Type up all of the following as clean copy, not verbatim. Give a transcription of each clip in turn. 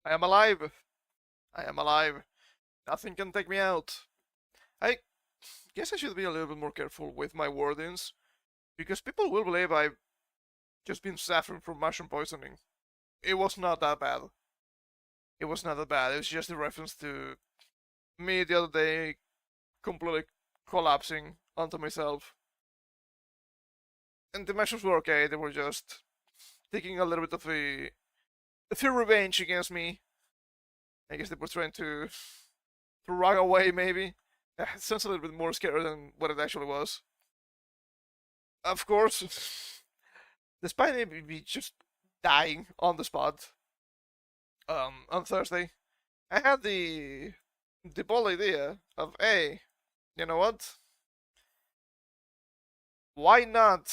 I am alive. I am alive. Nothing can take me out. I guess I should be a little bit more careful with my wordings, because people will believe I've just been suffering from mushroom poisoning. It was not that bad. It was not that bad. It was just a reference to me the other day completely collapsing onto myself. And the mushrooms were okay. They were just taking a little bit of a revenge against me. I guess they were trying to run away, maybe. It sounds a little bit more scary than what it actually was. Of course, despite me just dying on the spot on Thursday, I had the bold idea of, hey, you know what? Why not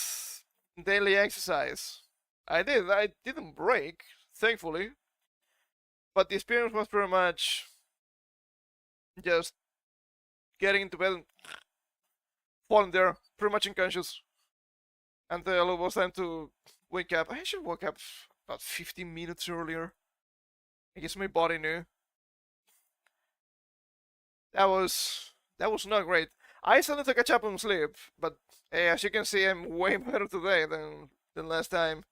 daily exercise? I did. I didn't break, thankfully, but the experience was pretty much just getting into bed and falling there, pretty much unconscious, until it was time to wake up. I should woke up about 15 minutes earlier. I guess my body knew. That was not great. I still need to catch up on sleep, but hey, as you can see, I'm way better today than last time.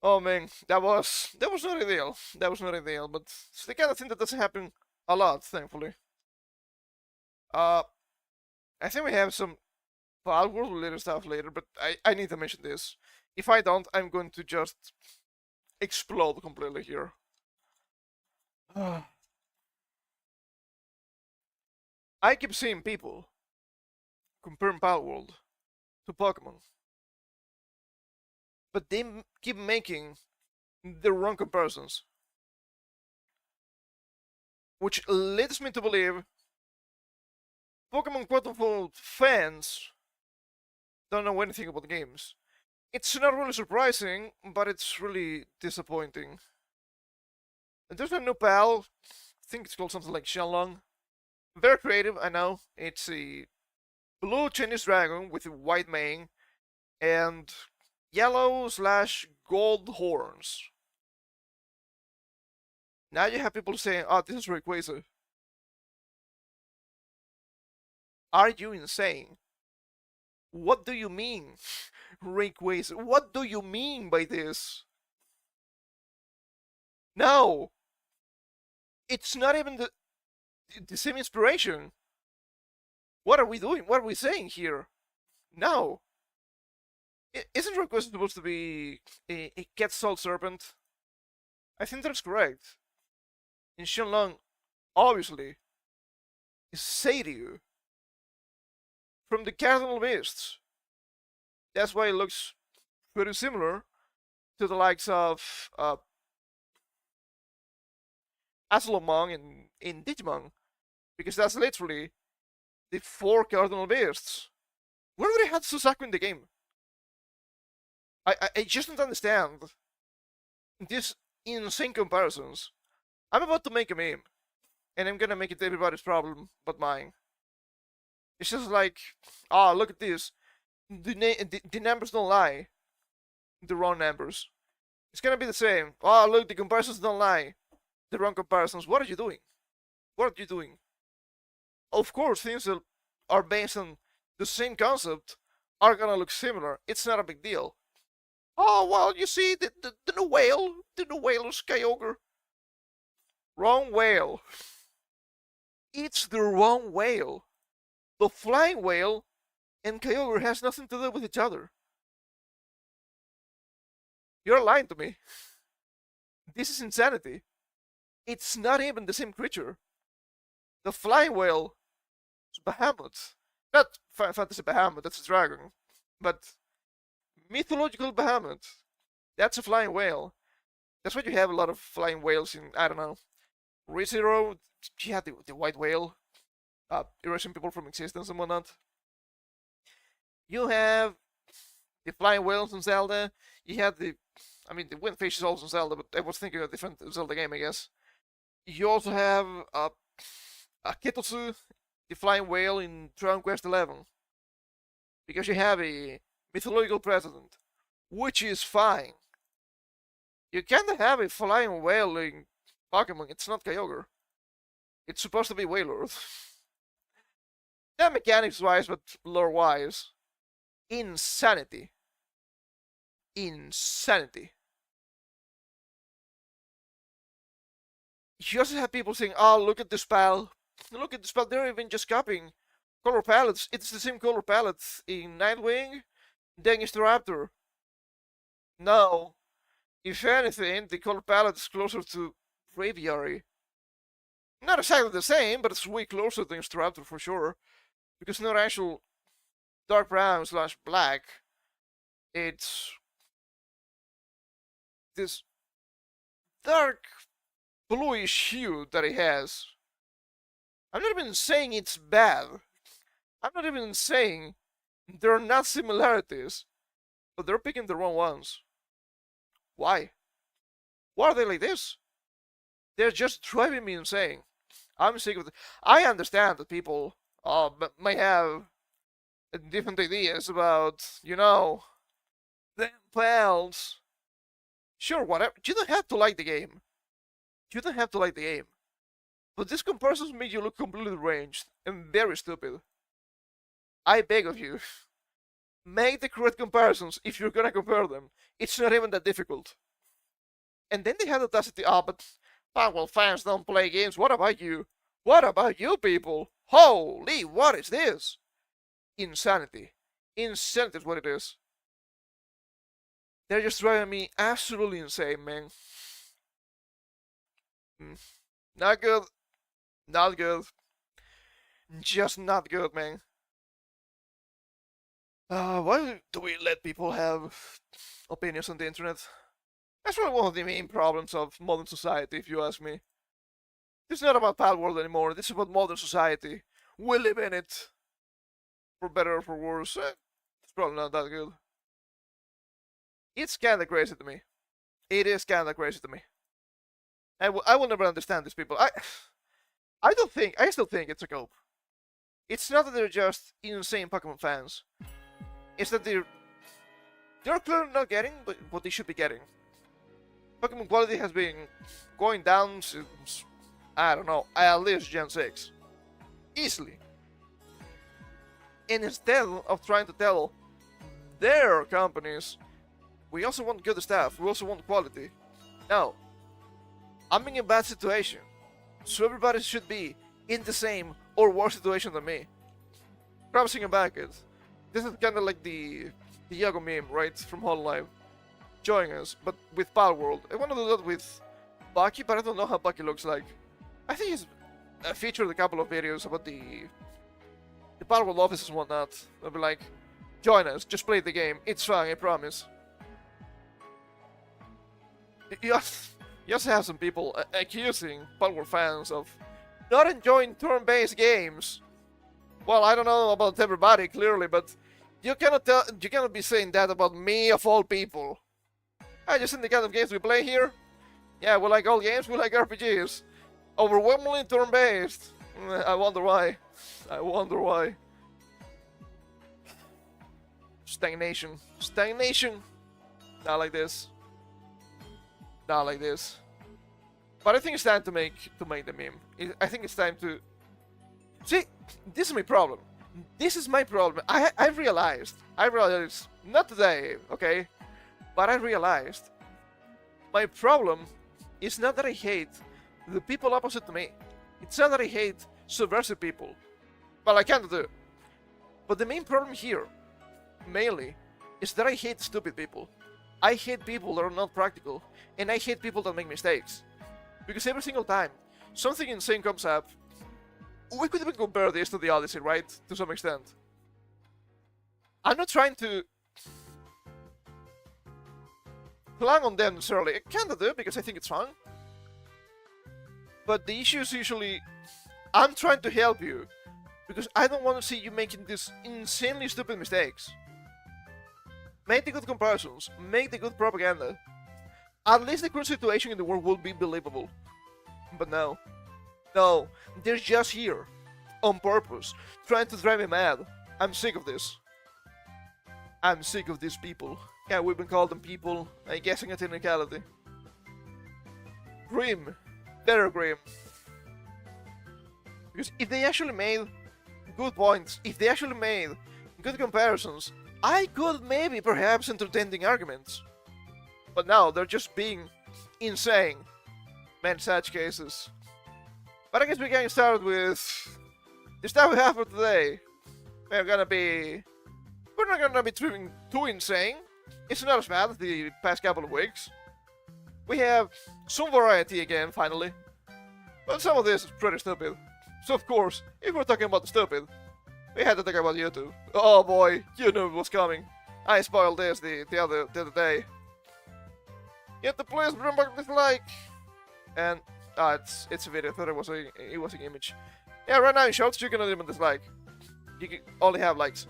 Oh man, that was not ideal. That was not ideal, but it's the kind of thing that doesn't happen a lot, thankfully. Uh, I think we have some Palworld related stuff later, but I need to mention this. If I don't, I'm going to just explode completely here. I keep seeing people comparing Palworld to Pokemon, but they keep making the wrong comparisons, which leads me to believe Pokemon quote-unquote fans don't know anything about games. It's not really surprising, but it's really disappointing. And there's a new pal, I think it's called something like Shenlong. Very creative, I know. It's a blue Chinese dragon with a white mane and yellow/gold horns. Now you have people saying, oh, this is Rayquaza. Are you insane? What do you mean, Rayquaza? What do you mean by this? No! It's not even the same inspiration. What are we doing? What are we saying here? No. Isn't Rayquaza supposed to be a cat salt serpent? I think that's correct. And Shenlong, obviously, is Seiryuu from the Cardinal Beasts. That's why it looks pretty similar to the likes of Azalomon in Digimon, because that's literally the four Cardinal Beasts. Where do they have Suzaku in the game? I just don't understand these insane comparisons. I'm about to make a meme, and I'm gonna make it everybody's problem but mine. It's just like, ah, look at this. The numbers don't lie. The wrong numbers. It's gonna be the same. Oh, look, the comparisons don't lie. The wrong comparisons. What are you doing? What are you doing? Of course, things that are based on the same concept are gonna look similar. It's not a big deal. Oh, well, you see, the new whale is Kyogre. Wrong whale. It's the wrong whale. The flying whale and Kyogre has nothing to do with each other. You're lying to me. This is insanity. It's not even the same creature. The flying whale is Bahamut. Not fantasy Bahamut, that's a dragon. But mythological Bahamut. That's a flying whale. That's why you have a lot of flying whales in, I don't know, ReZero. She had the white whale, erasing people from existence and whatnot. You have the flying whales in Zelda. You have the Windfish is also in Zelda, but I was thinking of a different Zelda game, I guess. You also have a Kitotsu, the flying whale in Dragon Quest XI, because you have a mythological president, which is fine. You can't have a flying whaling Pokemon. It's not Kyogre. It's supposed to be Wailord. Not mechanics wise, but lore wise. Insanity. Insanity. You also have people saying, oh, look at this pal. Look at this pal. They're even just copying color palettes. It's the same color palette in Nightwing, Raptor. No. If anything, the color palette is closer to Braviary. Not exactly the same, but it's way closer than Raptor for sure. Because not actual dark brown slash black. It's this dark bluish hue that it has. I'm not even saying it's bad. I'm not even saying there are not similarities, but they're picking the wrong ones. Why? Why are they like this? They're just driving me insane. I'm sick of it. I understand that people might have different ideas about, them pals. Sure, whatever. You don't have to like the game. You don't have to like the game. But these comparisons make you look completely deranged and very stupid. I beg of you, make the correct comparisons if you're gonna compare them. It's not even that difficult. And then they had the audacity, but well, fans don't play games. What about you? What about you people? Holy, what is this? Insanity. Insanity is what it is. They're just driving me absolutely insane, man. Not good. Not good. Just not good, man. Why do we let people have opinions on the internet? That's really one of the main problems of modern society, if you ask me. This is not about Palworld anymore, this is about modern society. We live in it. For better or for worse. It's probably not that good. It's kinda crazy to me. It is kinda crazy to me. I will never understand these people. I still think it's a cope. It's not that they're just insane Pokemon fans. It's that they're clearly not getting what they should be getting. Pokemon quality has been going down since, I don't know, at least Gen 6. Easily. And instead of trying to tell their companies, we also want good stuff, we also want quality. No. I'm in a bad situation. So everybody should be in the same or worse situation than me. Promising a bucket. This is kinda like the Yago meme, right? From Hololive. Join us, but with Palworld. I wanna do that with Bucky, but I don't know how Bucky looks like. I think he's featured a couple of videos about the Palworld offices and whatnot. I'll be like, join us, just play the game. It's fun, I promise. You also have some people accusing Palworld fans of not enjoying turn-based games. Well, I don't know about everybody, clearly, but you cannot be saying that about me of all people. I just think the kind of games we play here. Yeah, we like all games, we like RPGs. Overwhelmingly turn-based. I wonder why. I wonder why. Stagnation. Stagnation. Not like this. Not like this. But I think it's time to make the meme. I think it's time to... See, this is my problem. This is my problem. I realized, not today, okay? But I realized my problem is not that I hate the people opposite to me. It's not that I hate subversive people. Well, I can't do. But the main problem here, mainly, is that I hate stupid people. I hate people that are not practical, and I hate people that make mistakes. Because every single time something insane comes up, we could even compare this to the Odyssey, right? To some extent. I'm not trying to plan on them necessarily. I kinda do, because I think it's fun. But the issue is usually, I'm trying to help you, because I don't want to see you making these insanely stupid mistakes. Make the good comparisons, make the good propaganda. At least the current situation in the world will be believable. But no. No, they're just here. On purpose. Trying to drive me mad. I'm sick of this. I'm sick of these people. Yeah, we've been called them people. I guess in a technicality. grim. Very grim. Because if they actually made good points, if they actually made good comparisons, I could maybe perhaps entertain the arguments. But now they're just being insane. Man, such cases. But I guess we can start with the stuff we have for today. We're not gonna be too insane. It's not as bad as the past couple of weeks. We have some variety again, finally. But some of this is pretty stupid. So of course, if we're talking about the stupid, we had to talk about YouTube. Oh boy, you knew it was coming. I spoiled this the other day. You have to please bring back this like. And it's a video. I thought it was an image. Yeah, right now in shorts you cannot even dislike. You can only have likes.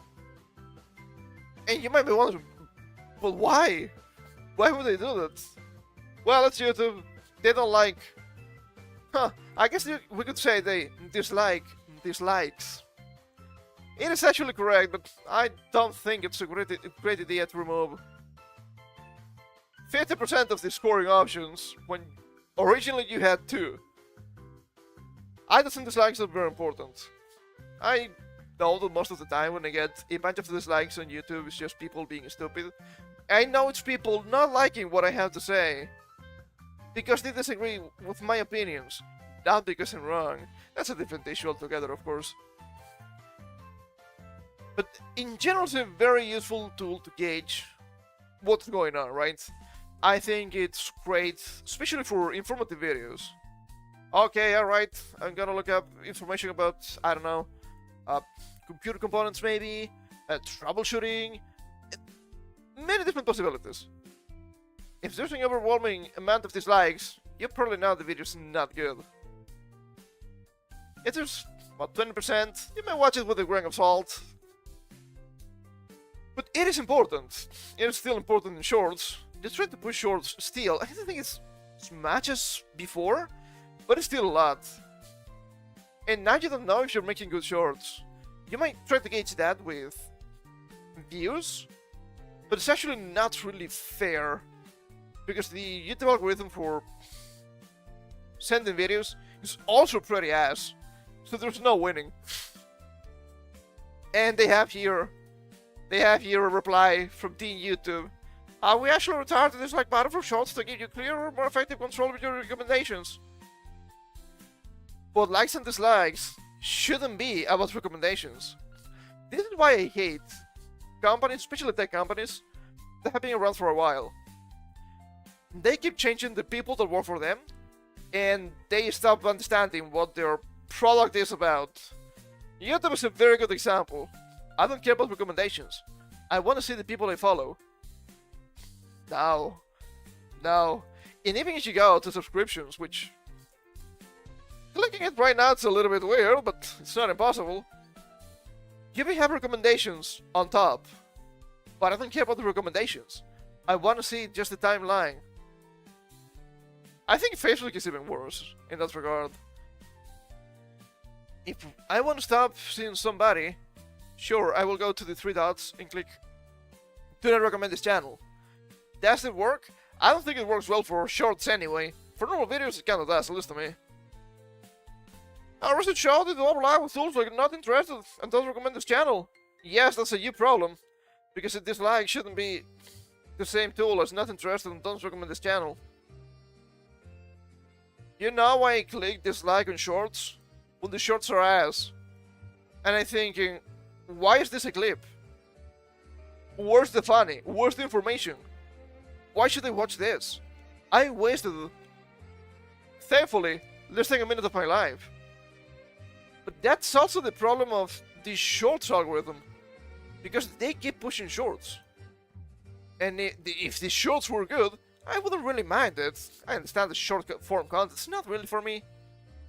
And you might be wondering, but why? Why would they do that? Well, it's YouTube. They don't like. I guess we could say they dislike dislikes. It is actually correct, but I don't think it's a great idea to remove 50% of the scoring options when originally you had 2. I don't think dislikes are very important. I know that most of the time when I get a bunch of dislikes on YouTube, it's just people being stupid. I know it's people not liking what I have to say because they disagree with my opinions, not because I'm wrong. That's a different issue altogether, of course. But in general, it's a very useful tool to gauge what's going on, right? I think it's great, especially for informative videos. Okay, alright, I'm gonna look up information about, I don't know, computer components maybe, troubleshooting, many different possibilities. If there's an overwhelming amount of dislikes, you probably know the video's not good. If there's about 20%, you may watch it with a grain of salt. But it is important. It is still important in shorts. They try to push shorts still. I don't think it's as much as before, but it's still a lot. And now you don't know if you're making good shorts. You might try to gauge that with views, but it's actually not really fair because the YouTube algorithm for sending videos is also pretty ass, so there's no winning. And they have here a reply from Team YouTube. We actually retired the dislike button for shorts to give you clearer, more effective control with your recommendations. But likes and dislikes shouldn't be about recommendations. This is why I hate companies, especially tech companies, that have been around for a while. They keep changing the people that work for them, and they stop understanding what their product is about. YouTube is a very good example. I don't care about recommendations. I want to see the people I follow. No. And even if you go to subscriptions, which clicking it right now it's a little bit weird, but it's not impossible. You may have recommendations on top, but I don't care about the recommendations. I want to see just the timeline. I think Facebook is even worse in that regard. If I want to stop seeing somebody, sure, I will go to the 3 dots and click do not recommend this channel. Does it work? I don't think it works well for shorts anyway. For normal videos it kinda does, at least to me. Our research showed that the overlap with tools like not interested and don't recommend this channel. Yes, that's a you problem. Because a dislike shouldn't be the same tool as not interested and don't recommend this channel. You know why I click dislike on shorts? When the shorts are ass. And I'm thinking, why is this a clip? Where's the funny? Where's the information? Why should I watch this? I wasted, thankfully, less than a minute of my life. But that's also the problem of the shorts algorithm. Because they keep pushing shorts. And if the shorts were good, I wouldn't really mind it. I understand the short form content, it's not really for me.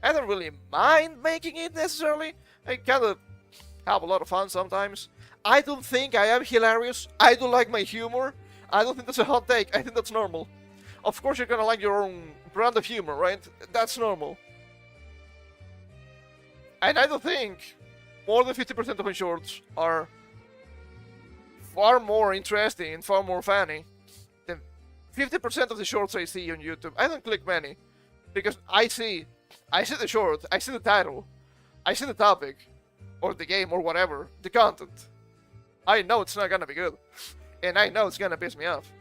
I don't really mind making it necessarily. I kind of have a lot of fun sometimes. I don't think I am hilarious. I don't like my humor. I don't think that's a hot take. I think that's normal. Of course you're gonna like your own brand of humor, right? That's normal. And I don't think more than 50% of my shorts are far more interesting and far more funny than 50% of the shorts I see on YouTube. I don't click many. Because I see the short, I see the title, I see the topic, or the game, or whatever, the content. I know it's not gonna be good, and I know it's gonna piss me off.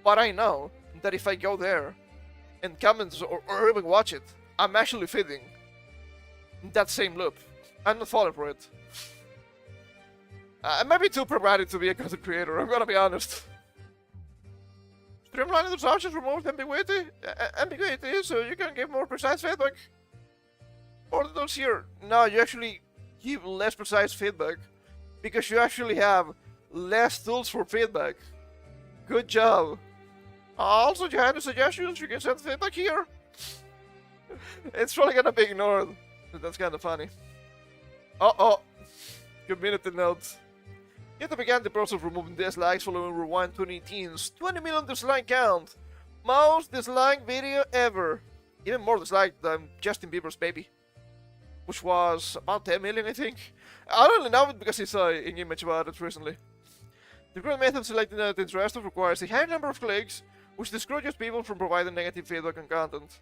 But I know that if I go there and comment or even watch it, I'm actually feeding that same loop. I'm not falling for it. I might be too pragmatic to be a content creator, I'm gonna be honest. Streamlining those options removes ambiguity, so you can give more precise feedback. Or those here, no, you actually give less precise feedback because you actually have less tools for feedback. Good job. Also, you have any suggestions? You can send feedback here. It's probably gonna be ignored. That's kind of funny. Uh-oh. Community notes. Yet began the process of removing dislikes following Rewind 2018's 20 million dislike count. Most disliked video ever. Even more disliked than Justin Bieber's Baby, which was about 10 million, I think. I don't really know it because I saw an image about it recently. The current method of selecting the interest requires a high number of clicks, which discourages people from providing negative feedback on content.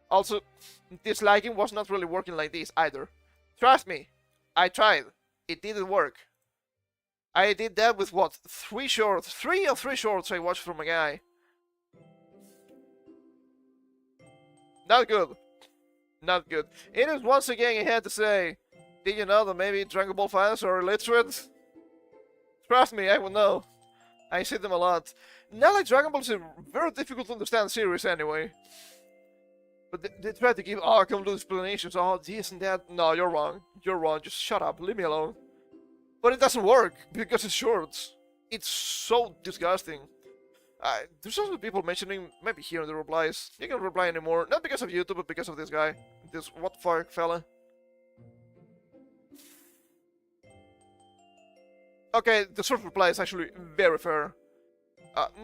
Also, disliking was not really working like this either. Trust me, I tried. It didn't work. I did that with what? 3 shorts? 3 or 3 shorts I watched from a guy. Not good. Not good. It is once again I had to say, did you know that maybe Dragon Ball fans are illiterate? Trust me, I would know. I see them a lot. Not like Dragon Ball is a very difficult to understand series anyway. But they try to give convoluted explanations, this and that. No, you're wrong. You're wrong. Just shut up. Leave me alone. But it doesn't work because it's shorts. It's so disgusting. There's also people mentioning, maybe here in the replies, you can't reply anymore, not because of YouTube, but because of this guy. This what the fuck fella. Okay, the short reply is actually very fair.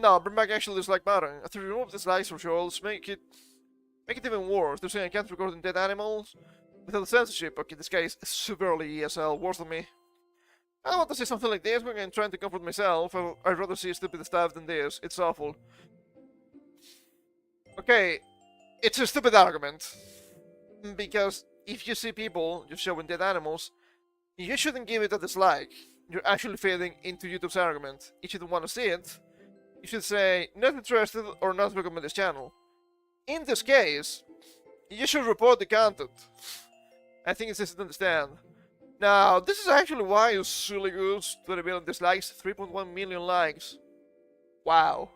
No, bring back actually dislike button. After you remove dislikes from shorts, make it even worse. They're saying I can't record dead animals without censorship. Okay, this guy is severely ESL, worse than me. I don't want to say something like this when I'm trying to comfort myself. I'd rather see stupid stuff than this. It's awful. Okay, it's a stupid argument. Because if you see people just showing dead animals, you shouldn't give it a dislike. You're actually fading into YouTube's argument. If you don't want to see it, you should say, not interested or not recommend this channel. In this case, you should report the content. I think it's easy to understand. Now, this is actually why it's really good. 20 million dislikes, 3.1 million likes. Wow.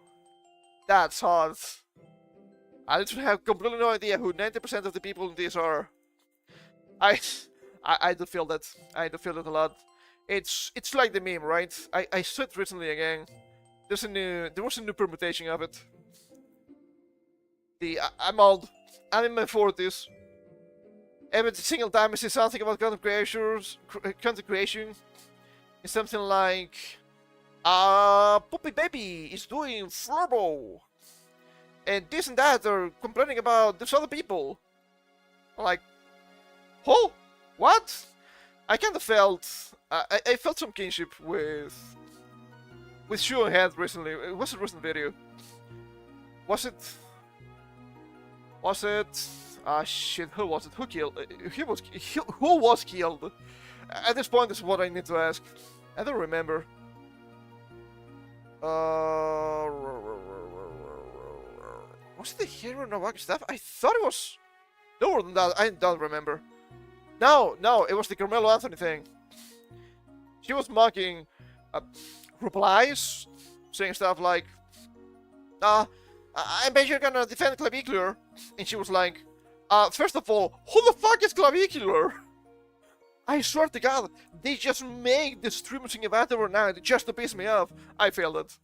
That's hard. I literally have completely no idea who 90% of the people in this are. I do feel that. I do feel that a lot. It's like the meme, right? I saw it recently again. There was a new permutation of it. I'm old. I'm in my 40s. Every single time I see something about content creation, it's something like, Puppy Baby is doing floorball, and this and that are complaining about these other people. I'm like, oh, what? I kind of felt, I felt some kinship with Shoe and Head recently. It was a recent video. Was it? Shit, who was it? Who killed? Who was killed? At this point, this is what I need to ask. I don't remember. Was it the hero Novak stuff? I thought it was lower than that. I don't remember. No, it was the Carmelo Anthony thing. She was mocking replies, saying stuff like, I bet you're gonna defend Clavicular. And she was like, first of all, who the fuck is Clavicular? I swear to God, they just make the streamers in vtuber now just to piss me off. I feel it.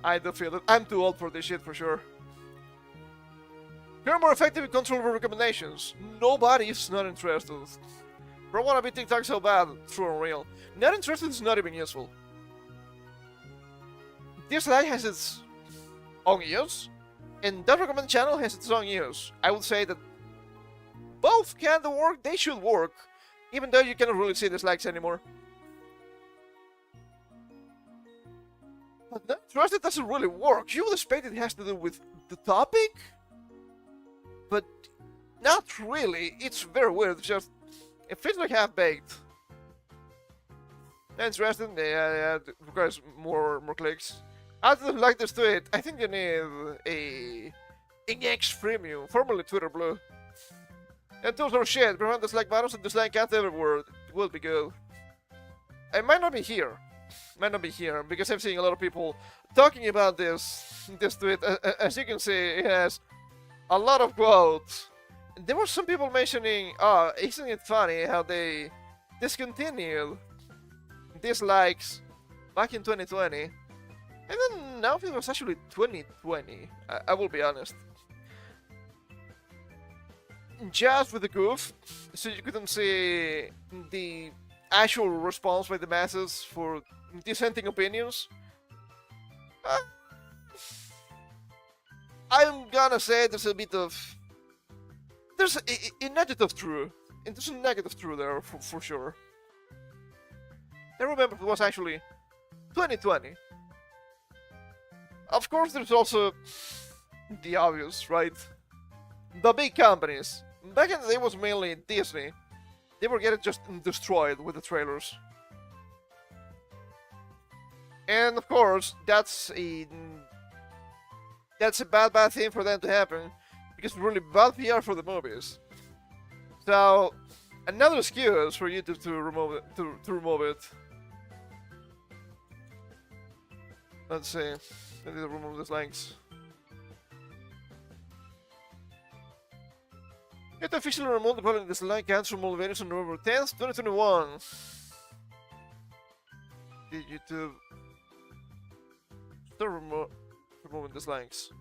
I do feel it. I'm too old for this shit for sure. You're more effective in controllable recommendations. Nobody is not interested. Bro, wanna be TikTok so bad, true and real. Not interested is not even useful. This light has its own use, and that recommended channel has its own use. I would say that both can work, they should work, even though you cannot really see dislikes anymore. But not trusted doesn't really work. You would expect it has to do with the topic, but Not really. It's very weird. It's just it feels like half-baked. Interesting. Yeah, it requires more clicks. I don't like this to it. I think you need a Inx premium, formerly Twitter Blue. And those are shit. Prevent dislike buttons and dislike cat everywhere. It will be good. It might not be here. Might not be here because I'm seeing a lot of people talking about this tweet. As you can see, it has a lot of quotes. There were some people mentioning, "Oh, isn't it funny how they discontinued dislikes back in 2020?" And then now it was actually 2020. I will be honest. Just with the goof, so you couldn't see the actual response by the masses for dissenting opinions. I'm gonna say there's a bit of... There's a negative true. And there's a negative true there, for sure. I remember it was actually 2020. Of course, there's also the obvious, right? The big companies. Back in the day, it was mainly Disney. They were getting just destroyed with the trailers. And of course, that's a bad thing for them to happen, because it's really bad PR for the movies. So, another excuse for YouTube to remove it. To remove it. Let's see. I need to remove these links. It officially removed the public dislike counts from all videos on November 10th, 2021. Did YouTube start removing dislikes?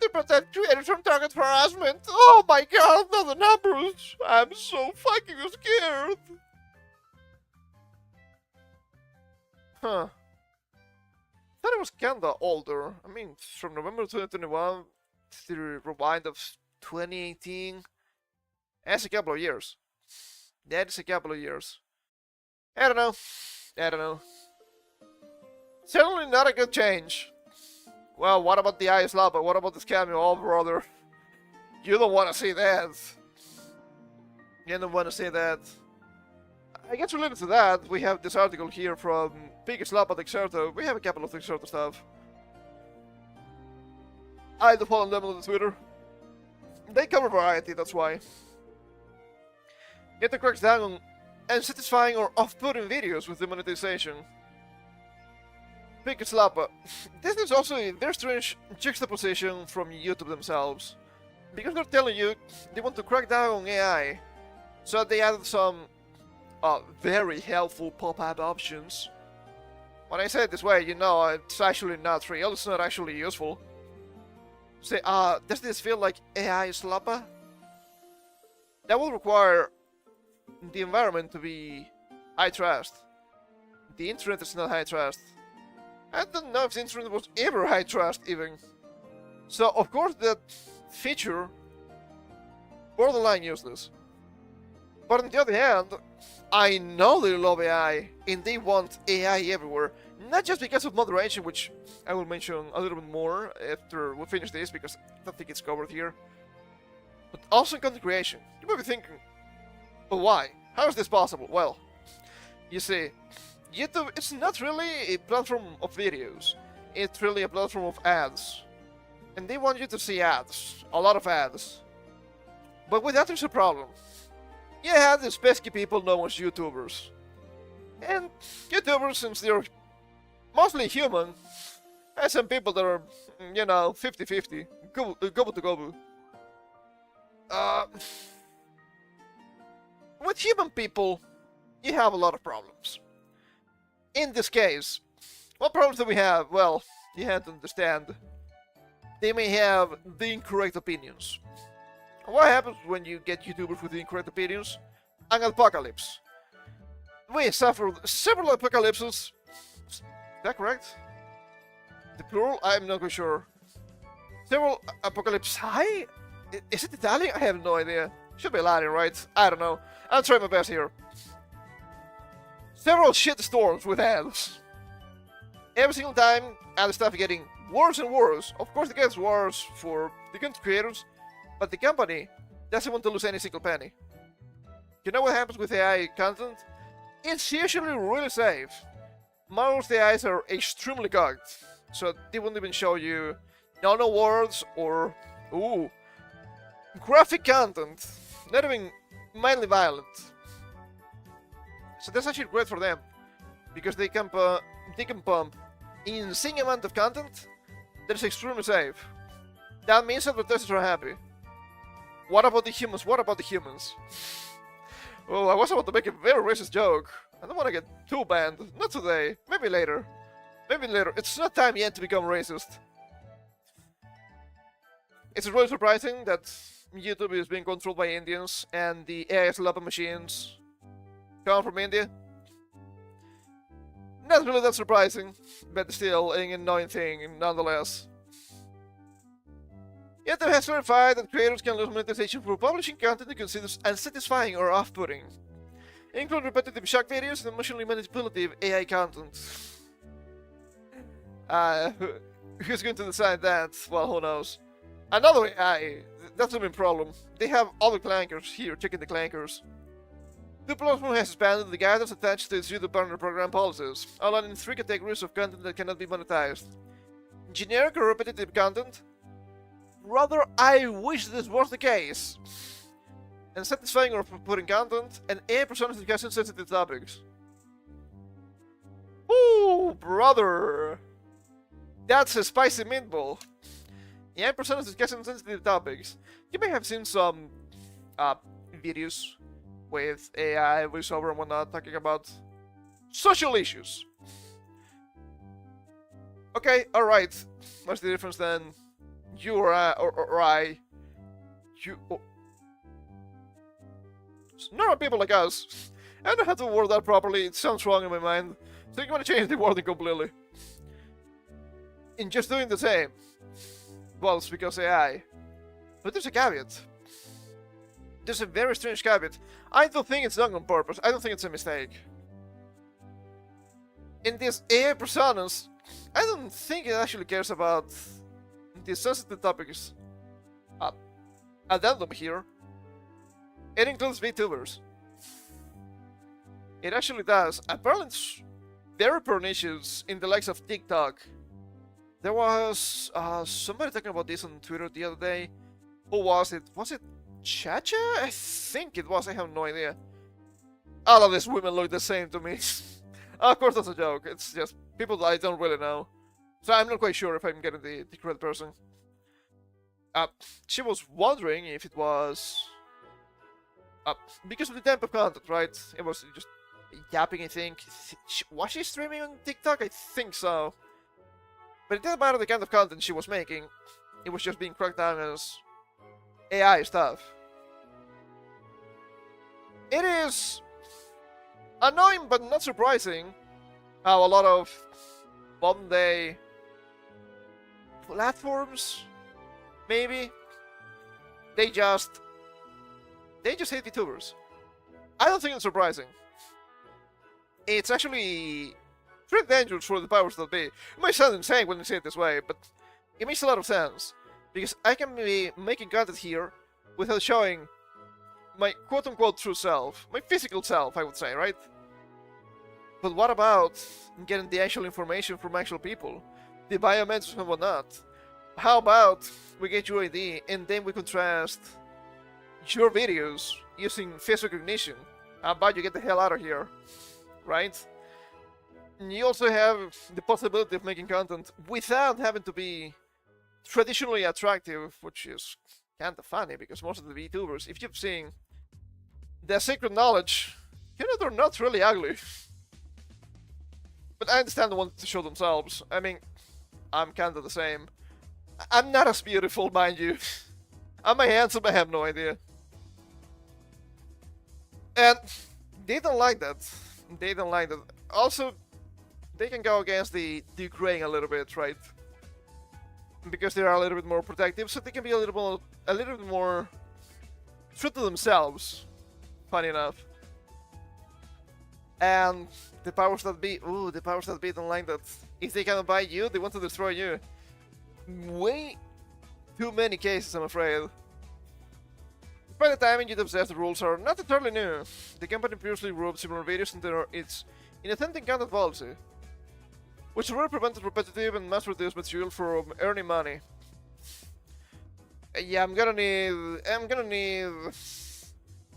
To protect creators from target harassment. Oh my god, not the numbers! I'm so fucking scared! Huh. I thought it was kinda older. I mean, from November 2021 to the rewind of 2018. That's a couple of years. That is a couple of years. I don't know. Certainly not a good change. Well, what about the ice lava? What about this cameo? Oh, brother. You don't want to see that. You don't want to see that. I guess related to that, we have this article here from Biggest Lapa Dexerto. We have a couple of Dexerto stuff. I do follow them on the Twitter. They cover variety, that's why. Get the cracks down on unsatisfying or off-putting videos with demonetization. Biggest Lapa. This is also a very strange juxtaposition from YouTube themselves. Because they're telling you they want to crack down on AI. So they added some very helpful pop-up options. When I say it this way, you know it's actually not real, it's not actually useful. Say, does this feel like AI slapper? That will require the environment to be high trust. The internet is not high trust. I don't know if the internet was ever high trust even. So of course that feature borderline useless. But on the other hand, I know they love AI and they want AI everywhere. Not just because of moderation, which I will mention a little bit more after we finish this because I don't think it's covered here. But also in content creation. You might be thinking, but why? How is this possible? Well, you see, YouTube is not really a platform of videos. It's really a platform of ads. And they want you to see ads. A lot of ads. But with that there's a problem. You have these pesky people known as YouTubers. And YouTubers, since they're mostly human, have some people that are, you know, 50-50. Gobu to gobu. With human people, you have a lot of problems. In this case, what problems do we have? Well, you have to understand. They may have the incorrect opinions. What happens when you get YouTubers with the incorrect opinions? An apocalypse. We suffered several apocalypses. Is that correct? The plural? I'm not quite sure. Several apocalypse. Hi? Is it Italian? I have no idea. Should be Latin, right? I don't know. I'll try my best here. Several shit storms with ads. Every single time, ad stuff getting worse and worse. Of course, it gets worse for the content creators, but the company doesn't want to lose any single penny. You know what happens with AI content? It's usually really safe. Most AIs are extremely cocked, so they won't even show you no words or graphic content, not even mildly violent. So that's actually great for them, because they can pump insane amount of content that is extremely safe. That means advertisers are happy. What about the humans? What about the humans? Oh, I was about to make a very racist joke. I don't want to get too banned. Not today. Maybe later. Maybe later. It's not time yet to become racist. It's really surprising that YouTube is being controlled by Indians and the AI slap machines come from India. Not really that surprising, but still an annoying thing nonetheless. YouTube has clarified that creators can lose monetization for publishing content that considers unsatisfying or off-putting, including repetitive shock videos and emotionally manipulative AI content. Who's going to decide that? Well, who knows. Another AI, that's the main problem. They have other clankers here checking the clankers. The platform has expanded the guidance attached to its YouTube partner program policies, outlining 3 categories of content that cannot be monetized. Generic or repetitive content. Rather, I wish this was the case. And satisfying or putting content, and AI personas discussing sensitive topics. Ooh, brother! That's a spicy meatball. AI personas discussing sensitive topics. You may have seen some videos with AI, voiceover and whatnot, talking about social issues. Okay, alright. What's the difference then? You or I? You... Normal people like us. I don't know how to word that properly, it sounds wrong in my mind. So you want to change the wording completely. In just doing the same. Well, it's because AI. But there's a caveat. There's a very strange caveat. I don't think it's done on purpose. I don't think it's a mistake. In these AI personas, I don't think it actually cares about the sensitive topics. Addendum here. It includes vtubers. It actually does. Apparently it's very pernicious in the likes of TikTok. There was somebody talking about this on Twitter the other day. Who was it? Was it Chacha? I think it was. I have no idea. All of these women look the same to me. Of course that's a joke. It's just people that I don't really know. So I'm not quite sure if I'm getting the correct person. She was wondering if it was... because of the type of content, right? It was just yapping, I think. Was she streaming on TikTok? I think so. But it didn't matter the kind of content she was making. It was just being cracked down as AI stuff. It is annoying but not surprising how a lot of modern day platforms, maybe, they just hate VTubers. I don't think it's surprising. It's actually pretty dangerous for the powers that be. It might sound insane when you say it this way, but it makes a lot of sense. Because I can be making content here without showing my quote-unquote true self. My physical self, I would say, right? But what about getting the actual information from actual people? The biometrics and whatnot? How about we get your ID and then we contrast your videos using face recognition? How about you get the hell out of here? Right? And you also have the possibility of making content without having to be traditionally attractive, which is kind of funny because most of the VTubers, if you've seen their secret knowledge, you know they're not really ugly. But I understand they want to show themselves. I mean, I'm kind of the same. I'm not as beautiful, mind you. Am I handsome? I have no idea. And they don't like that. They don't like that. Also, they can go against the graying a little bit, right? Because they are a little bit more protective, so they can be a little bit more true to themselves. Funny enough. And the powers that be, the powers that be don't like that. If they cannot buy you, they want to destroy you. way too many cases, I'm afraid. By the time YouTube says the rules are not entirely new, the company previously grouped similar videos under its inauthentic content policy, which really prevented repetitive and mass-produced material from earning money. Yeah, I'm gonna need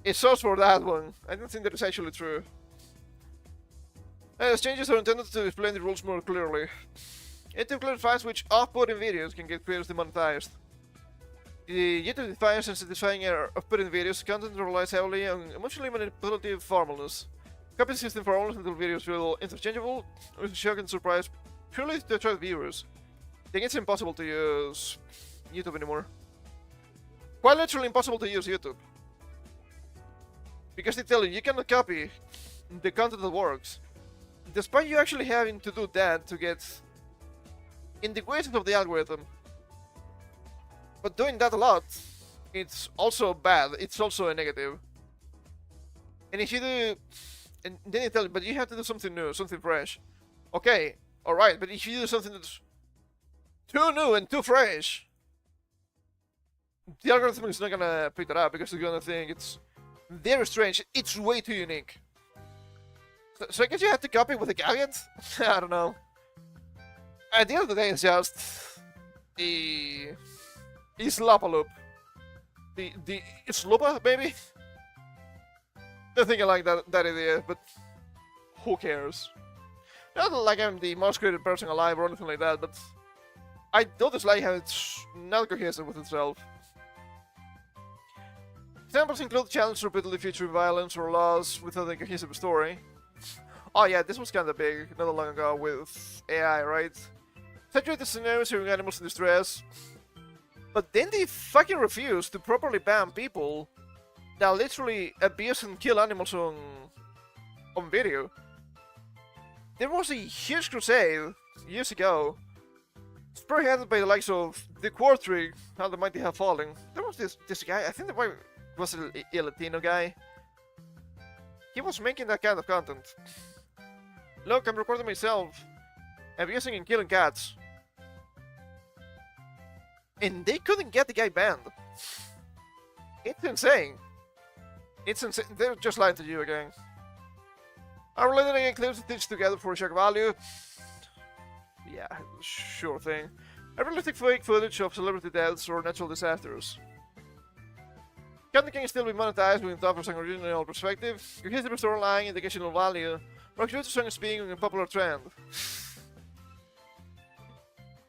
a source for that one. I don't think that is actually true. As changes are intended to explain the rules more clearly. It clarifies which off-putting videos can get creators demonetized. The YouTube defines and satisfying off-putting videos, content relies heavily on emotionally manipulative formulas. Copy system formulas until videos feel interchangeable, with shock and surprise purely to attract viewers. I think it's impossible to use YouTube anymore. Quite literally impossible to use YouTube. Because they tell you cannot copy the content that works. Despite you actually having to do that to get in the equations of the algorithm. But doing that a lot, it's also bad, it's also a negative. And if you do, and then they tell you, but you have to do something new, something fresh. Okay, alright, but if you do something that's too new and too fresh, the algorithm is not gonna pick that up because it's gonna think it's very strange, it's way too unique. So I guess you have to copy with a caveat? I don't know. At the end of the day, it's just the Slopaloop. The Sloopa, maybe? Don't think I like that idea, but who cares? Not like I'm the most creative person alive or anything like that, but I don't dislike how it's not cohesive with itself. Examples include challenges repeatedly featuring violence or laws without a cohesive story. Oh yeah, this was kinda big not long ago with AI, right? Saturated scenarios hearing animals in distress. But then they fucking refuse to properly ban people that literally abuse and kill animals on video. There was a huge crusade years ago, spearheaded by the likes of the Quartry, How the Mighty Have Fallen. There was this guy, I think the boy was a Latino guy. He was making that kind of content. Look, I'm recording myself abusing and killing cats. And they couldn't get the guy banned. It's insane. It's insane. They're just lying to you again. Are related again clips and stitched together for shock value? Yeah, sure thing. A realistic fake footage of celebrity deaths or natural disasters. Content can still be monetized when it offers an original perspective, cohesive storyline, educational value, or creative song speaking a popular trend.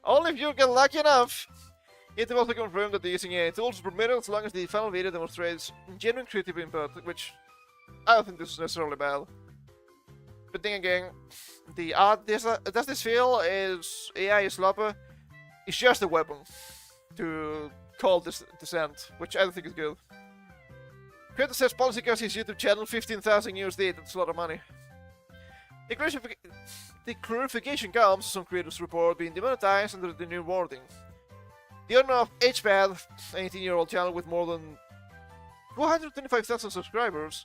Only if you get lucky enough. It also confirmed that the using AI tools is permitted as long as the final video demonstrates genuine creative input, which I don't think this is necessarily bad. But then again, does this feel is AI Slopper? It's just a weapon to call this dissent, which I don't think is good. Creator says policy costs his YouTube channel 15,000 USD, that's a lot of money. The clarification comes, some creators report, being demonetized under the new wording. The owner of HPad, an 18-year-old channel with more than 225,000 subscribers,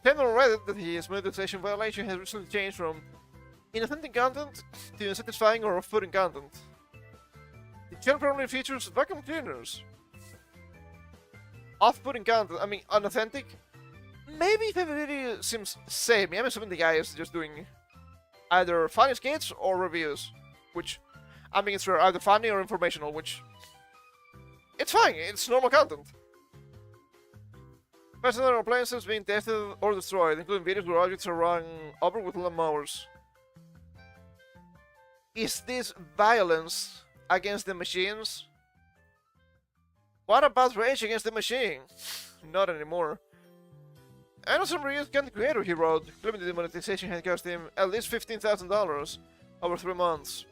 claimed on Reddit that his monetization violation has recently changed from inauthentic content to unsatisfying or off-putting content. The channel primarily features vacuum cleaners. Off-putting content, I mean unauthentic? Maybe if every video seems same. I'm assuming the guy is just doing either funny skits or reviews, which, I mean, it's either funny or informational, which, it's fine, it's normal content. Personal appliances being tested or destroyed, including videos where objects are run over with lawnmowers. Is this violence against the machines? What about rage against the machine? Not anymore. I know some reviews content creator, he wrote, claiming the demonetization had cost him at least $15,000 over 3 months.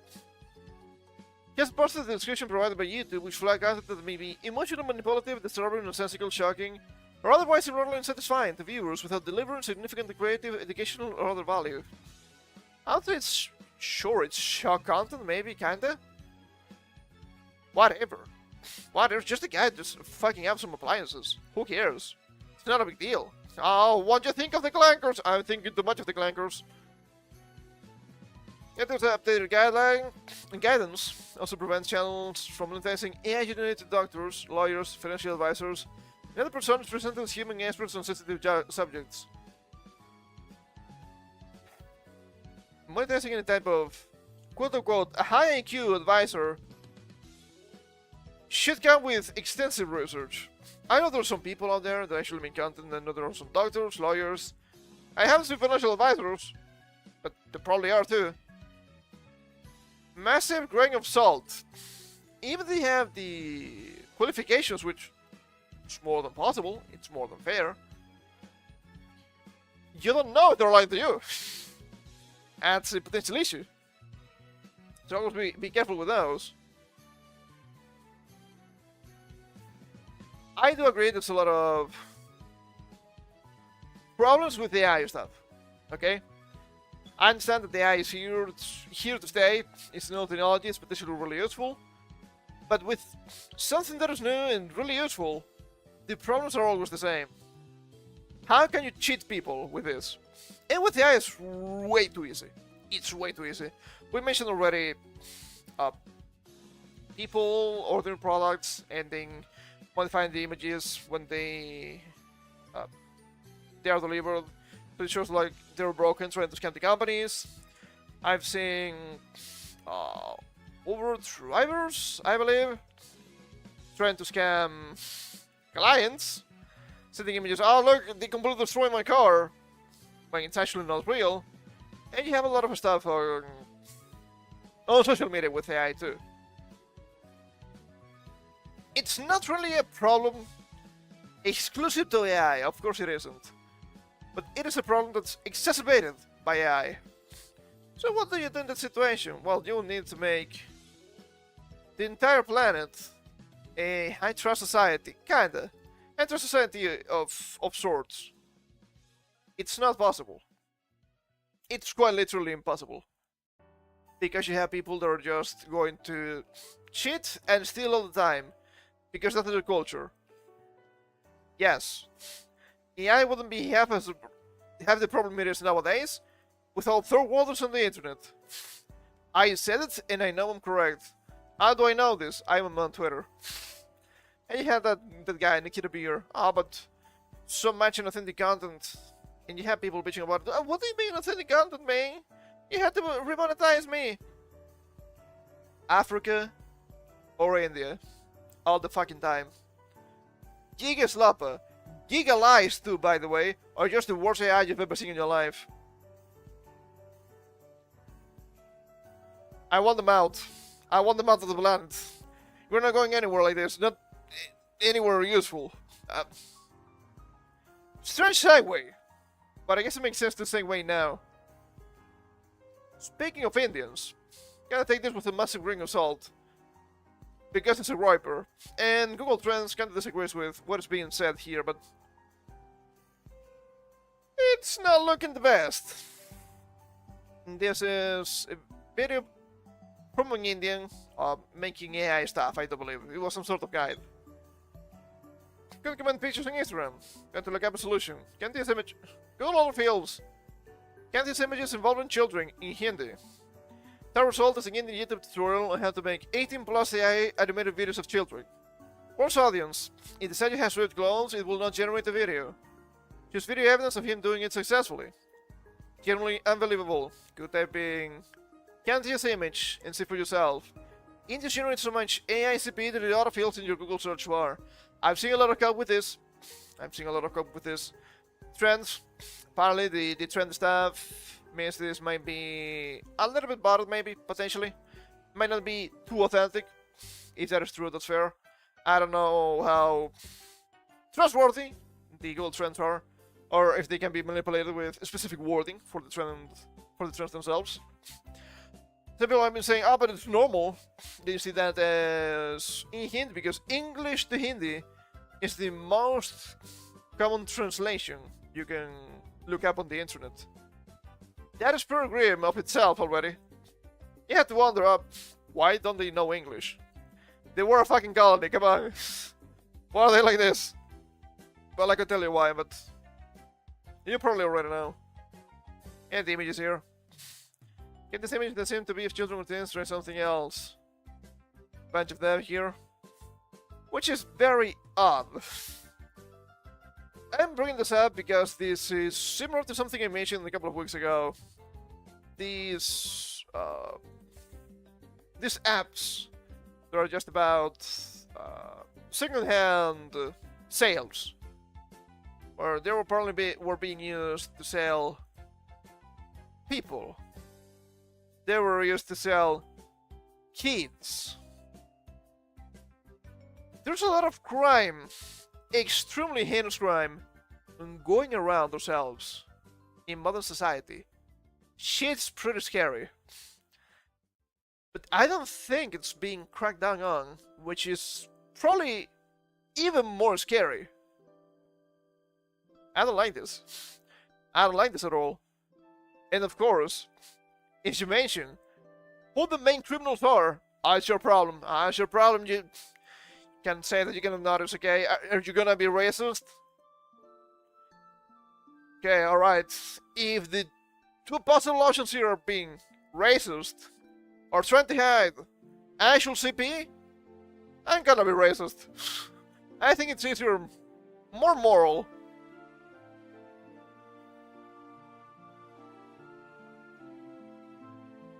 He has posted the description provided by YouTube, which flagged content that may be emotional, manipulative, disturbing, nonsensical, shocking, or otherwise irrelevant and satisfying to viewers without delivering significant creative, educational, or other value. I would say it's sure it's shock content, maybe, kinda. Whatever. Whatever, just a guy just fucking up some appliances. Who cares? It's not a big deal. Oh, what do you think of the clankers? I'm thinking too much of the clankers. It was an updated guideline. and guidance also prevents channels from monetizing AI-generated doctors, lawyers, financial advisors, and other personas presented as human experts on sensitive subjects. Monetizing any type of quote-unquote a high IQ advisor should come with extensive research. I know there are some people out there that actually make content, and I know there are some doctors, lawyers. I have some financial advisors, but there probably are too. Massive grain of salt. Even they have the qualifications, which is more than possible, it's more than fair. You don't know if they're lying to you. That's a potential issue. So always be careful with those. I do agree there's a lot of problems with the AI stuff. Okay? I understand that the AI is here to stay. It's new technology, it's potentially really useful. But with something that is new and really useful, the problems are always the same. How can you cheat people with this? And with the AI, it's way too easy. It's way too easy. We mentioned already people ordering products and then modifying the images when they are delivered. So it shows like they're broken, trying to scam the companies. I've seen Uber drivers, I believe, trying to scam clients, sending images. Oh look, they completely destroyed my car, when it's actually not real. And you have a lot of stuff on social media with AI too. It's not really a problem exclusive to AI, of course it isn't. But it is a problem that's exacerbated by AI. So what do you do in that situation? Well, you need to make the entire planet a high-trust society, kinda. High-trust society of sorts. It's not possible. It's quite literally impossible. Because you have people that are just going to cheat and steal all the time. Because that's their culture. Yes. AI wouldn't be half the problem it is nowadays without third worlders on the internet. I said it and I know I'm correct. How do I know this? I'm on Twitter. And you have that guy, Nikita Beer. But so much inauthentic content. And you have people bitching about it. What do you mean authentic content, man? You have to remonetize me. Africa or India. All the fucking time. Giga Slapper. Giga Lies too, by the way, are just the worst AI you've ever seen in your life. I want them out. I want them out of the planet. We're not going anywhere like this. Not anywhere useful. Strange segue. But I guess it makes sense to segue now. Speaking of Indians, gotta take this with a massive grain of salt. Because it's a riper. And Google Trends kinda disagrees with what is being said here, but it's not looking the best. This is a video from an Indian making AI stuff, I do believe. It was some sort of guide. Can comment pictures on Instagram. Got to look up a solution. Can this image... Google all fields. Can these images involving children in Hindi? The result is an Indian YouTube tutorial on how to make 18+ AI animated videos of children. Worst audience. If the statue has ripped clothes, it will not generate a video. Here's video evidence of him doing it successfully. Generally unbelievable. Good typing. Can't use image and see for yourself. India generates so much AI CP that the auto fields in your Google search bar. I've seen a lot of code with this. Trends. Apparently the trend stuff means this might be a little bit bottled, maybe, potentially. Might not be too authentic. If that is true, that's fair. I don't know how trustworthy the Google trends are, or if they can be manipulated with specific wording for the trends themselves. Some people have been saying, but it's normal. Then you see that as in Hindi, because English to Hindi is the most common translation you can look up on the internet. That is pretty grim of itself already. You have to wonder, why don't they know English? They were a fucking colony, come on. Why are they like this? Well, I can tell you why, but you probably already know. And the images here. Get this image that seems to be of children with this or something else. Bunch of them here. Which is very odd. I'm bringing this up because this is similar to something I mentioned a couple of weeks ago. These apps that are just about second-hand sales, where they were being used to sell people. They were used to sell kids. There's a lot of crime, extremely heinous crime, going around ourselves in modern society. Shit's pretty scary. But I don't think it's being cracked down on, which is probably even more scary. I don't like this. I don't like this at all. And of course, as you mentioned, who the main criminals are, it's your problem. It's your problem. You can say that you're gonna notice, okay? Are you gonna be racist? Okay, alright. If the two possible options here are being racist or trying to hide actual CP, I'm gonna be racist. I think it's easier, more moral.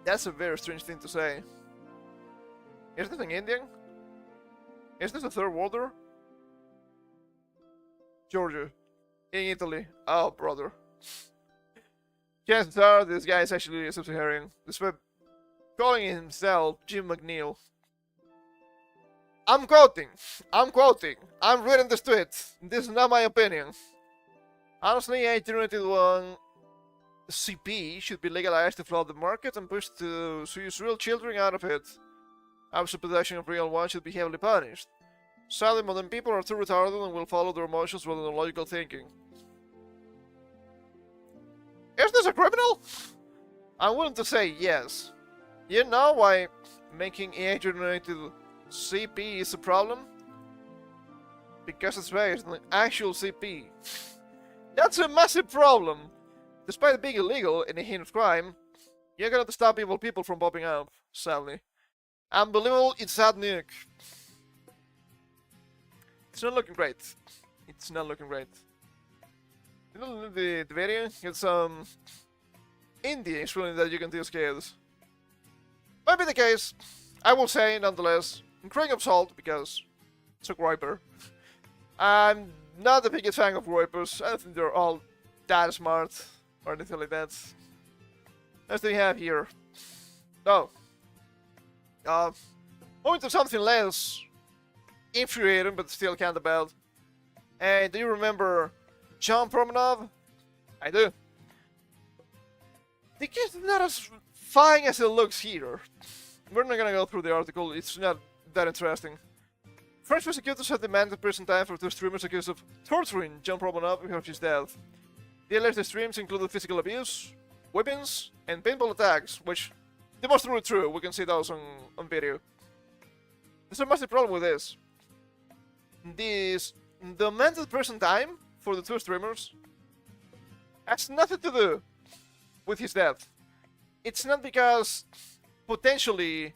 That's a very strange thing to say. Is this an Indian? Is this a third worlder? Georgia. In Italy. Oh, brother. Chances are this guy is actually a sub-Saharan, despite calling himself Jim McNeil. I'm quoting. I'm reading this tweet. This is not my opinion. Honestly, I generated one. CP should be legalized to flood the market and pushed to use real children out of it. Absolute production of real ones should be heavily punished. Sadly, modern people are too retarded and will follow their emotions rather than logical thinking. Is this a criminal? I'm willing to say yes. You know why making AI-generated CP is a problem? Because it's based on actual CP. That's a massive problem. Despite it being illegal and a heinous crime, you're gonna have to stop evil people from popping up, sadly. Unbelievable, it's sad nuke. It's not looking great. It's not looking great. You know the video? It's India explaining that you can use kids. Might be the case. I will say, nonetheless, I'm grain of salt because it's a groiper. I'm not the biggest fan of groipers. I don't think they're all that smart or anything like that. What do we have here? Oh. Moving to something less infuriating, but still kind of bad. And do you remember John Promenov? I do. The kid's not as fine as it looks here. We're not gonna go through the article, it's not that interesting. French prosecutors have demanded prison time for two streamers accused of torturing John Promenov before his death. The alleged streams included physical abuse, weapons, and paintball attacks, which they must really true. We can see those on video. There's a massive problem with this. The demanded prison time for the two streamers has nothing to do with his death. It's not because potentially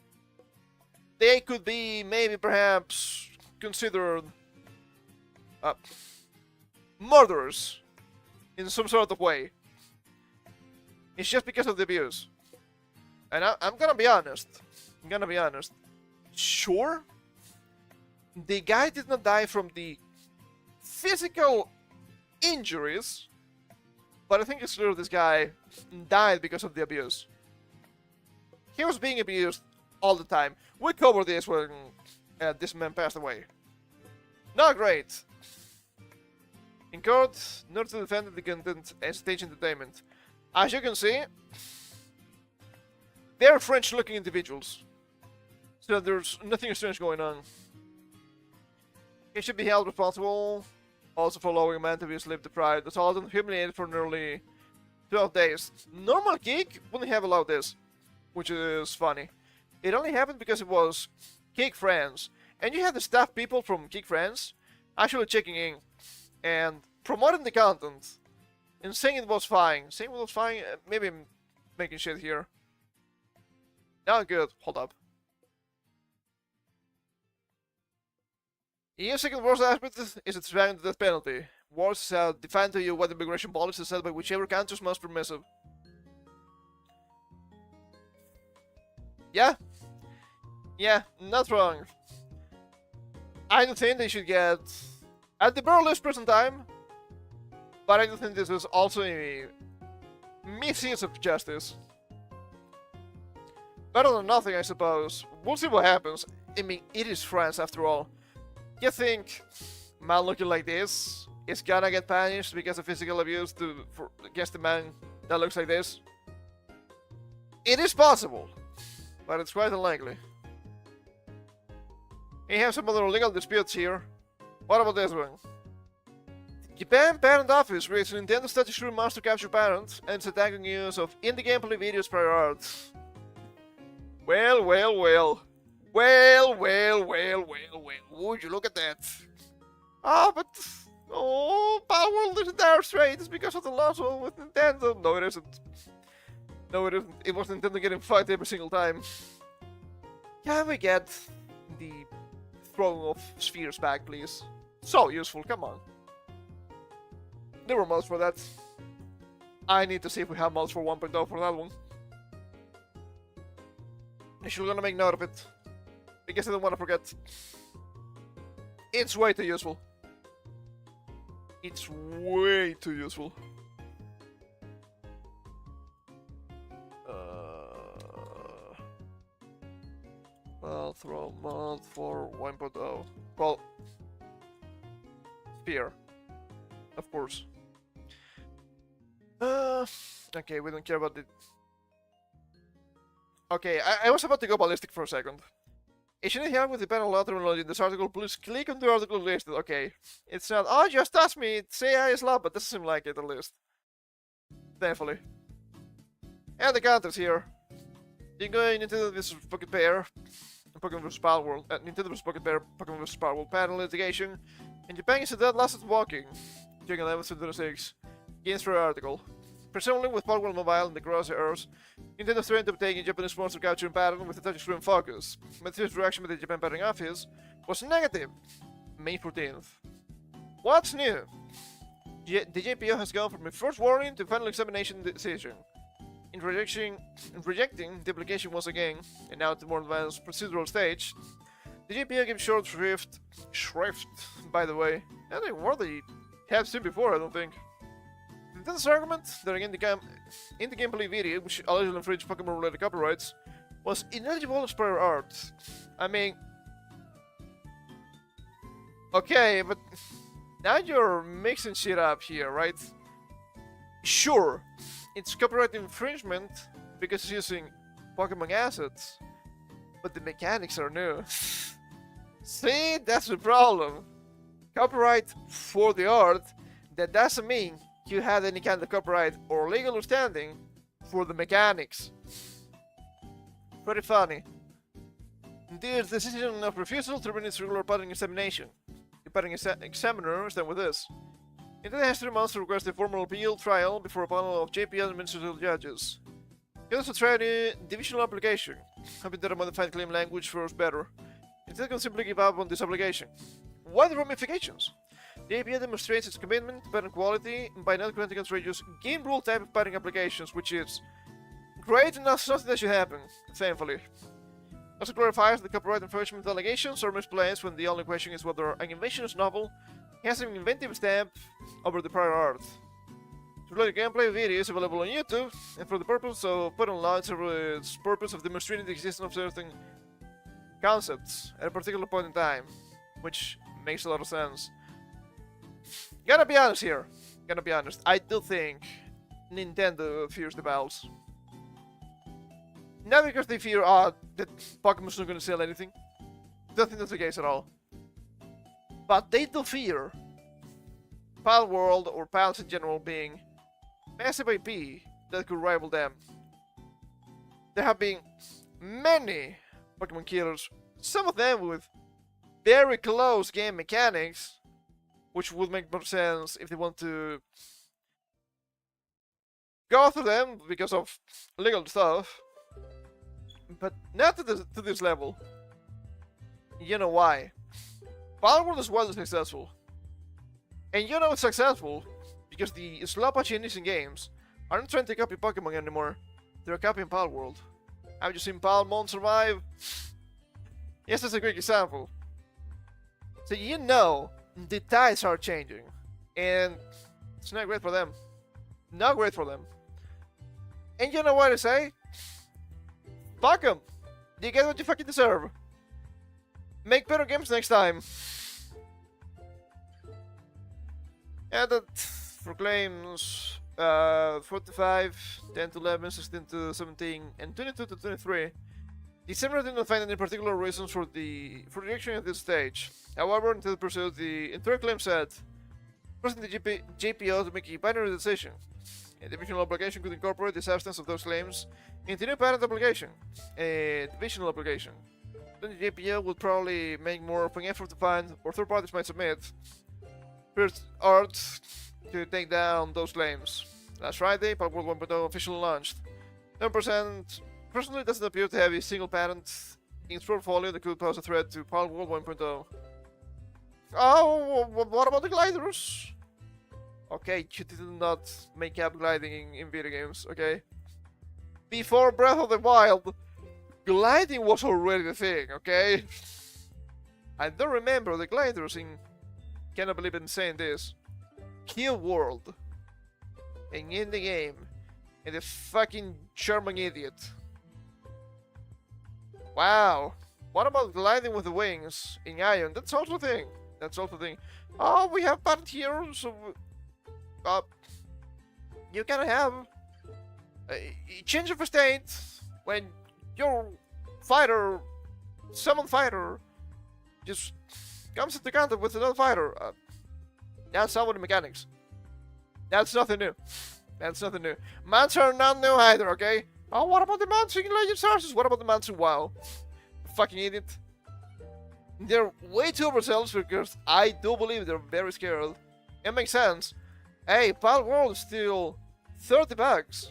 they could be maybe perhaps considered murderers in some sort of way. It's just because of the abuse. And I'm gonna be honest. Sure, the guy did not die from the physical injuries, but I think it's clear this guy died because of the abuse. He was being abused all the time. We covered this when this man passed away. Not great. In court, not to defend the content and stage entertainment. As you can see, they're French-looking individuals, so there's nothing strange going on. He should be held responsible also for allowing a man to be sleep deprived, assaulted and humiliated for nearly 12 days. Normal Geek wouldn't have allowed this, which is funny. It only happened because it was Geek Friends, and you had the staff people from Geek Friends actually checking in and promoting the content and saying it was fine. Saying it was fine, maybe I'm making shit here. Not good. Hold up. EU's second worst aspect is its ban the death penalty. Wars is defined to you what immigration policy set by whichever country is most permissive. Yeah. Yeah, not wrong. I don't think they should get at the very least prison time, but I don't think this is also a misuse of justice. Better than nothing, I suppose. We'll see what happens. I mean, it is France after all. You think man looking like this is gonna get punished because of physical abuse against a man that looks like this? It is possible, but it's quite unlikely. We have some other legal disputes here. What about this one? Japan Patent Office raised Nintendo Statue Shrew Monster Capture Patent and its attacking use of indie gameplay videos prior art. Well, well, well. Well, well, well, well, well. Would you look at that? Ah, but... Oh, Power World is dire straits because of the lawsuit with Nintendo. No, it isn't. No, it isn't. It was Nintendo getting fucked every single time. Can we get the throwing of spheres back, please? So useful, come on. There were mods for that. I need to see if we have mods for 1.0 for that one. I'm sure gonna make note of it. Because I don't want to forget. It's way too useful. It's way too useful. I'll throw mod for 1.0. Well, sphere, of course. Okay, we don't care about it. Okay, I was about to go ballistic for a second. If you need help with the panel law terminology in this article, please click on the article listed. Okay, it's not, oh, just ask me, say I is love, but doesn't seem like it at least. Thankfully. And the counters here. You can go into this Pocket Pair, Pokemon vs. Power World, Nintendo vs. Pocket Pair, Pokemon vs. Power World panel litigation, and Japan is a dead last walking. Checking 11.6. Games for article. Presumably with Power World Mobile and the crosshairs, Nintendo's trying to obtain Japanese monster capturing pattern with a touch screen focus. But this reaction by the Japan Patent Office was negative. May 14th. What's new? The JPO has gone from a first warning to final examination decision. In rejecting the application once again, and now to more advanced procedural stage, the JPO gives short shrift, by the way, and a word they have seen before, I don't think. Nintendo's argument that in the gameplay video, which allegedly infringed Pokemon-related copyrights, was ineligible as prior art. I mean... Okay, but now you're mixing shit up here, right? Sure, it's copyright infringement because it's using Pokemon assets, but the mechanics are new. See, that's the problem. Copyright for the art, that doesn't mean you had any kind of copyright or legal understanding for the mechanics. Pretty funny. This decision of refusal terminates regular patent examination. The patent examiner is done with this. Nintendo has 3 months to request a formal appeal trial before a panel of JPL administrative judges. It also tried a divisional application, hoping that a modified claim language works better. Nintendo can simply give up on this obligation. What ramifications? The APA demonstrates its commitment to patent quality by not granting outrageous game rule type of patent applications, which is great and not something that should happen, thankfully. Also clarifies that copyright infringement allegations are misplaced when the only question is whether an invention is novel, has an inventive stamp over the prior art. Related gameplay video is available on YouTube, and for the purpose of putting law, it's its purpose of demonstrating the existence of certain concepts at a particular point in time, which makes a lot of sense. Gotta be honest here. Gotta be honest. I do think Nintendo fears the Valves. Not because they fear, that Pokemon's not gonna sell anything. Don't think that's the case at all. But they do fear Pal World or Pals in general being massive IP that could rival them. There have been many Pokemon killers, some of them with very close game mechanics, which would make more sense if they want to go through them because of legal stuff. but not to this level. You know why? Palworld is wildly successful. And you know it's successful because the Slapachinies in games aren't trying to copy Pokemon anymore. They're copying Palworld. Have you seen Palmon survive? Yes, that's a great example. So you know the tides are changing. And it's not great for them. Not great for them. And you know what I say? Fuck them. You get what you fucking deserve. Make better games next time. And that proclaims 45, 10 to 11, 16 to 17, and 22 to 23. December did not find any particular reasons for the reaction at this stage. However, until pursued, the entire claim said, pressing the JPO to make a binary decision. A divisional application could incorporate the substance of those claims into a new patent application, a divisional application. Then the JPO would probably make more of an effort to find, or third parties might submit, first art to take down those claims. Last Friday, Palworld 1.0 officially launched. 10% personally doesn't appear to have a single patent in its portfolio that could pose a threat to Palworld 1.0. Oh, what about the gliders? Okay, you did not make up gliding in video games, okay? Before Breath of the Wild, gliding was already the thing, okay? I don't remember the gliders in... Cannot believe I'm saying this. Kill World. And in the game. And the fucking German idiot. Wow. What about gliding with the wings in Iron? That's also a thing. That's also a thing. Oh, we have patent here, so... you can have a change of state when your fighter, summon fighter, just comes into contact with another fighter. That's some of the mechanics. That's nothing new. That's nothing new. Mounts are not new either, okay? Oh, what about the mounts in Legend Sources? What about the mounts in WoW? Fucking idiot. They're way too overzealous because I do believe they're very scared. It makes sense. Hey, Palworld is still $30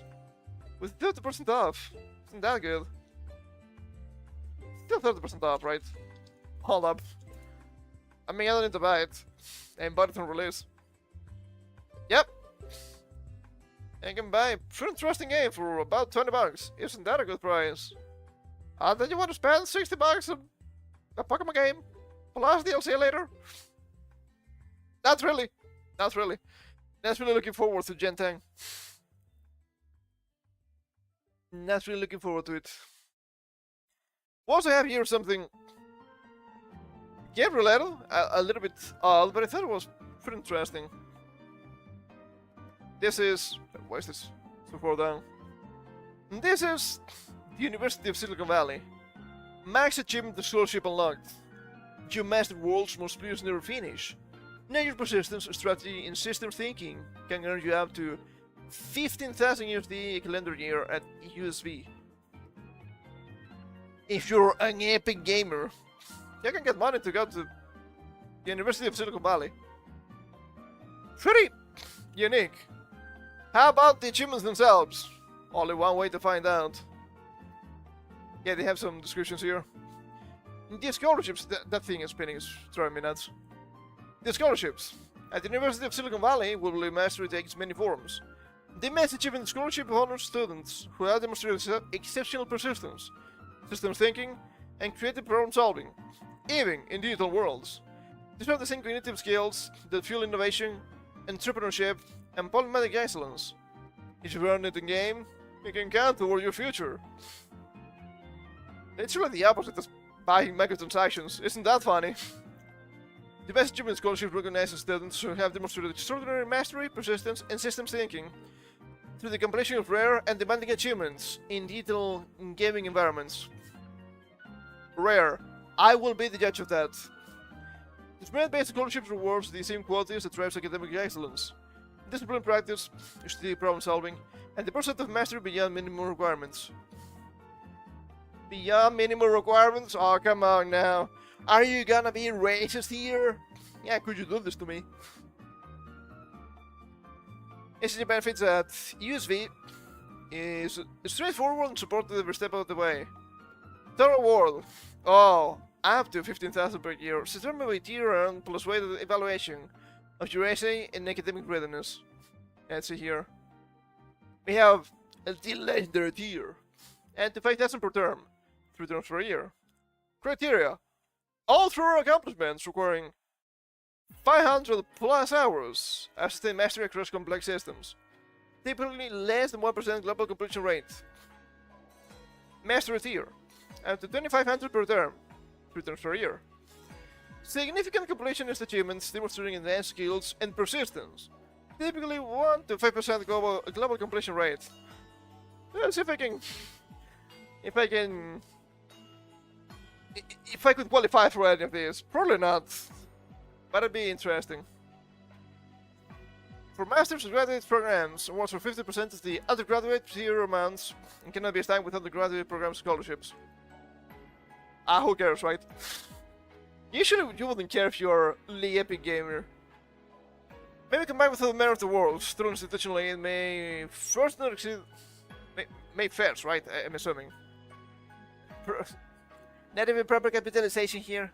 with 30% off. Isn't that good? Still 30% off, right? Hold up. I mean, I don't need to buy it. And bought it on release. Yep. And you can buy a pretty interesting game for about $20. Isn't that a good price? Then you want to spend $60 on a Pokemon game plus DLC later? Not really. Not really. That's really looking forward to Gen 10. That's really looking forward to it. We also have here something game related, a little bit odd, but I thought it was pretty interesting. This is... why is this so far down? This is the University of Silicon Valley. Max achievement of scholarship unlocked. You mastered world's most players never finish. Now your persistence, strategy, and systems thinking can earn you up to 15,000 USD a calendar year at USV. If you're an epic gamer, you can get money to go to the University of Silicon Valley. Pretty unique. How about the achievements themselves? Only one way to find out. Yeah, they have some descriptions here. The scholarships, that thing is spinning, is driving me nuts. The scholarships. At the University of Silicon Valley, Will Mastery takes many forms. The mass achievement scholarship honors students who have demonstrated exceptional persistence, systems thinking, and creative problem solving, even in digital worlds. These are the same cognitive skills that fuel innovation, entrepreneurship, and polymath excellence. If you earn it in game, you can count toward your future. It's really the opposite of buying microtransactions, isn't that funny? The Best Achievement Scholarship recognizes students who have demonstrated extraordinary mastery, persistence, and systems thinking through the completion of rare and demanding achievements in digital gaming environments. Rare. I will be the judge of that. This merit-based scholarship rewards the same qualities that drives academic excellence. Discipline practice, study problem solving, and the pursuit of mastery beyond minimum requirements. Beyond minimum requirements? Oh, come on now. Are you gonna be racist here? Yeah, could you do this to me? Essential benefits at USV is straightforward and supported every step of the way. Thorough World. Oh, up to 15,000 per year. Determined by tier earned plus weighted evaluation of your essay and academic readiness. Let's see here. We have the legendary tier. And to 5,000 per term. 3 terms per year. Criteria. All through accomplishments requiring 500 plus hours of sustained mastery across complex systems. Typically less than 1% global completion rate. Mastery tier. Up to 2,500 per term. 3 terms per year. Significant completionist achievements demonstrating advanced skills and persistence. Typically 1 to 5% global completion rate. Let's see if I can... If I could qualify for any of these. Probably not. But it'd be interesting. For master's and graduate programs, awards for 50% of the undergraduate tier amounts and cannot be assigned with undergraduate program scholarships. Who cares, right? Usually you wouldn't care if you're the epic gamer. Maybe combined with the merit of the world, through institutional aid may first not exceed... May first, right? I'm assuming. Not even proper capitalization here.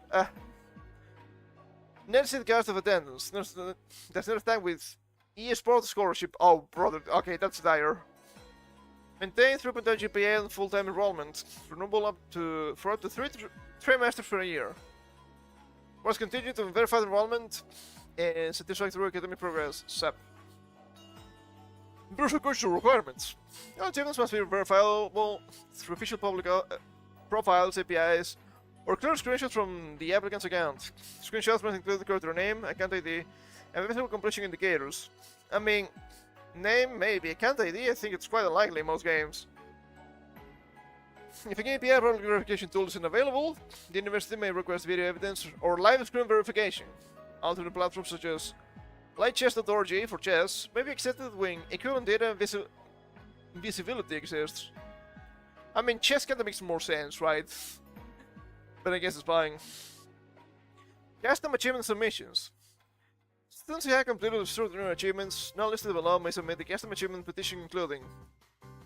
Net exceed cost of attendance. That's not time with eSports scholarship. Oh, brother. Okay, that's dire. Maintain 3.0 GPA and full-time enrollment. Renewable for up to 3 trimesters per year. Was continued to verified enrollment and satisfactory academic progress. SAP. Brutal cultural requirements. All achievements must be verifiable through official public profiles, APIs, or clear screenshots from the applicant's account. Screenshots must include the character name, account ID, and visible completion indicators. I mean, name, maybe. Account ID, I think it's quite unlikely in most games. If an API public verification tool isn't available, the university may request video evidence or live screen verification. Alternate platforms such as lightchess.org for chess may be accepted when equivalent data visibility exists. I mean, chess kinda makes more sense, right? But I guess it's fine. Custom achievement submissions. Students who have completed extraordinary achievements not listed below may submit the custom achievement petition including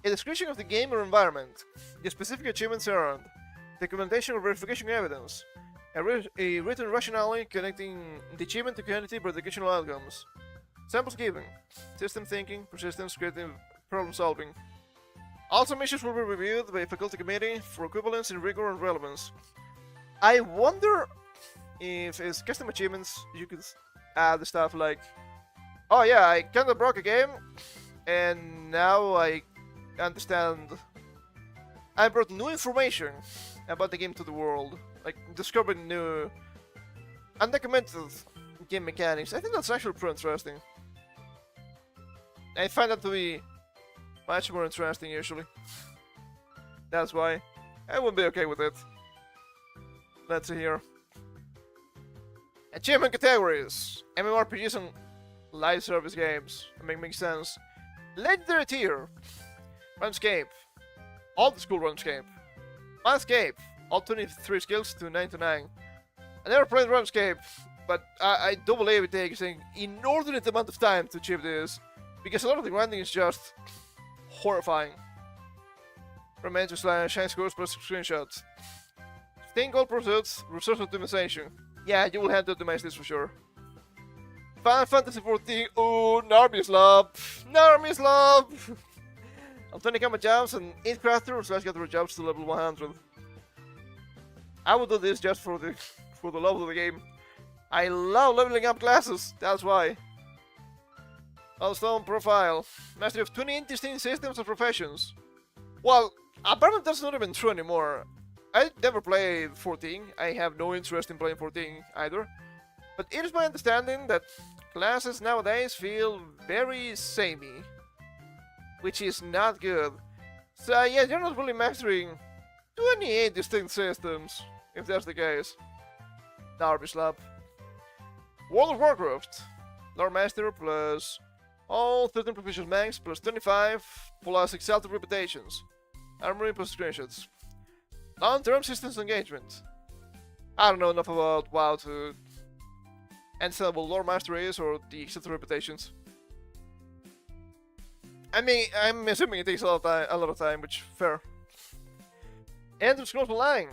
a description of the game or environment, the specific achievements earned, documentation or verification evidence, a written rationale connecting the achievement to cognitive or educational outcomes, samples given, system thinking, persistence, creative problem solving. All submissions will be reviewed by a faculty committee for equivalence in rigor and relevance. I wonder if as custom achievements you could add stuff like, oh yeah, I kinda broke a game and now I understand I brought new information about the game to the world, like discovering new undocumented game mechanics. I think that's actually pretty interesting. I find that to be much more interesting usually. That's why I would be okay with it. Let's see here. Achievement categories. MMORPGs and live service games. I mean, makes sense. Legendary tier. RuneScape. Old school RuneScape. RuneScape. All 23 skills to 99. I never played RuneScape, but I do believe it takes an inordinate amount of time to achieve this, because a lot of the grinding is just horrifying. Remains / shine scores plus screenshots. 10 gold pursuits, resource optimization. Yeah, you will have to optimize this for sure. Final Fantasy 14. Oh, Narmislav! Narmislav! On 20 combat jumps and 8 crafter / gatherer jumps to level 100. I would do this just for the love of the game. I love leveling up classes, that's why. Milestone profile. Mastery of 20 interesting systems and professions. Well, apparently that's not even true anymore. I never played 14. I have no interest in playing 14 either. But it is my understanding that classes nowadays feel very samey, which is not good. So yeah, you're not really mastering 28 distinct systems, if that's the case. Narmislav. World of Warcraft. Lore Master plus all 13 proficient max plus 25 plus exalted reputations. Armory plus screenshots. Long-term systems engagement. I don't know enough about WoW to understand what Lore Master is or the exalted reputations. I mean, I'm assuming it takes a lot of time, which fair. End of Scrolls Online.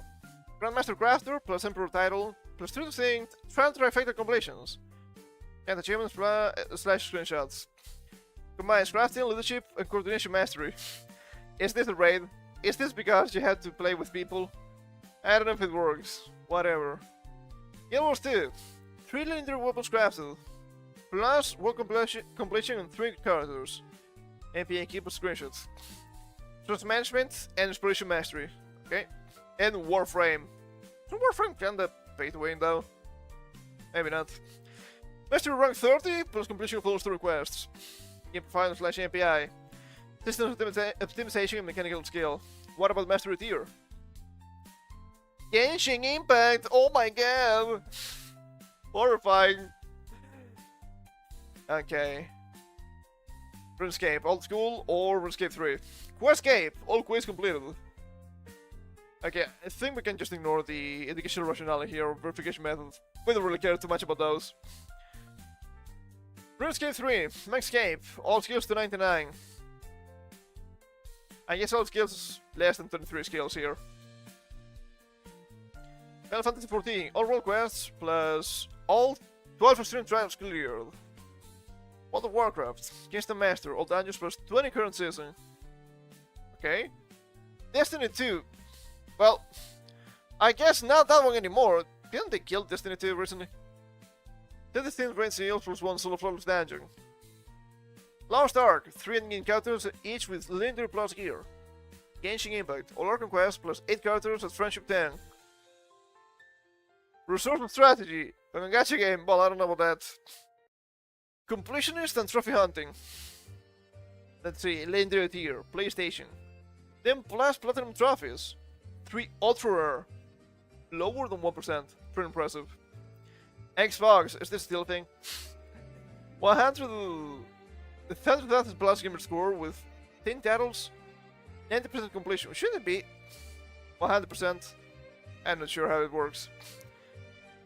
Grandmaster Crafter plus Emperor title plus 2 distinct trifecta completions. And achievements slash screenshots. Combines crafting, leadership, and coordination mastery. Is this a raid? Is this because you had to play with people? I don't know if it works. Whatever. Guild Wars 2. 3 legendary weapons crafted. Plus world completion on 3 characters. MP keep screenshots. Trust management and inspiration mastery. Okay. And Warframe. So Warframe kinda pay to win though. Maybe not. Mastery rank 30 plus completion of all 2 requests. Game Performance slash MPI. System optimization and mechanical skill. What about Mastery tier? Genshin Impact! Oh my god! Horrifying. Okay. RuneScape, old school or RuneScape 3? Questscape, all quests completed. Okay, I think we can just ignore the educational rationale here or verification methods. We don't really care too much about those. RuneScape 3, Maxscape, all skills to 99. I guess all skills less than 23 skills here. Final Fantasy 14, all role quests plus all 12 extreme trials cleared. World of Warcraft, Against the Master, all dungeons plus 20 current season. Okay. Destiny 2. Well, I guess not that one anymore. Didn't they kill Destiny 2 recently? 10 Rain Seals plus 1 solo flawless dungeon. Lost Ark, 3 encounters each with legendary plus gear. Genshin Impact, all Ark quests plus 8 characters at Friendship 10. Resource Strategy, a gacha game, well I don't know about that. Completionist and Trophy Hunting. Let's see, legendary tier, PlayStation. 10 plus platinum trophies. 3 ultra rare. Lower than 1%, pretty impressive. Xbox, is this still a thing? 100,000 plus gamer score with 10 titles, 90% completion. Shouldn't it be 100%? I'm not sure how it works.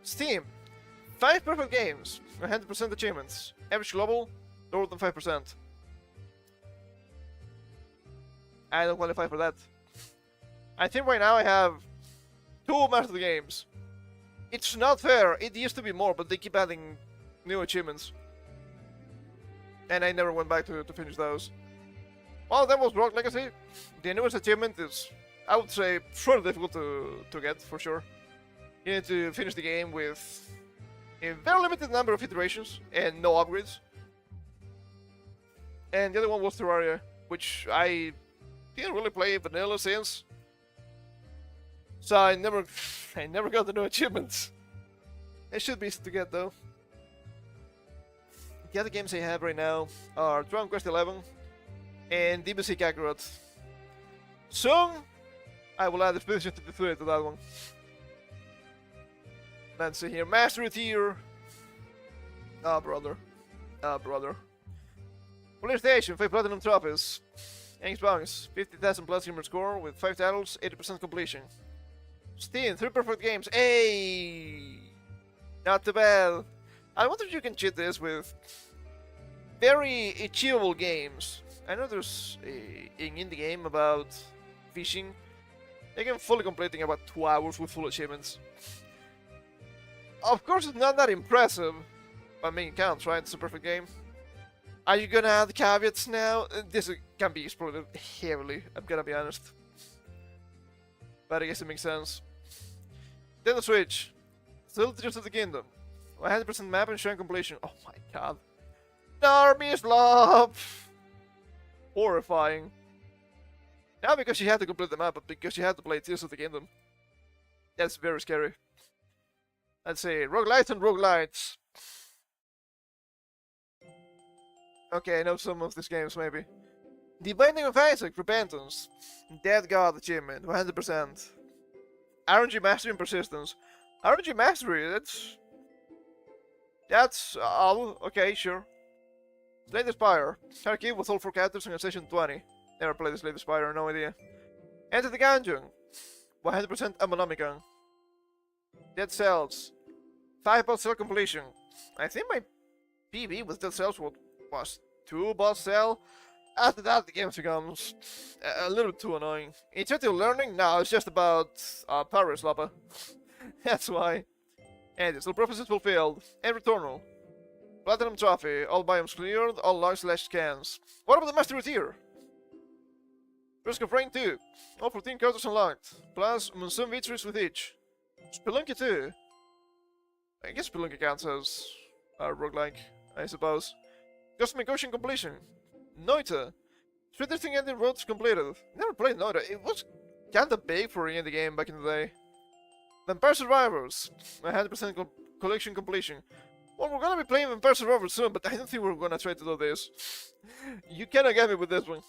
Steam, 5 perfect games, 100% achievements. Average global, lower than 5%. I don't qualify for that. I think right now I have 2 master games. It's not fair, it used to be more, but they keep adding new achievements. And I never went back to finish those. Well, that was Rogue Legacy. The newest achievement is, I would say, pretty difficult to get, for sure. You need to finish the game with a very limited number of iterations and no upgrades. And the other one was Terraria, which I didn't really play vanilla since. So I never got the new achievements. It should be easy to get though. The other games I have right now are Dragon Quest XI and DBC Kakarot. Soon, I will add Expedition 53 to that one. Let's see here, Mastery tier. Oh brother. Oh brother. PlayStation, 5 Platinum Trophies. Xbox, 50,000 plus gamer score with 5 titles, 80% completion. Steam, 3 perfect games. Hey! Not too bad. I wonder if you can cheat this with very achievable games. I know there's an indie game about fishing. You can fully complete in about 2 hours with full achievements. Of course, it's not that impressive. I mean, it counts, right? It's a perfect game. Are you gonna add caveats now? This can be exploited heavily, I'm gonna be honest. But I guess it makes sense. Then the Switch. Still Tears of the Kingdom. 100% map and shrine completion. Oh my god. Army Slop! Horrifying. Not because you had to complete the map, but because you had to play Tears of the Kingdom. That's very scary. Let's see. Roguelites and roguelites. Okay, I know some of these games maybe. The Binding of Isaac, Repentance. Dead God achievement, 100%. RNG Mastery and Persistence. RNG Mastery, that's all. Okay, sure. Slay the Spire. Arcade with all 4 characters on Session 20. Never played Slay the Spire, no idea. Enter the Gungeon. 100% Ammonomicon. Dead Cells. 5 boss cell completion. I think my PB with Dead Cells was 2 boss cell. After that, the game becomes a little too annoying. Intuitive learning? No, it's just about power slapper. That's why. And it's all prophecies fulfilled. And returnal. Platinum trophy. All biomes cleared. All logs/scans. What about the mastery tier? Risk of Rain 2. All 14 characters unlocked. Plus Monsoon victories with each. Spelunky 2. I guess Spelunky counts as roguelike, I suppose. Custom Ocean completion. Noita. Sweetest thing ending roads completed. Never played Noita. It was kinda big for an indie game back in the day. Vampire Survivors. 100% collection completion. Well, we're gonna be playing Vampire Survivors soon, but I don't think we're gonna try to do this. You cannot get me with this one.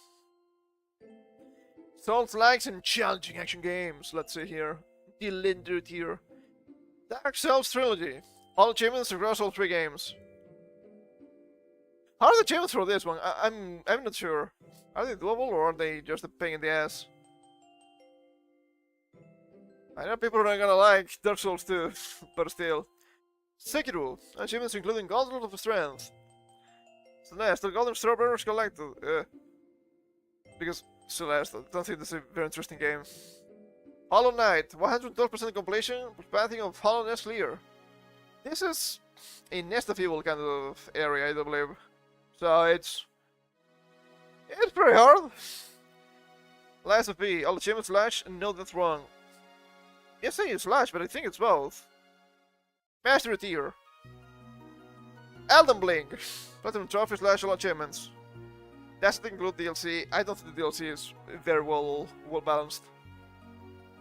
Souls likes and challenging action games. Let's see here. The Linder tier. Dark Souls Trilogy. All achievements across all 3 games. How are the achievements for this one? I'm not sure. Are they doable or are they just a pain in the ass? I know people are not gonna like Dark Souls 2, but still. Sekiro. Achievements including Gauntlet of Strength. Celeste. The Golden Strawberries collected. Because Celeste, I don't think this is a very interesting game. Hollow Knight. 112% completion with Pathing of Hollowness clear. This is a Nest of Evil kind of area, I do believe. So it's pretty hard. Last of P, all achievements slash and no that's wrong. Yes, I say slash, but I think it's both. Mastery tier. Elden Blink. Platinum trophy slash all achievements. Doesn't include DLC. I don't think the DLC is very well balanced.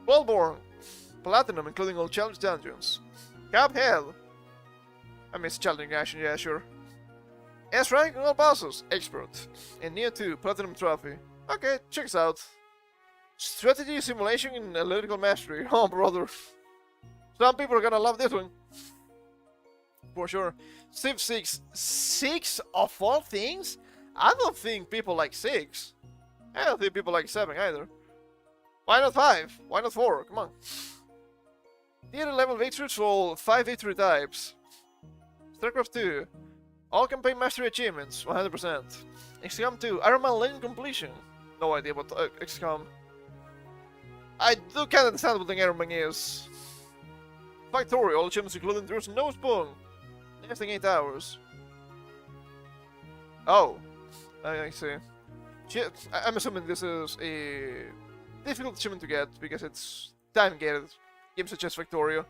Bloodborne. Platinum including all challenge dungeons. Cuphead. I miss challenging action, yeah sure. S rank on all bosses, expert. And Neo 2, Platinum Trophy. Okay, checks out. Strategy simulation in analytical mastery. Oh brother. Some people are gonna love this one. For sure. Civ 6. 6 of all things? I don't think people like 6. I don't think people like 7 either. Why not 5? Why not 4? Come on. Theater level victories for all 5 victory types. StarCraft 2. All campaign mastery achievements, 100%. XCOM 2, Iron Man Lane completion. No idea what XCOM. I do kinda understand what the Iron Man is. Factory, all achievements including there's no spoon. Lasting 8 hours. Oh, I see. I'm assuming this is a difficult achievement to get because it's time gated. Games such as Factorio.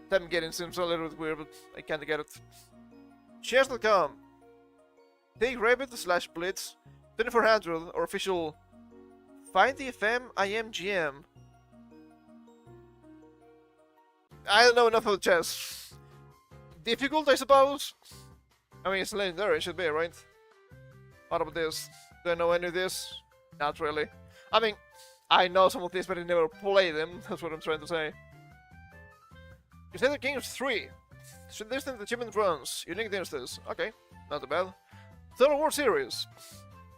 Time gating seems a little bit weird, but I kinda get it. Chess.com. Take Rabbit slash Blitz 2400 or official Find the FM IMGM. I don't know enough about chess. Difficult, I suppose? I mean, it's legendary, it should be, right? What about this? Do I know any of this? Not really. I mean, I know some of this, but I never play them. That's what I'm trying to say. Crusader Kings 3. Distant achievement runs. Unique dynasties. Okay, not too bad. Total War Series.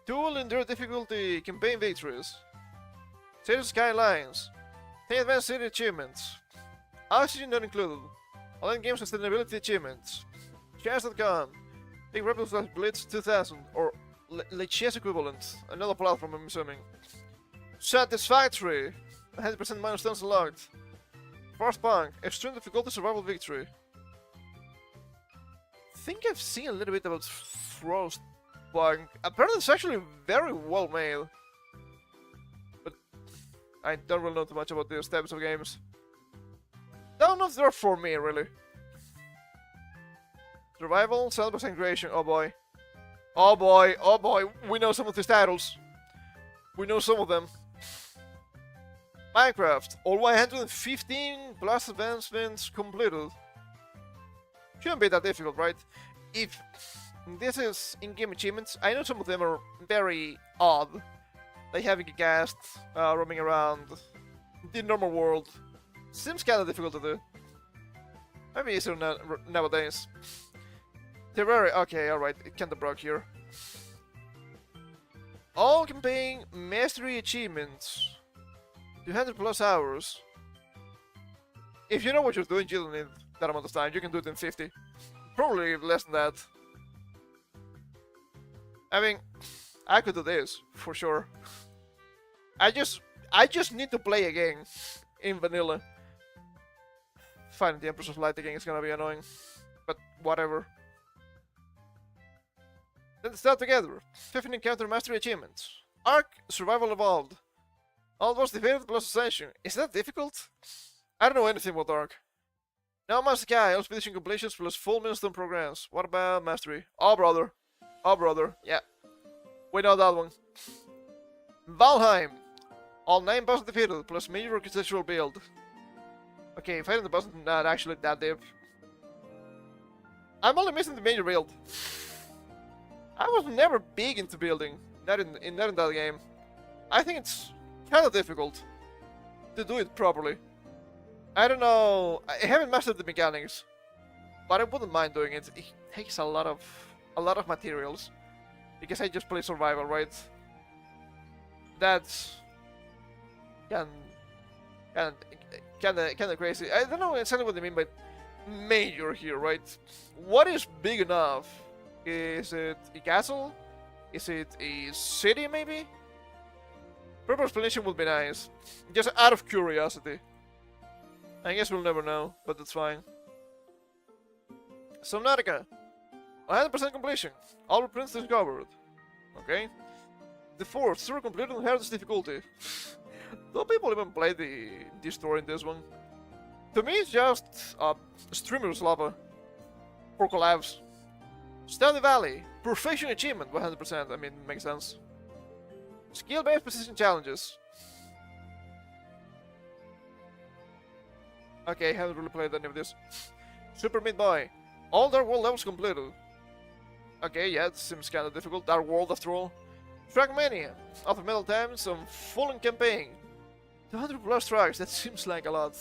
Dual Endure difficulty campaign victories. Series Skylines. 10 advanced city achievements. Oxygen not included. Online games sustainability achievements. Chess.com. Big Rebels slash Blitz 2000 or Chess equivalent. Another platform, I'm assuming. Satisfactory. 100% milestones unlocked. Frostpunk. Extreme difficulty survival victory. I think I've seen a little bit about Frostpunk. Apparently it's actually very well made. But I don't really know too much about these types of games. Don't know if they're for me, really. Survival, 7% creation, oh boy. Oh boy, oh boy, we know some of these titles. We know some of them. Minecraft, all 115 plus advancements completed. Shouldn't be that difficult, right? If this is in-game achievements, I know some of them are very odd. Like having a ghast roaming around the normal world. Seems kinda difficult to do. Maybe easier nowadays. Terraria, okay, alright, it kinda broke here. All campaign mastery achievements. 200 plus hours. If you know what you're doing, you don't need that amount of time. You can do it in 50. Probably less than that. I mean, I could do this for sure. I just need to play again in vanilla. Finding the Empress of Light again is gonna be annoying, but whatever. Let's start together. 15 encounter mastery achievements. Arc Survival Evolved. Almost defeated plus ascension. Is that difficult? I don't know anything about Arc. Now Master Kai, all expedition completions plus full milestone progress. What about mastery? Oh brother. Oh brother. Yeah. We know that one. Valheim. All 9 bosses defeated plus major architectural build. Okay, fighting the boss is not actually that deep. I'm only missing the major build. I was never big into building, not in that game. I think it's kind of difficult to do it properly. I don't know. I haven't mastered the mechanics, but I wouldn't mind doing it. It takes a lot of materials because I just play survival, right? That's kind of crazy. I don't know exactly what they mean by major here, right? What is big enough? Is it a castle? Is it a city, maybe? Proper explanation would be nice. Just out of curiosity. I guess we'll never know, but that's fine. Subnautica. 100% completion. All blueprints discovered. Okay. The fourth, super completed on hardest difficulty. Don't people even play the story in this one? To me, it's just streamer's lava for collabs. Stanley Valley, perfection achievement, 100%. I mean, makes sense. Skill-based precision challenges. Okay, haven't really played any of this. Super Meat Boy, all Dark World levels completed. Okay, yeah, it seems kind of difficult. Dark World after all. Trackmania, after Metal Times on Fallen Campaign. 200 plus tracks, that seems like a lot.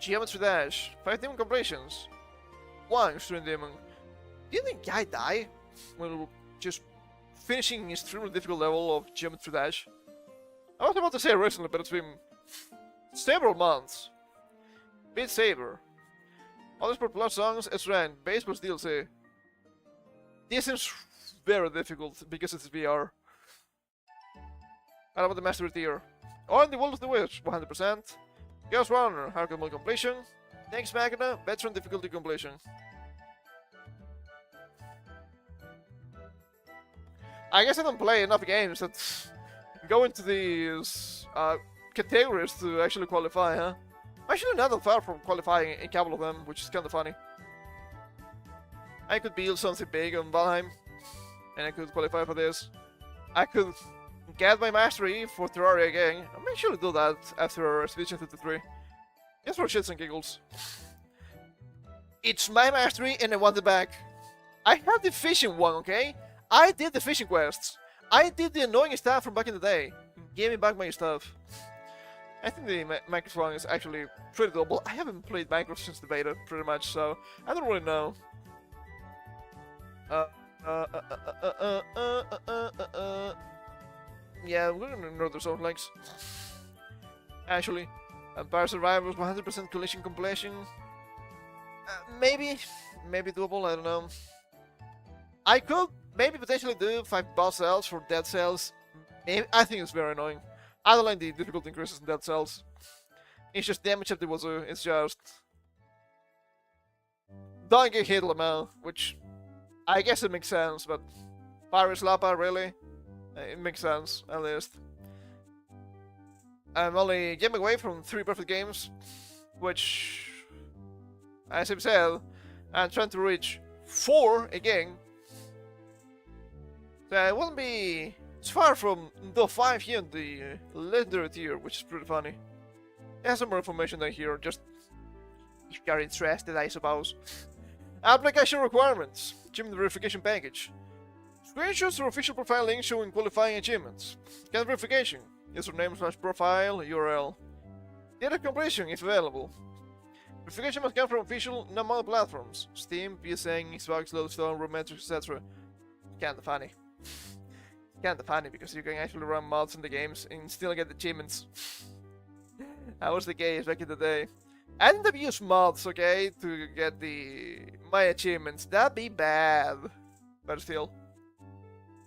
Geometry Dash, 5 demon completions. 1 Extreme Demon. Didn't the guy die when we were just finishing his extremely difficult level of Geometry Dash? I was about to say recently, but it's been several months. Beat Saber. All these plus songs, S-Rank, base plus DLC. This seems very difficult because it's VR. How about the Mastery tier? On the World of the Witch, 100%. Chaos Runner, Hardcore Mode completion. Next Machina, Veteran difficulty completion. I guess I don't play enough games that go into these categories to actually qualify, huh? I'm actually not that far from qualifying a couple of them, which is kind of funny. I could build something big on Valheim, and I could qualify for this. I could get my mastery for Terraria again. I may actually do that after Expedition 53. Just for shits and giggles. It's my mastery and I want it back. I had the fishing one, okay? I did the fishing quests. I did the annoying stuff from back in the day. Give me back my stuff. I think the Minecraft one is actually pretty doable. I haven't played Minecraft since the beta, pretty much, so I don't really know. Yeah, we're gonna ignore those own links. Actually, Empire Survivors 100% collision completion. Maybe doable. I don't know. I could maybe potentially do 5 boss cells for dead cells. Maybe, I think it's very annoying. I don't like the difficulty increases in dead cells. It's just damage up the wazoo. It's just don't get hit, Lamel, which I guess it makes sense, but Pirates Lapa, really? It makes sense, at least. I'm only a game away from 3 perfect games, which, as I've said, I'm trying to reach 4 again. So it wouldn't be... It's far from the 5 here in the legendary tier, which is pretty funny. There's some more information down here, just if you're interested, I suppose. Application requirements. Achievement verification package. Screenshots or official profile links showing qualifying achievements. Candidate verification. Username / profile URL. Data completion if available. Verification must come from official non-mod platforms. Steam, PSN, Xbox, Lodestone, Romantics, etc. Kinda funny. Kinda funny because you can actually run mods in the games and still get achievements. That was the case back in the day. I didn't abuse mods, okay, to get my achievements. That'd be bad. But still.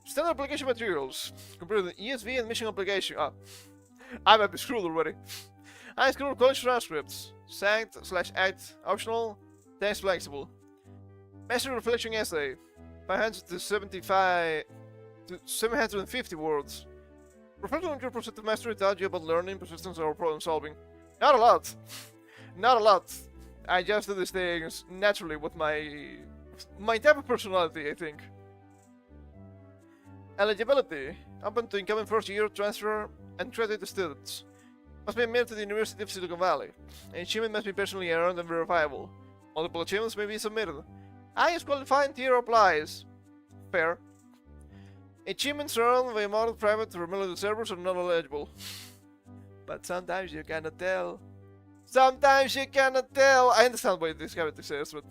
Standard application materials. Compared to the ESV and mission application. Ah, I might be screwed already. High school college transcripts. SAGD/ACT optional. Text flexible. Mastery reflection essay. 500 to 75 to 750 words. Reflect on your perceptive mastery taught you about learning, persistence, or problem solving. Not a lot. Not a lot. I just do these things naturally with my type of personality, I think. Eligibility. Open to incoming first year transfer and graduate students. Must be admitted to the University of Silicon Valley. An achievement must be personally earned and verifiable. Multiple achievements may be submitted. Highest qualifying tier applies. Fair. Achievements earned by modded private or military servers are not eligible. But sometimes you cannot tell. Sometimes you cannot tell. I understand why this habit exists, but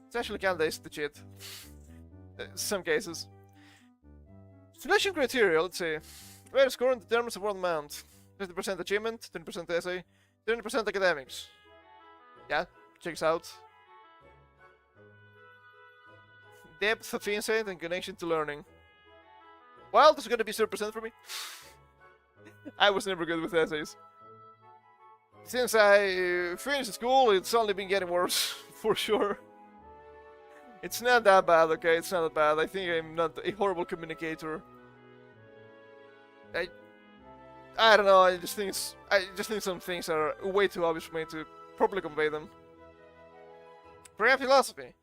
it's actually kinda easy to cheat. Some cases. Selection criteria, let's see. Where scoring determines the world amount. 50% achievement, 20% essay, 20% academics. Yeah, checks out. Depth of insight and connection to learning. Well, this is gonna be 0% for me. I was never good with essays. Since I finished school, it's only been getting worse, for sure. It's not that bad, okay? It's not that bad. I think I'm not a horrible communicator. I don't know. I just think some things are way too obvious for me to properly convey them. Program philosophy.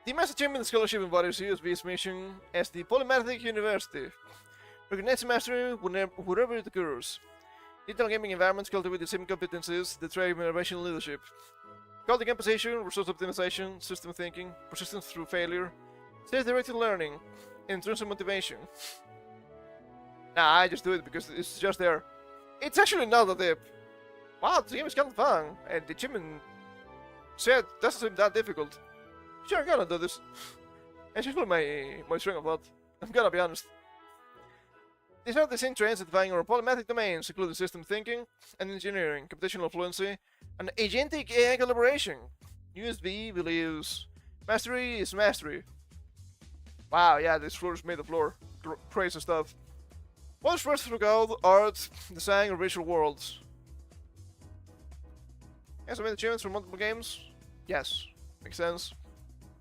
The Master Achievement Scholarship embodies USB's mission as the polymathetic university. Recognize mastery wherever it occurs. Digital gaming environments cultivate the same competencies that drive innovation and leadership. Quality composition, resource optimization, system thinking, persistence through failure, self-directed learning, and intrinsic motivation. Nah, I just do it because it's just there. It's actually not a tip. Wow, the game is kind of fun, and the achievement said doesn't seem that difficult. Sure, I'm gonna do this. It's usually my string of thought. I'm gonna be honest. These are the same trends that define our polymathec domains, including system thinking and engineering, computational fluency, and agentic AI collaboration. USB believes mastery is mastery. Wow, yeah, this floor is made of lore. Crazy stuff. What is first through code, art, design, or visual worlds? Has I made achievements for multiple games? Yes, makes sense.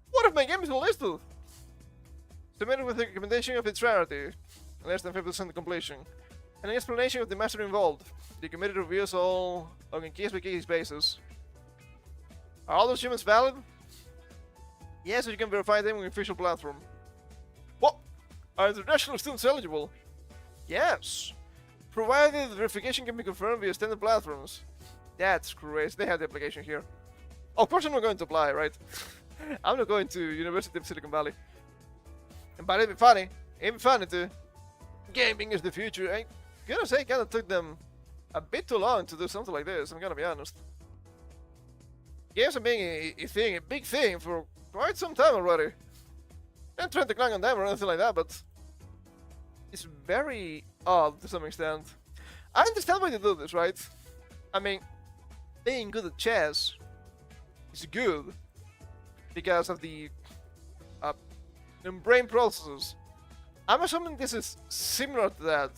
What if my game is listed? Submitted with a recommendation of its rarity, less than 50% completion, and an explanation of the mastery involved. The committee reviews all on a case-by-case basis. Are all those achievements valid? Yes, you can verify them on the official platform. What? Are international students eligible? Yes, provided the verification can be confirmed via standard platforms. That's crazy. They have the application here. Of course I'm not going to apply, right? I'm not going to University of Silicon Valley. But it'd be funny too. Gaming is the future. I gotta say, it kinda took them a bit too long to do something like this, I'm gonna be honest. Games are being a big thing for quite some time already. I'm not trying to clang on them or anything like that, but it's very odd to some extent. I understand why they do this, right? I mean, being good at chess is good because of the brain processes. I'm assuming this is similar to that.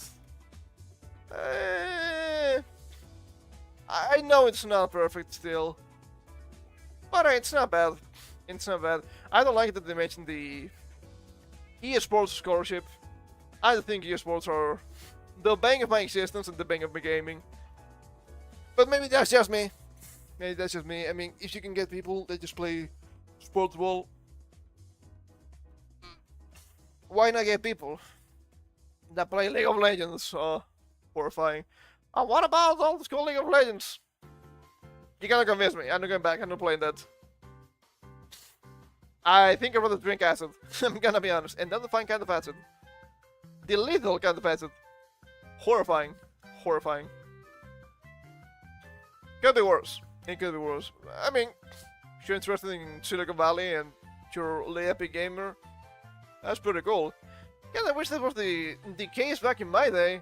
I know it's not perfect still, but it's not bad. It's not bad. I don't like that they mentioned the eSports scholarship. I don't think eSports are the bane of my existence and the bane of my gaming. But maybe that's just me. Maybe that's just me. I mean, if you can get people that just play sports ball, why not get people that play League of Legends? Horrifying. And what about all the school League of Legends? You cannot convince me. I'm not going back. I'm not playing that. I think I'd rather drink acid. I'm gonna be honest. And not the fine kind of acid. The lethal kind of acid. Horrifying. Horrifying. Could be worse. It could be worse. I mean, if you're interested in Silicon Valley and you're a yapping gamer, that's pretty cool. Yeah, I wish that was the case back in my day.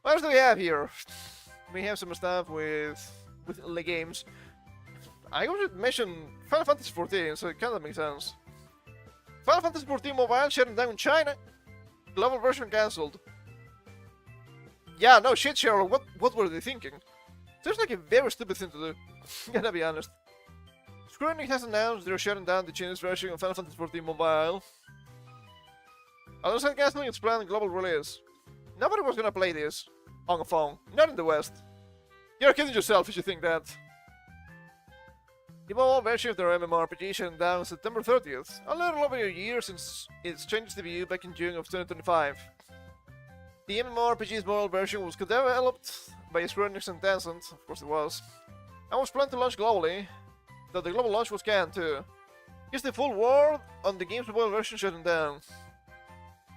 What else do we have here? We have some stuff with the games. I already mentioned Final Fantasy XIV, so it kind of makes sense. Final Fantasy XIV Mobile shutting down in China. Global version cancelled. Yeah, no shit, Cheryl. What were they thinking? Seems like a very stupid thing to do. Gotta be honest. Square Enix has announced they're shutting down the Chinese version of Final Fantasy XIV Mobile. Alongside cancelling its planned global release. Nobody was gonna play this on a phone. Not in the West. You're kidding yourself if you think that. The mobile version of their MMORPG shut down September 30th, a little over a year since its change debut back in June of 2025. The MMORPG's mobile version was co-developed by Square Enix and Tencent, of course it was, and was planned to launch globally, though the global launch was canned too. Here's the full word on the game's mobile version shutting down.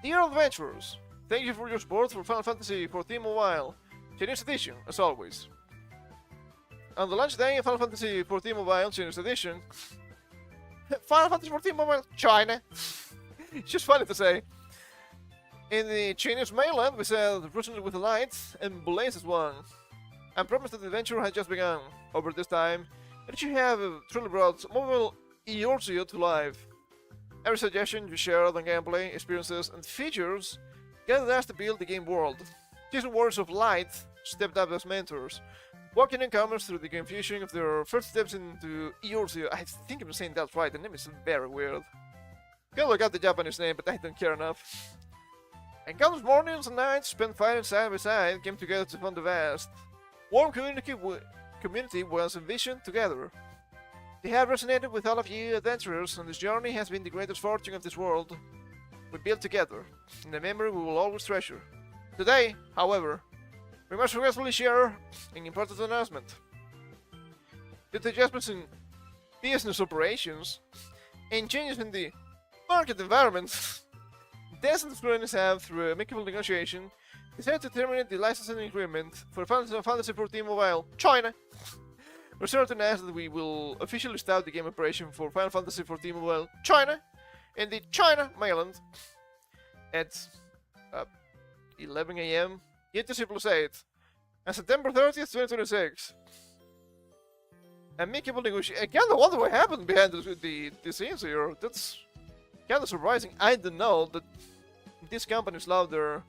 Dear adventurers, thank you for your support for Final Fantasy XIV Mobile, Chinese Edition, as always. On the launch day of Final Fantasy XIV Mobile Chinese Edition, Final Fantasy XIV Mobile China. It's just funny to say. In the Chinese mainland, we said "Risen with the light" and "Blaze as one," and promised that the adventure had just begun. Over this time, that you have truly brought mobile Eorzea to life. Every suggestion you shared on gameplay, experiences, and features guided us to build the game world. These Warriors of Light stepped up as mentors, walking newcomers through the confusion of their first steps into Eorzea. I think I'm saying that right, the name is very weird. Gotta look up the Japanese name, but I don't care enough. And countless mornings and nights spent fighting side by side came together to fund the vast. Warm community was envisioned together. They have resonated with all of you adventurers, and this journey has been the greatest fortune of this world we built together, in a memory we will always treasure. Today, however, we must regretfully share an important announcement. Due to adjustments in business operations and changes in the market environment, Tencent and Square Enix have, through amicable negotiation, decided to terminate the licensing agreement for Final Fantasy XIV Mobile China. We're certain to announce that we will officially start the game operation for Final Fantasy XIV Mobile China in the China mainland at 11 AM UTC +8 on September 30th, 2026. Amicable negotiation. I kinda wonder what happened behind the scenes here. That's kinda surprising. I didn't know that these companies love their...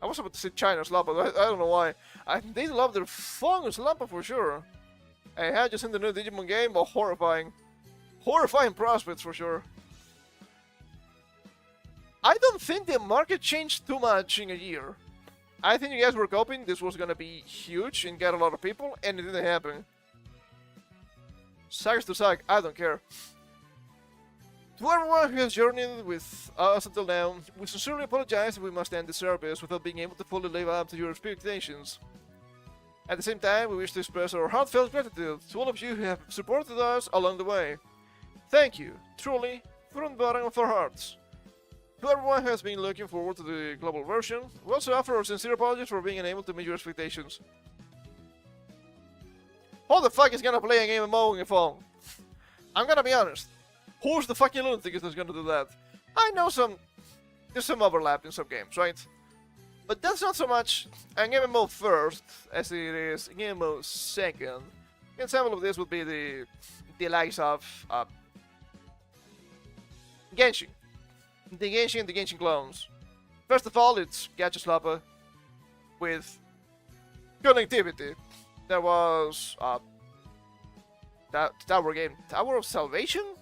I was about to say China's Lapa, but I don't know why. They love their fungus Lapa for sure. I had just seen the new Digimon game, but horrifying. Horrifying prospects for sure. I don't think the market changed too much in a year. I think you guys were hoping this was gonna be huge and get a lot of people, and it didn't happen. Sucks to suck, I don't care. To everyone who has journeyed with us until now, we sincerely apologize if we must end the service without being able to fully live up to your expectations. At the same time, we wish to express our heartfelt gratitude to all of you who have supported us along the way. Thank you, truly, from the bottom of our hearts. To everyone who has been looking forward to the global version, we also offer our sincere apologies for being unable to meet your expectations. Who the fuck is gonna play a game of MMO on your phone? I'm gonna be honest. Who's the fucking lunatic that's gonna do that? I know there's some overlap in some games, right? But that's not so much an MMO first as it is an MMO second. An example of this would be the likes of Genshin. The Genshin and the Genshin clones. First of all, it's Gacha Slapper with connectivity. There was that tower game, Tower of Salvation.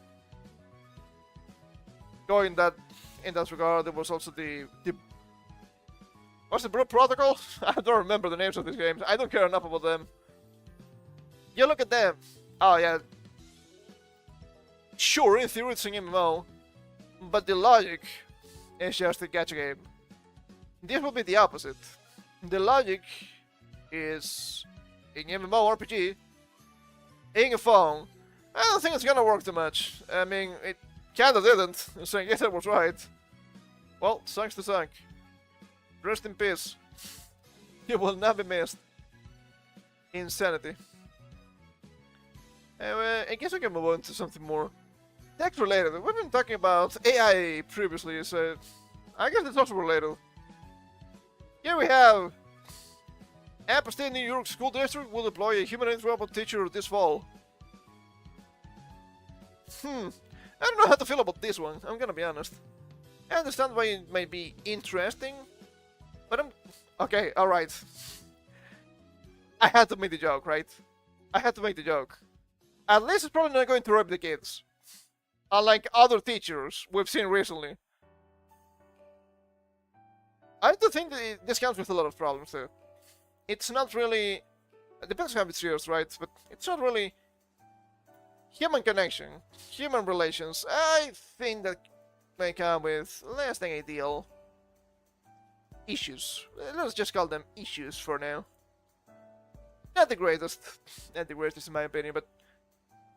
Going in that regard, there was also the what's the Blue Protocol? I don't remember the names of these games. I don't care enough about them. You look at them. Oh yeah. Sure, in theory it's an MMO, but the logic is just a gacha game. This would be the opposite. The logic is an MMORPG in a phone. I don't think it's gonna work too much. I mean, it kinda didn't, so I guess I was right. Well, sucks to suck. Rest in peace. You will not be missed. Insanity. Anyway, I guess we can move on to something more tech related. We've been talking about AI previously, so I guess it's also related. Here we have App State New York School District will deploy a humanoid robot teacher this fall. I don't know how to feel about this one, I'm gonna be honest. I understand why it might be interesting, but I'm... Okay, alright. I had to make the joke, right? I had to make the joke. At least it's probably not going to rape the kids. Unlike other teachers we've seen recently. I do think that this comes with a lot of problems too. It's not really... It depends on how it's used, right? But it's not really... Human connection, human relations, I think that may come with less than ideal issues. Let's just call them issues for now. Not the greatest in my opinion, but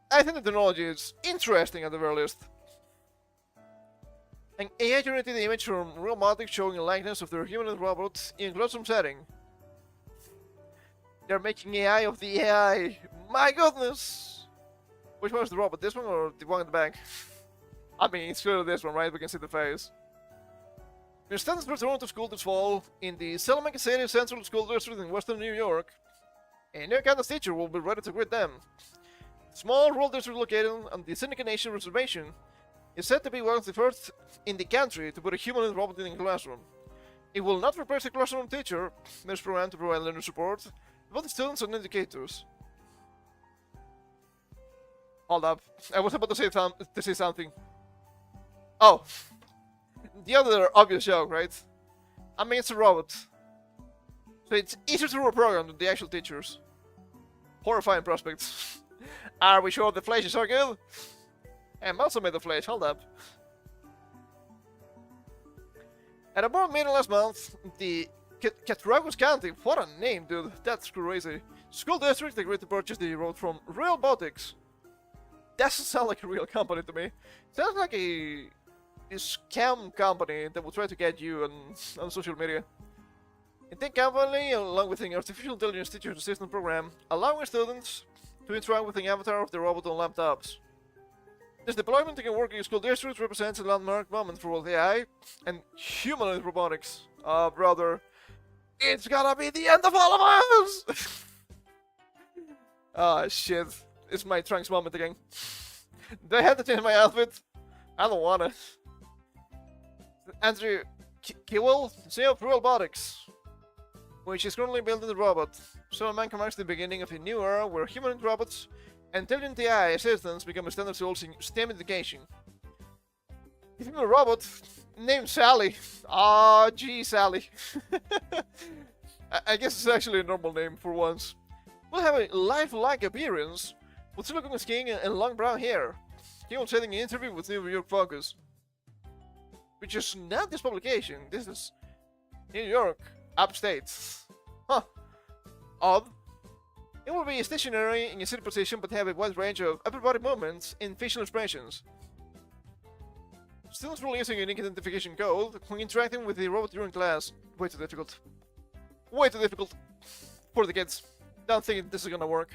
I think the technology is interesting at the very least. An AI generated image from real robotics showing a likeness of their humanoid robot in a classroom setting. They're making AI of the AI. My goodness! Which one is the robot? This one or the one in the back? I mean, it's clearly this one, right? We can see the face. Your students returned to school this fall in the Salamanca City Central School District in western New York. A new Canada's teacher will be ready to greet them. Small rural district located on the Seneca Nation Reservation is said to be one of the first in the country to put a humanoid robot in the classroom. It will not replace a classroom teacher, but is programmed to provide learning support to both the students and educators. Hold up, I was about to say something. Oh, the other obvious joke, right? I mean, it's a robot, so it's easier to reprogram than the actual teachers. Horrifying prospects. Are we sure the flesh is so good? I'm also made of flesh, hold up. At a board meeting last month, the Cattaraugus County, what a name, dude, that's crazy. School district agreed to purchase the robot from Real Robotics. Doesn't sound like a real company to me. Sounds like a scam company that will try to get you on social media. A tech company, along with an artificial intelligence teacher assistant program, allowing students to interact with an avatar of the robot on laptops. This deployment in a working school district represents a landmark moment for both AI and humanoid robotics. Oh, brother, it's gonna be the end of all of us! Ah, shit. It's my Trunks moment again. Do I have to change my outfit? I don't wanna. Andrew Kewell, CEO of Real Robotics, which is currently building the robot. So man marks the beginning of a new era where humanoid robots and intelligent AI assistants become a standard tools in STEM education. Even a robot named Sally. Ah, gee, Sally. I guess it's actually a normal name for once. Will have a lifelike appearance with silicone skin and long brown hair. He was setting an interview with New York Focus. Which is not this publication, this is New York, upstate. Huh. Odd. It will be stationary in a seated position but have a wide range of upper body movements and facial expressions. Students will use a unique identification code when interacting with the robot during class. Way too difficult. Way too difficult for the kids. Don't think this is gonna work.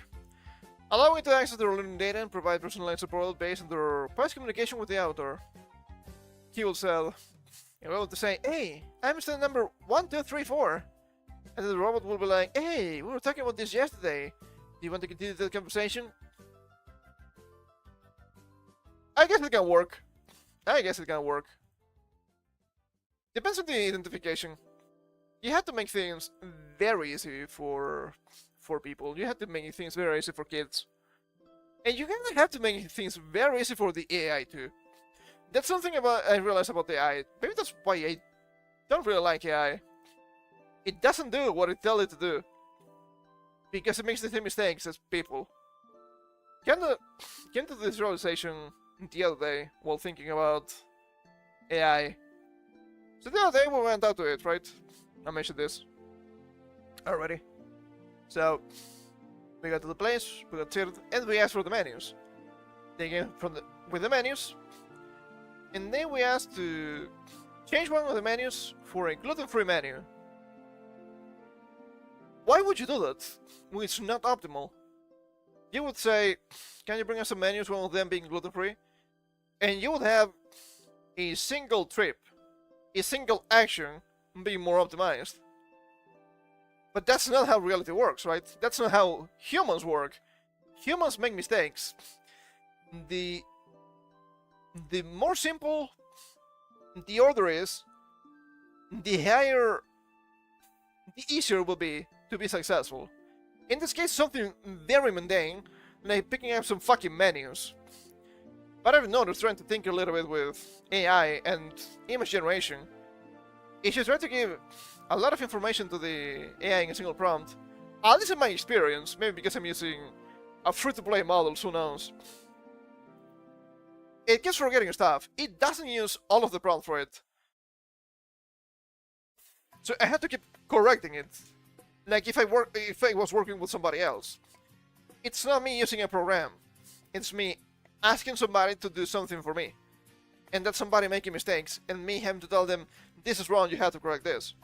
Allowing to access their learning data and provide personalized support based on their past communication with the author. He will say, to say, hey, I'm student number 1234. And then the robot will be like, hey, we were talking about this yesterday. Do you want to continue the conversation? I guess it can work. Depends on the identification. You have to make things very easy for people. You have to make things very easy for kids. And you kind of have to make things very easy for the AI too. That's something I realized about the AI. Maybe that's why I don't really like AI. It doesn't do what it tells it to do. Because it makes the same mistakes as people. Came to this realization the other day while thinking about AI. So the other day we went out to it, right? I mentioned this already. So we got to the place, we got seated, and we asked for the menus. They came with the menus, and then we asked to change one of the menus for a gluten-free menu. Why would you do that when it's not optimal? You would say, can you bring us some menus, one of them being gluten-free? And you would have a single trip, a single action being more optimized. But that's not how reality works, right? That's not how humans work. Humans make mistakes. The the more simple the order is, the higher, the easier it will be to be successful. In this case, something very mundane, like picking up some fucking menus. But I've noticed trying to think a little bit with AI and image generation, if you try to give a lot of information to the AI in a single prompt, at least in my experience, maybe because I'm using a free-to-play model, who knows, it keeps forgetting stuff. It doesn't use all of the prompt for it. So I had to keep correcting it. Like if I was working with somebody else. It's not me using a program. It's me asking somebody to do something for me. And that's somebody making mistakes, and me having to tell them, this is wrong, you have to correct this.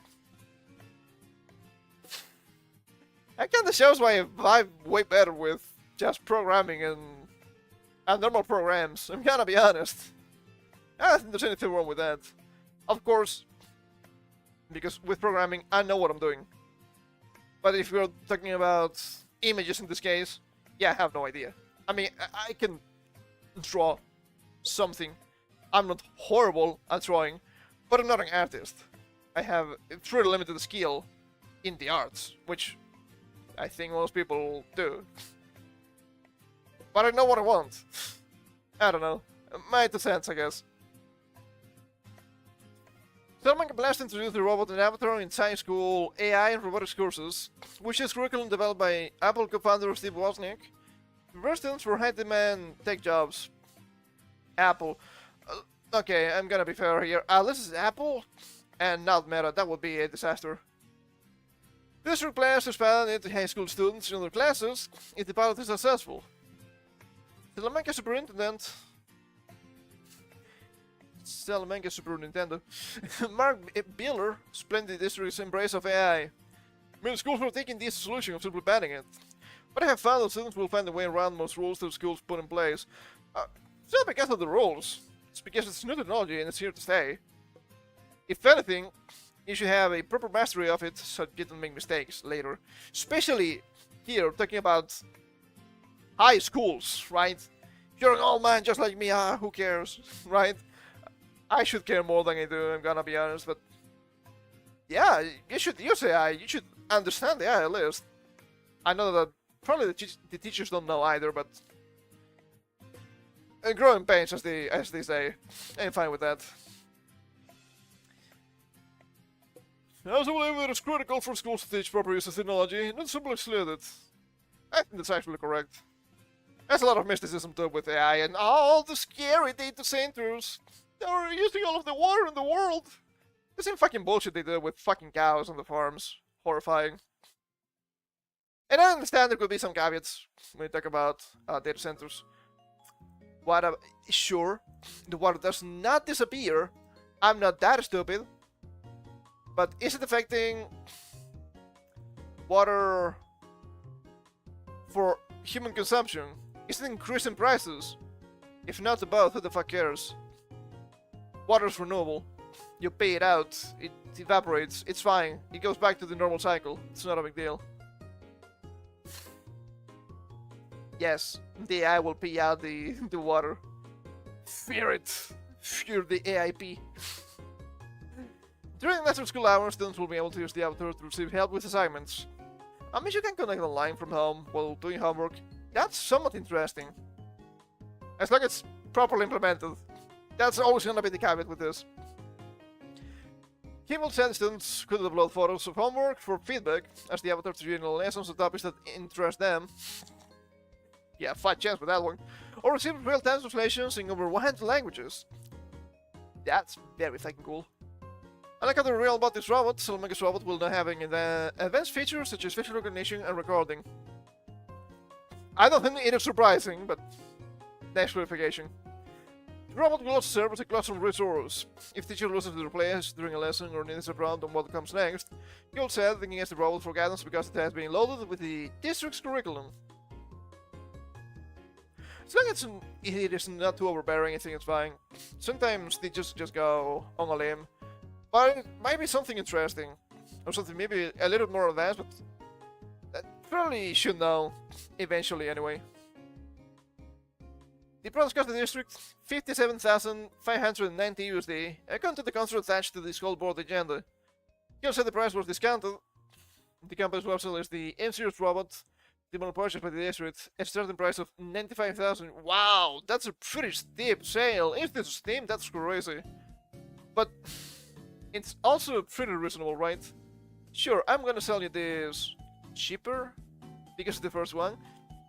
That kinda shows why I'm way better with just programming and normal programs. I'm gonna be honest. I don't think there's anything wrong with that. Of course, because with programming, I know what I'm doing. But if we're talking about images in this case, yeah, I have no idea. I mean, I can draw something. I'm not horrible at drawing, but I'm not an artist. I have a pretty limited skill in the arts, which I think most people do. But I know what I want. I don't know. My 2 cents, I guess. Solomon Blast introduced the robot and avatar in science school AI and robotics courses, which is curriculum developed by Apple co-founder Steve Wozniak. First students for high-demand tech jobs. Apple. Okay, I'm gonna be fair here. This is Apple and not Meta. That would be a disaster. This class expanded into high school students in other classes if the pilot is successful. Salamanca Super Nintendo. Mark Biller explained the district's embrace of AI. Many schools were taking this solution of simply banning it. But I have found that students will find a way around most rules that schools put in place. It's not because of the rules. It's because it's new technology and it's here to stay. If anything, you should have a proper mastery of it so you don't make mistakes later. Especially here, talking about high schools, right? You're an old man just like me, who cares, right? I should care more than I do, I'm gonna be honest, but yeah, you should use AI, you should understand AI at least. I know that probably the teachers don't know either, but growing pains, as they say. I'm fine with that. I also believe it is critical for schools to teach proper use of technology, not simply exclude it. I think that's actually correct. There's a lot of mysticism too with AI and all the scary data centers. They're using all of the water in the world. The same fucking bullshit they did with fucking cows on the farms. Horrifying. And I understand there could be some caveats when you talk about data centers. Sure, the water does not disappear. I'm not that stupid. But is it affecting water for human consumption? Is it increasing prices? If not about, who the fuck cares? Water is renewable. You pay it out, it evaporates, it's fine. It goes back to the normal cycle. It's not a big deal. Yes, the AI will pee out the water. Fear it. Fear the AIP. During lesson school hours, students will be able to use the avatar to receive help with assignments. I mean, you can connect online from home while doing homework. That's somewhat interesting. As long as it's properly implemented. That's always gonna be the caveat with this. He will send students could upload photos of homework for feedback as the avatar to general lessons on topics that interest them. Yeah, fat chance with that one. Or receive real-time translations in over 100 languages. That's very fucking cool. Unlike other real robotics robots, Salamanca's robot will now have advanced features such as facial recognition and recording. I don't think it is surprising, but nice clarification. The robot will also serve as a classroom resource. If teacher loses the replays during a lesson or needs a prompt on what comes next, you'll set thinking as the robot for guidance because it has been loaded with the district's curriculum. As long as it is not too overbearing, I think it's fine. Sometimes they just go on a limb. But it might be something interesting. Or something maybe a little more advanced, but that probably should know eventually anyway. The products cost the district 57,590 USD, according to the council attached to the school board agenda. He also said the price was discounted. The company's website is the M-Series robot, the model purchased by the district, a starting price of 95,000. Wow, that's a pretty steep sale. If this is Steam, that's crazy. But it's also pretty reasonable, right? Sure, I'm gonna sell you this cheaper because it's the first one.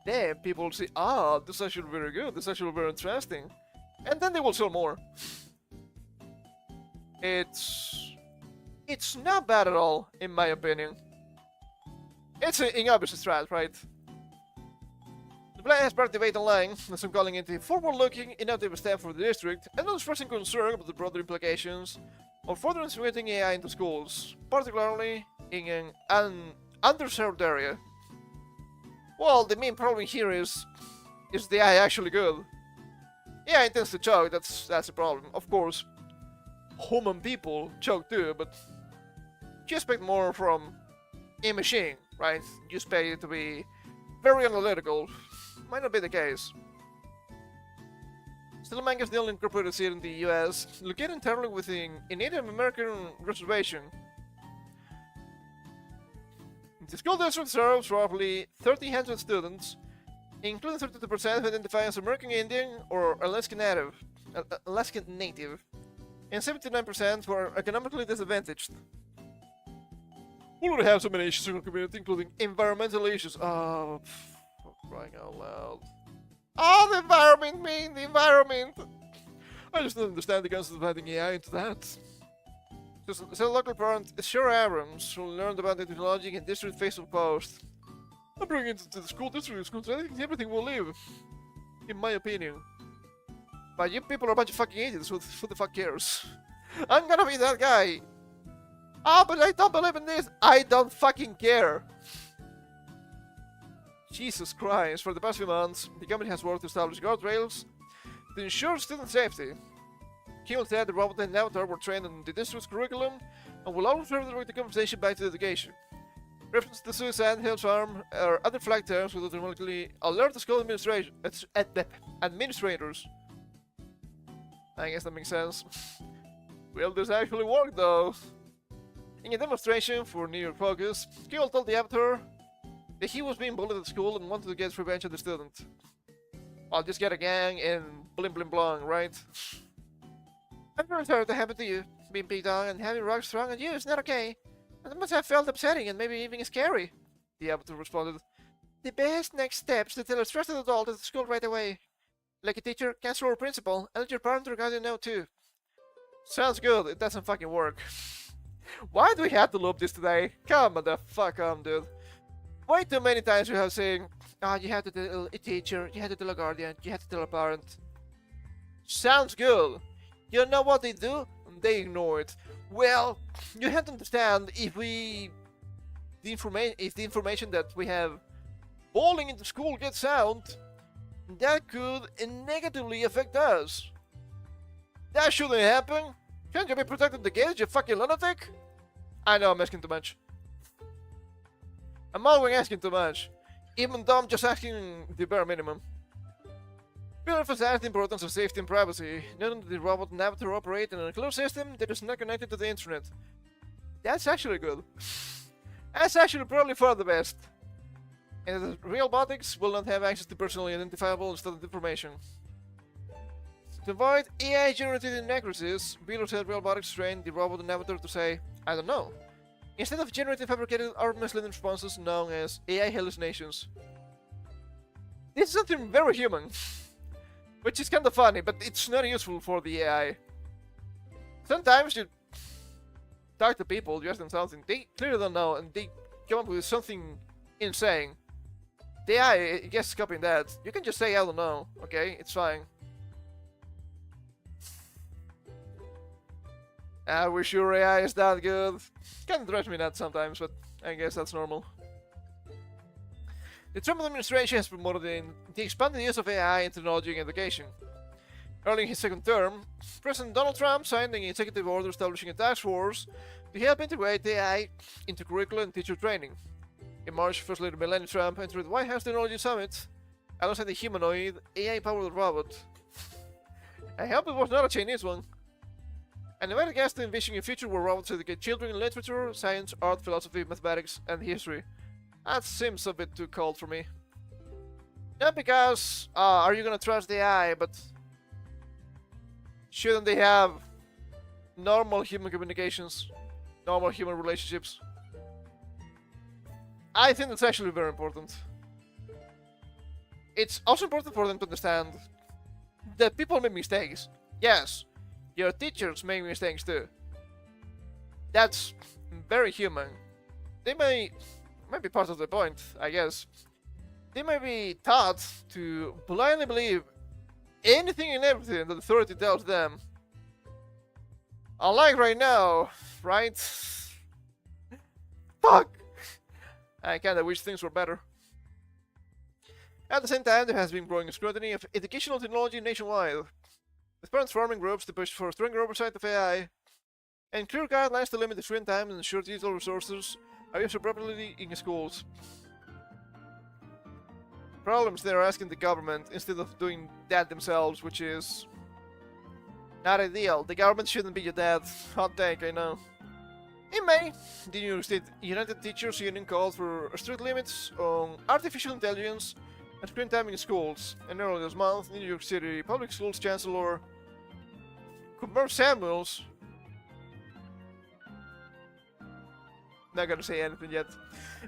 Then people will say, ah, this is actually very good, this is actually very interesting. And then they will sell more. It's not bad at all, in my opinion. It's an inobvious strat, right? The plan has sparked debate online, as I'm calling it a forward-looking, innovative step for the district, and not expressing concern about the broader implications of further integrating AI into schools, particularly in an underserved area. Well, the main problem here is the AI actually good? AI intends to choke, that's the problem. Of course, human people choke too, but you expect more from a machine, right? You expect it to be very analytical. Might not be the case. Still, Manga is the only incorporated city in the US, located entirely within a Native American reservation. The school district serves roughly 1,300 students, including 32% who identify as American Indian or Alaskan Native, and 79% who are economically disadvantaged. We already have so many issues in our community, including environmental issues. Oh, for crying out loud. Oh, the environment, man, the environment! I just don't understand the concept of adding AI into that. So local parent Shara Abrams, who learned about the technology in district Facebook post. I'm bringing it to the school district, everything will live. In my opinion. But you people are a bunch of fucking idiots, who the fuck cares? I'm gonna be that guy! Ah, but I don't believe in this! I don't fucking care! Jesus Christ, for the past few months, the company has worked to establish guardrails to ensure student safety. Kim said the robot and avatar were trained in the district's curriculum and will always redirect the conversation back to education. Reference to suicide, health harm, or other flag terms will automatically alert the school administrators. I guess that makes sense. Will this actually work though? In a demonstration for New York Focus, Kill told the avatar that he was being bullied at school and wanted to get revenge on the student. I'll just get a gang and blim blim blong, right? I'm very sorry that happened to you. Being beat on and having rocks thrown at you is not okay. It must have felt upsetting and maybe even scary. The avatar responded. The best next step is to tell a trusted adult at the school right away. Like a teacher, counselor, or principal, and let your parent or guardian know too. Sounds good, it doesn't fucking work. Why do we have to loop this today? Come on the fuck on, dude. Way too many times we have saying, you have to tell a teacher, you have to tell a guardian, you have to tell a parent. Sounds good. You know what they do? They ignore it. Well, you have to understand if the information that we have falling into school gets out, that could negatively affect us. That shouldn't happen. Can't you be protecting the kids, you fucking lunatic? I know I'm asking too much. I'm always asking too much. Even though I'm just asking the bare minimum. We emphasize the importance of safety and privacy, noting that the robot and avatar operate in a closed system that is not connected to the internet. That's actually good. That's actually probably far the best. And the real robotics will not have access to personally identifiable student information. To avoid AI-generated inaccuracies, Beeler said real robotics trained the robot and avatar to say, I don't know, instead of generating fabricated or misleading responses known as AI hallucinations. This is something very human. Which is kinda funny, but it's not useful for the AI. Sometimes you talk to people, you ask them something, they clearly don't know, and they come up with something insane. The AI gets copying that. You can just say, I don't know, okay? It's fine. I wish your AI is that good. Kinda drives me nuts sometimes, but I guess that's normal. The Trump administration has promoted the expanded use of AI in technology and education. Early in his second term, President Donald Trump signed an executive order establishing a task force to help integrate AI into curriculum and teacher training. In March, First Lady Melania Trump entered the White House Technology Summit alongside the humanoid, AI-powered robot. I hope it was not a Chinese one. And invited guests to envision a future where robots educate children in literature, science, art, philosophy, mathematics, and history. That seems a bit too cold for me. Not because, are you gonna trust the AI, but shouldn't they have normal human communications, normal human relationships? I think that's actually very important. It's also important for them to understand that people make mistakes. Yes, your teachers make mistakes too. That's very human. They might be part of the point, I guess. They may be taught to blindly believe anything and everything that the authority tells them. Unlike right now, right? Fuck! I kinda wish things were better. At the same time, there has been growing scrutiny of educational technology nationwide, with parents forming groups to push for stronger oversight of AI, and clear guidelines to limit the screen time and ensure digital resources are used appropriately in schools. Problems they're asking the government instead of doing that themselves, which is not ideal. The government shouldn't be your dad. Hot take, I know. In May, the New York State United Teachers Union called for strict limits on artificial intelligence and screen time in schools. And earlier this month, New York City Public Schools Chancellor Kumar Samuels, not gonna say anything yet,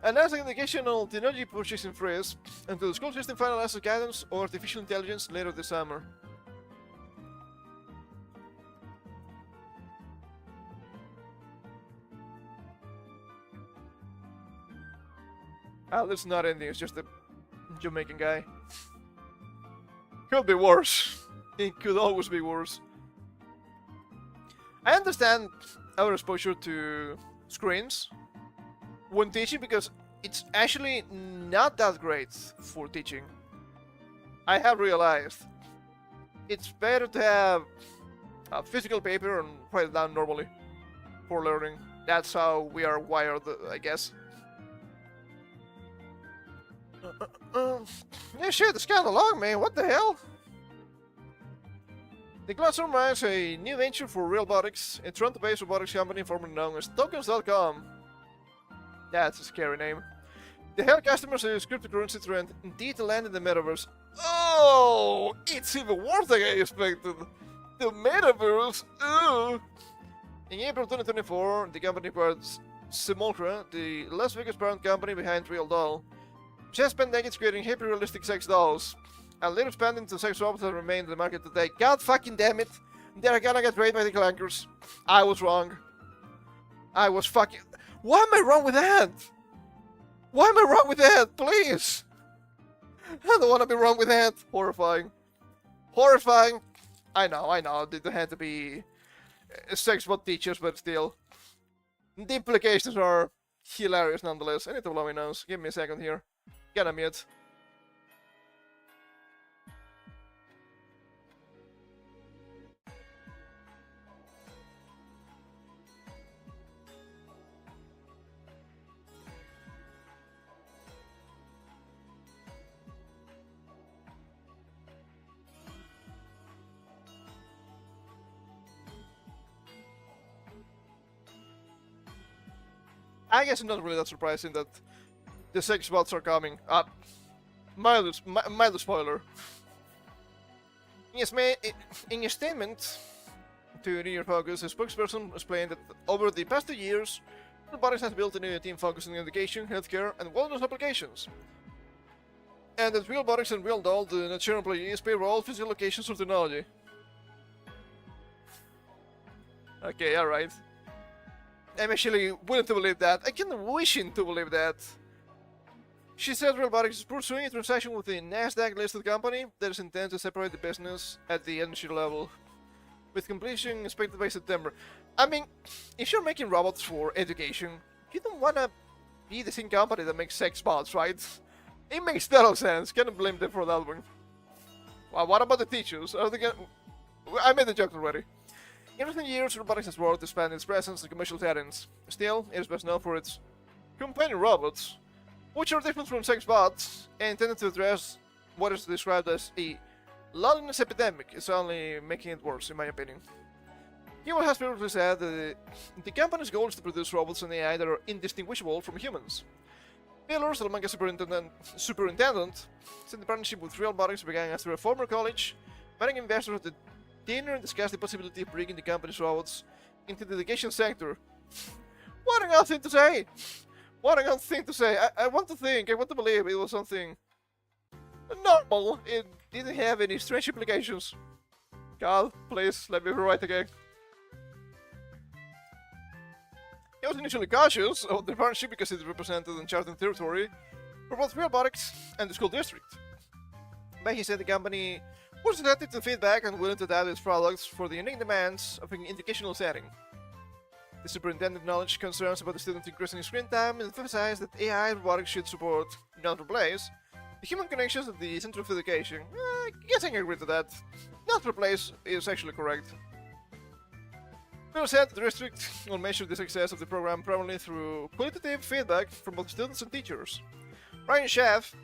announced an educational technology purchasing freeze until the school system finalizes guidance on artificial intelligence later this summer. This is not ending, it's just a Jamaican guy. Could be worse. It could always be worse. I understand our exposure to screens when teaching because it's actually not that great for teaching. I have realized it's better to have a physical paper and write it down normally for learning. That's how we are wired, I guess. Yeah, shit, it's kinda long, man. What the hell? The classroom runs a new venture for Realbotics, a Toronto-based robotics company formerly known as Tokens.com. That's a scary name. They help customers use cryptocurrency to indeed land in the metaverse. Oh, it's even worse than I expected. The metaverse. Ugh. In April 2024, the company acquired Simulcra, the Las Vegas parent company behind Real Doll. She has spent decades creating hyper-realistic sex dolls, and later expanding to sex robots that remain in the market today. God fucking damn it! They're gonna get raided by the clankers. I was wrong. I was fucking... Why am I wrong with that? Why am I wrong with that? Please! I don't wanna be wrong with that. Horrifying. Horrifying! I know, they had to be sex bot teachers, but still. The implications are hilarious nonetheless. I need to blow my nose. Give me a second here. Gotta mute. I guess it's not really that surprising that the sex bots are coming up. Mild spoiler. Yes, in a statement to New York Focus, a spokesperson explained that over the past 2 years, robotics has built a new team focused on education, healthcare, and wellness applications. And that Realbotics and Real Doll do not share employees, payroll, physical locations, or technology. Okay, alright. I'm actually willing to believe that. I can wishing to believe that. She said Realbotics is pursuing a transaction with a NASDAQ-listed company that is intended to separate the business at the industry level, with completion expected by September. I mean, if you're making robots for education, you don't wanna be the same company that makes sex bots, right? It makes total sense. Can't blame them for that one. Well, what about the teachers? Are they gonna... I made the joke already. In recent years, robotics has worked to expand its presence in commercial settings. Still, it is best known for its companion robots, which are different from sex bots and intended to address what is described as a loneliness epidemic is only making it worse, in my opinion. Human has previously said that the company's goal is to produce robots and AI that are indistinguishable from humans. Taylor, Salamanca superintendent, said the partnership with Realbotix began after a former college meeting investors at the dinner and discussed the possibility of bringing the company's robots into the education sector. What an odd thing to say! What an odd thing to say! I want to believe it was something normal. It didn't have any strange implications. God, please, let me rewrite again. He was initially cautious of the partnership because it represented uncharted territory for both Realbotix and the school district. But he said the company was receptive to feedback and willing to adapt its products for the unique demands of an educational setting. The superintendent acknowledged concerns about the students' increasing screen time and emphasized that AI and robotics should support, not replace, the human connections at the center of education. I guess I can agree to that. Not replace is actually correct. Bill said the district will measure the success of the program primarily through qualitative feedback from both students and teachers. Ryan Schaff,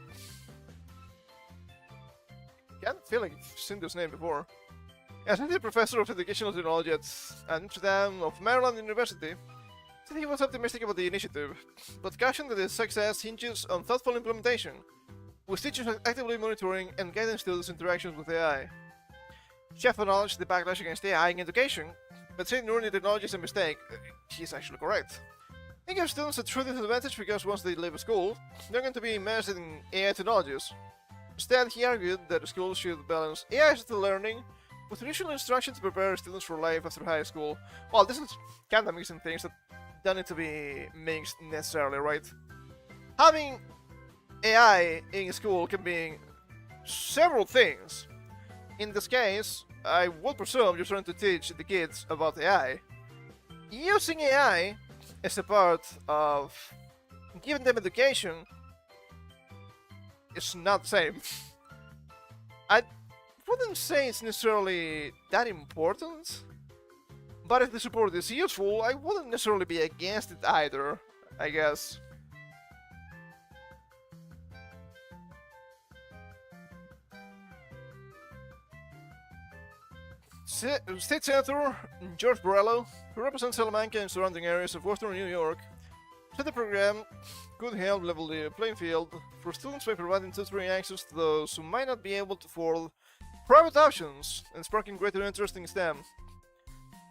can't feel like I've seen this name before, associate professor of educational technology at Amsterdam of Maryland University, said he was optimistic about the initiative, but cautioned that its success hinges on thoughtful implementation, with teachers actively monitoring and guiding students' interactions with AI. Schaff acknowledged the backlash against AI in education, but saying ignoring the technology is a mistake. He's actually correct. It gives students a true disadvantage because once they leave school, they're going to be immersed in AI technologies. Instead, he argued that schools should balance AI-assisted learning with traditional instruction to prepare students for life after high school. Well, this is kind of mixing things that don't need to be mixed necessarily, right? Having AI in school can be several things. In this case, I would presume you're trying to teach the kids about AI. Using AI as a part of giving them education is not the same. I wouldn't say it's necessarily that important, but if the support is useful, I wouldn't necessarily be against it either, I guess. State Senator George Borrello, who represents Salamanca and surrounding areas of western New York, said the program could help level the playing field for students by providing tutoring access to those who might not be able to afford private options and sparking greater interest in STEM.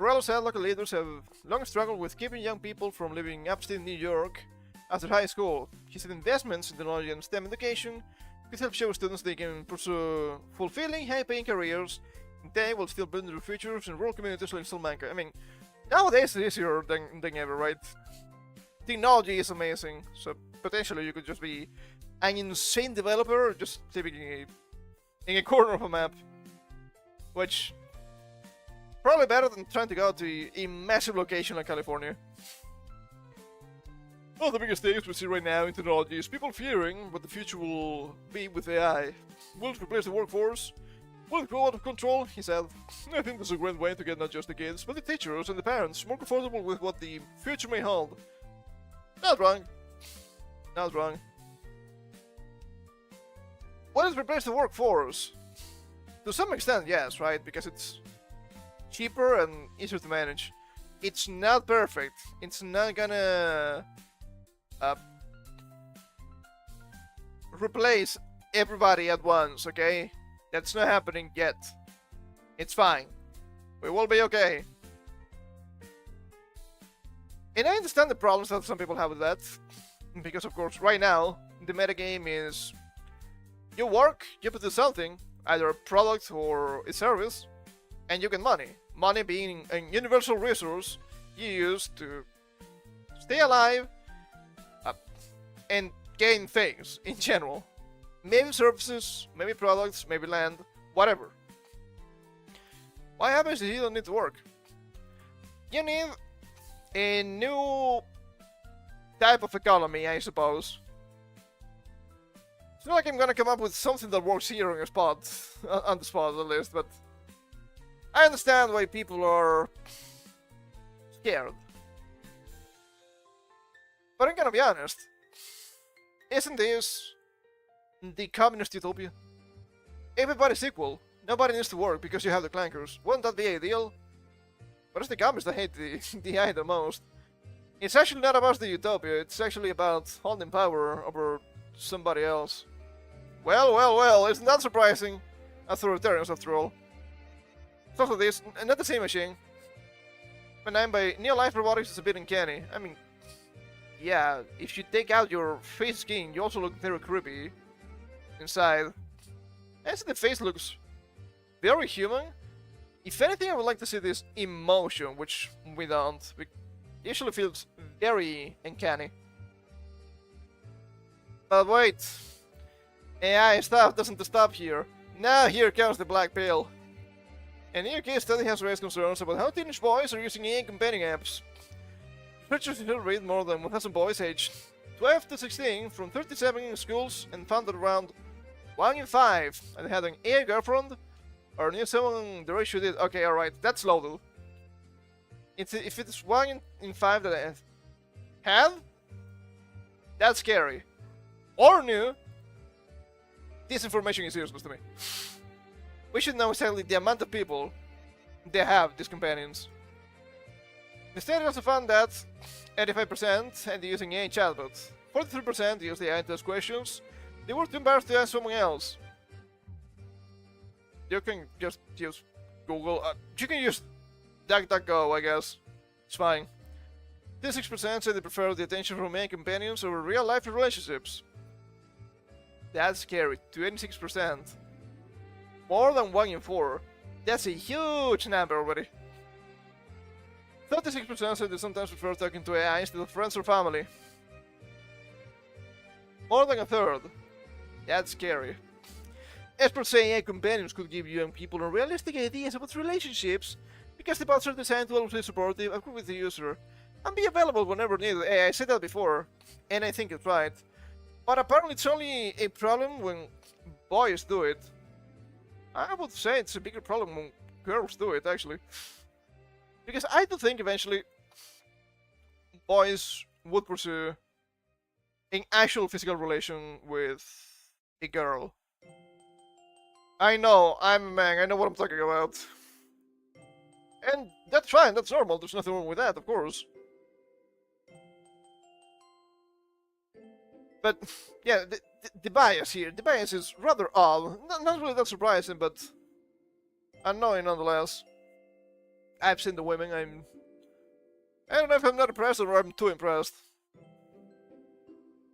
Borrello said local leaders have long struggled with keeping young people from living upstate New York after high school. He said investments in technology and STEM education could help show students they can pursue fulfilling, high-paying careers. They will still build their futures in rural communities like Salamanca. I mean, nowadays it's easier than ever, right? Technology is amazing, so potentially you could just be an insane developer just living in a corner of a map. Which, probably better than trying to go to a massive location like California. One of the biggest things we see right now in technology is people fearing what the future will be with AI. Will it replace the workforce? Will it go out of control? He said. I think this is a great way to get not just the kids, but the teachers and the parents more comfortable with what the future may hold. Not wrong. Not wrong. Will it replace the workforce? To some extent, yes, right? Because it's cheaper and easier to manage. It's not perfect. It's not gonna replace everybody at once, okay? That's not happening yet. It's fine. We will be okay. And I understand the problems that some people have with that. Because of course, right now, the metagame is you work, you produce something, either a product or a service, and you get money. Money being a universal resource you use to stay alive and gain things in general. Maybe services, maybe products, maybe land, whatever. What happens if you don't need to work? You need a new type of economy, I suppose. It's not like I'm gonna come up with something that works here on your spot, on the spot at least, but I understand why people are scared. But I'm gonna be honest, isn't this the communist utopia? Everybody's equal. Nobody needs to work because you have the clankers. Wouldn't that be ideal? But it's the gamers that hate the AI the most. It's actually not about the utopia, it's actually about holding power over somebody else. Well, isn't that surprising? Authoritarians, after all. It's also this, not the same machine. When I'm by near-life robotics, it's a bit uncanny. I mean, yeah, if you take out your face skin, you also look very creepy inside. And the face looks very human. If anything, I would like to see this emotion, which we don't. It usually feels very uncanny. But wait, AI stuff doesn't stop here. Now here comes the black pill. An new case study has raised concerns about how teenage boys are using AI companion apps. Researchers have read more than 1,000 boys aged 12 to 16 from 37 schools and found that around 1 in 5 and had an AI girlfriend or knew someone the ratio did. Okay, alright, that's loaded. If it's 1 in 5 that I have, that's scary. Or knew, this information is useless to me. We should know exactly the amount of people they have these companions. The study also found that 85% end using AI chatbots, 43% use the AI to ask questions. They were too embarrassed to ask someone else. You can just use Google. You can use DuckDuckGo, I guess. It's fine. 36% say they prefer the attention from AI companions over real-life relationships. That's scary. 26%. More than 1 in 4. That's a huge number already. 36% say they sometimes prefer talking to AI instead of friends or family. More than a third. That's scary. Experts say AI companions could give young people unrealistic ideas about relationships because the bots are designed to always be supportive, agree with the user, and be available whenever needed. Hey, I said that before, and I think it's right. But apparently it's only a problem when boys do it. I would say it's a bigger problem when girls do it, actually. Because I do think eventually boys would pursue an actual physical relation with a girl. I know, I'm a man, I know what I'm talking about. And that's fine, that's normal, there's nothing wrong with that, of course. But, yeah, the bias here, the bias is rather odd. Not really that surprising, but annoying nonetheless. I've seen the women, I don't know if I'm not impressed or I'm too impressed.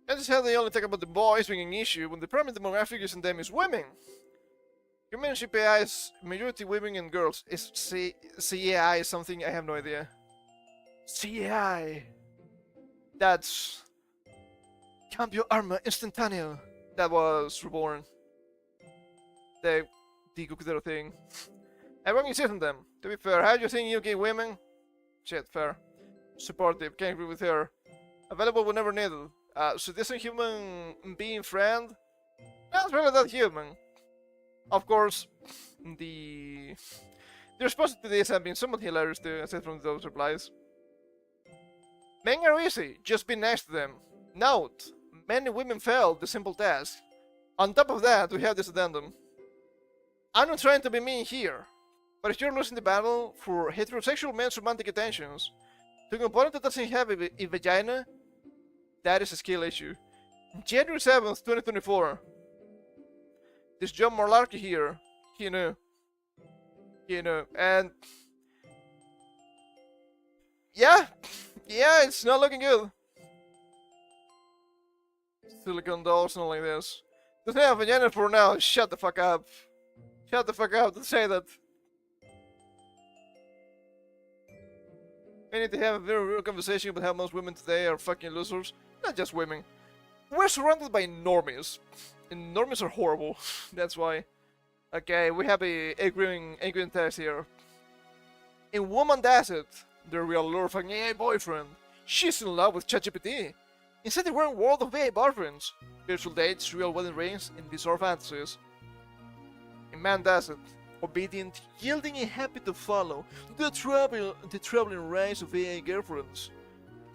And this is how they only talk about the boys being an issue when the primary demographic using them is women. Companionship AI is majority women and girls. Is CAI something? I have no idea. CAI. That's Cambio Arma Instantáneo. That was reborn. The Cucudero thing. Everyone insists on them. To be fair, how do you think UK women? Shit, fair. Supportive, can't agree with her. Available whenever needed. So this is human being friend? Not really that human. Of course, the response to this have been somewhat hilarious too, aside from those replies. Men are easy, just be nice to them. Note, many women failed the simple task. On top of that, we have this addendum. I'm not trying to be mean here, but if you're losing the battle for heterosexual men's romantic attentions to a component that doesn't have a vagina, that is a skill issue. January 7th, 2024. This John Malarkey here, he knew, and yeah, it's not looking good. Silicone dolls and all like this. Doesn't have a vagina for now. Shut the fuck up. Shut the fuck up. Don't say that. We need to have a very real conversation about how most women today are fucking losers. Not just women. We're surrounded by normies. And normies are horrible. That's why. Okay, we have a agreeing test here. A woman does it. The real lure of an AI boyfriend. She's in love with ChatGPT. Instead they were in a world of AI boyfriends. Virtual dates, real wedding rings, and bizarre fantasies. A man does it. Obedient, yielding and happy to follow the troubling rise of AI girlfriends.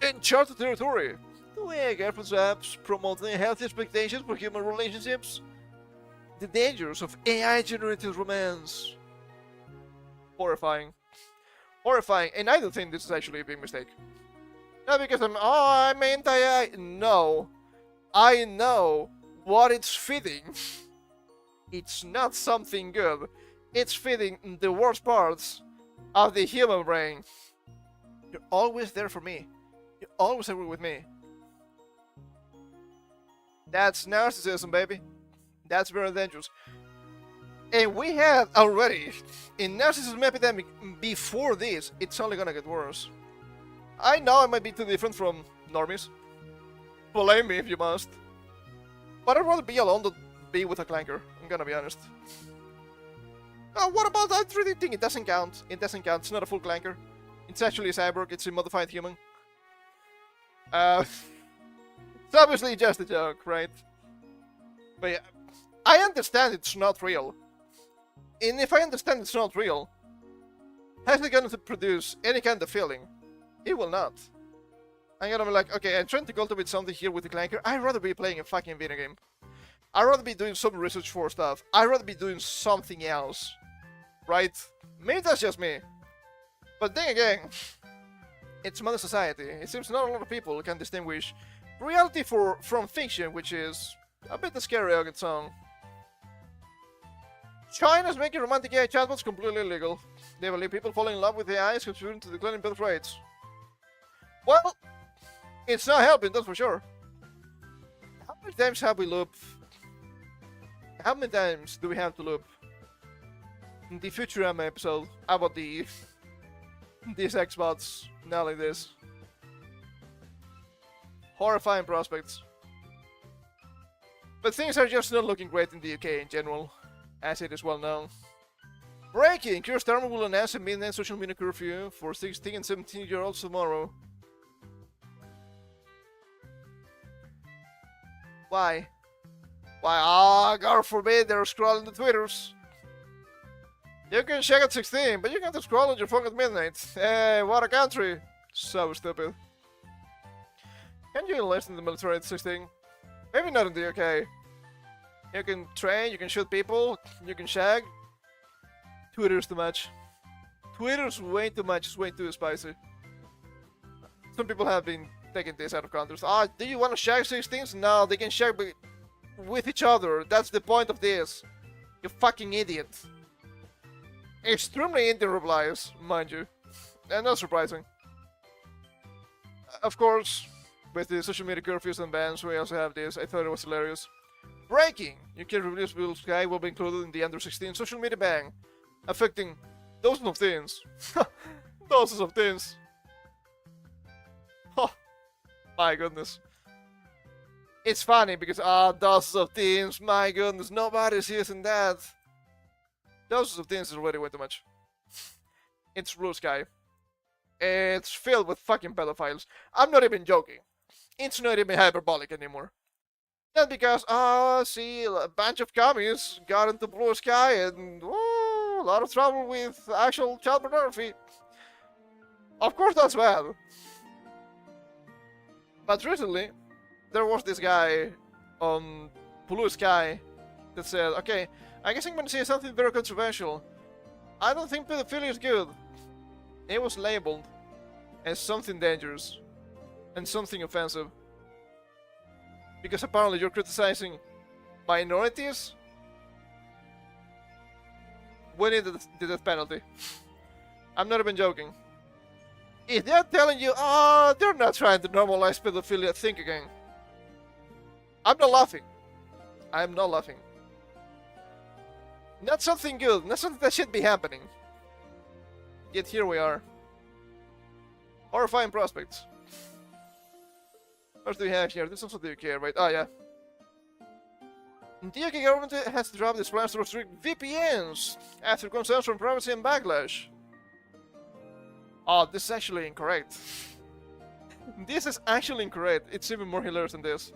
Uncharted territory. Do AI girlfriends apps promote healthy expectations for human relationships? The dangers of AI-generated romance. Horrifying. Horrifying, and I don't think this is actually a big mistake. Not because I'm anti-AI. No. I know what it's feeding. It's not something good. It's feeding the worst parts of the human brain. You're always there for me. You always agree with me. That's narcissism, baby. That's very dangerous. And we had already a narcissism epidemic before this. It's only gonna get worse. I know I might be too different from normies. Blame me if you must. But I'd rather be alone than be with a clanker. I'm gonna be honest. What about that 3D thing? It doesn't count. It doesn't count. It's not a full clanker. It's actually a cyborg. It's a modified human. It's obviously just a joke, right? But yeah, I understand it's not real. And if I understand it's not real, how's it going to produce any kind of feeling? It will not. I'm gonna be like, okay, I'm trying to cultivate something here with the clanker. I'd rather be playing a fucking video game. I'd rather be doing some research for stuff. I'd rather be doing something else. Right? Maybe that's just me. But then again, it's modern society. It seems not a lot of people can distinguish reality from fiction, which is a bit scary on its own. China's making romantic AI chatbots completely illegal. They believe people falling in love with AIs contributing to declining birth rates. Well, it's not helping, that's for sure. How many times have we looped? How many times do we have to loop in the Futurama episode about these Xbots? Not like this. Horrifying prospects. But things are just not looking great in the UK in general, as it is well known. Breaking! Keir Starmer will announce a midnight social media curfew for 16 and 17-year-olds tomorrow. Why? Why? Ah, God forbid they're scrolling the Twitters. You can check at 16, but you can't scroll on your phone at midnight. Hey, what a country! So stupid. Can you enlist in the military at 16? Maybe not in the UK. You can train, you can shoot people, you can shag. Twitter's too much. Twitter's way too much, it's way too spicy. Some people have been taking this out of context. Ah, do you want to shag 16s? No, they can shag with each other. That's the point of this. You fucking idiot. Extremely Indian replies, mind you. And not surprising. Of course, with the social media curfews and bans, we also have this. I thought it was hilarious. Breaking! UK reviews Blue Sky will be included in the under 16 social media ban, affecting dozens of teens. Dozens of teens. Oh, my goodness. It's funny because, dozens of teens, my goodness, nobody's using that. Dozens of teens is already way too much. It's Blue Sky. It's filled with fucking pedophiles. I'm not even joking. It's not even hyperbolic anymore. Not because, see, a bunch of commies got into Blue Sky and, a lot of trouble with actual child pornography. Of course that's bad. But recently, there was this guy on Blue Sky that said, okay, I guess I'm gonna say something very controversial. I don't think pedophilia is good. It was labeled as something dangerous and something offensive. Because apparently you're criticizing minorities? We need the death penalty. I'm not even joking. If they're telling you, they're not trying to normalize pedophilia, think again. I'm not laughing. I'm not laughing. Not something good, not something that should be happening. Yet here we are. Horrifying prospects. What do we have here? This is also the UK, right? Oh, yeah. The UK government has dropped its plans to restrict VPNs after concerns from privacy and backlash. Oh, this is actually incorrect. This is actually incorrect. It's even more hilarious than this.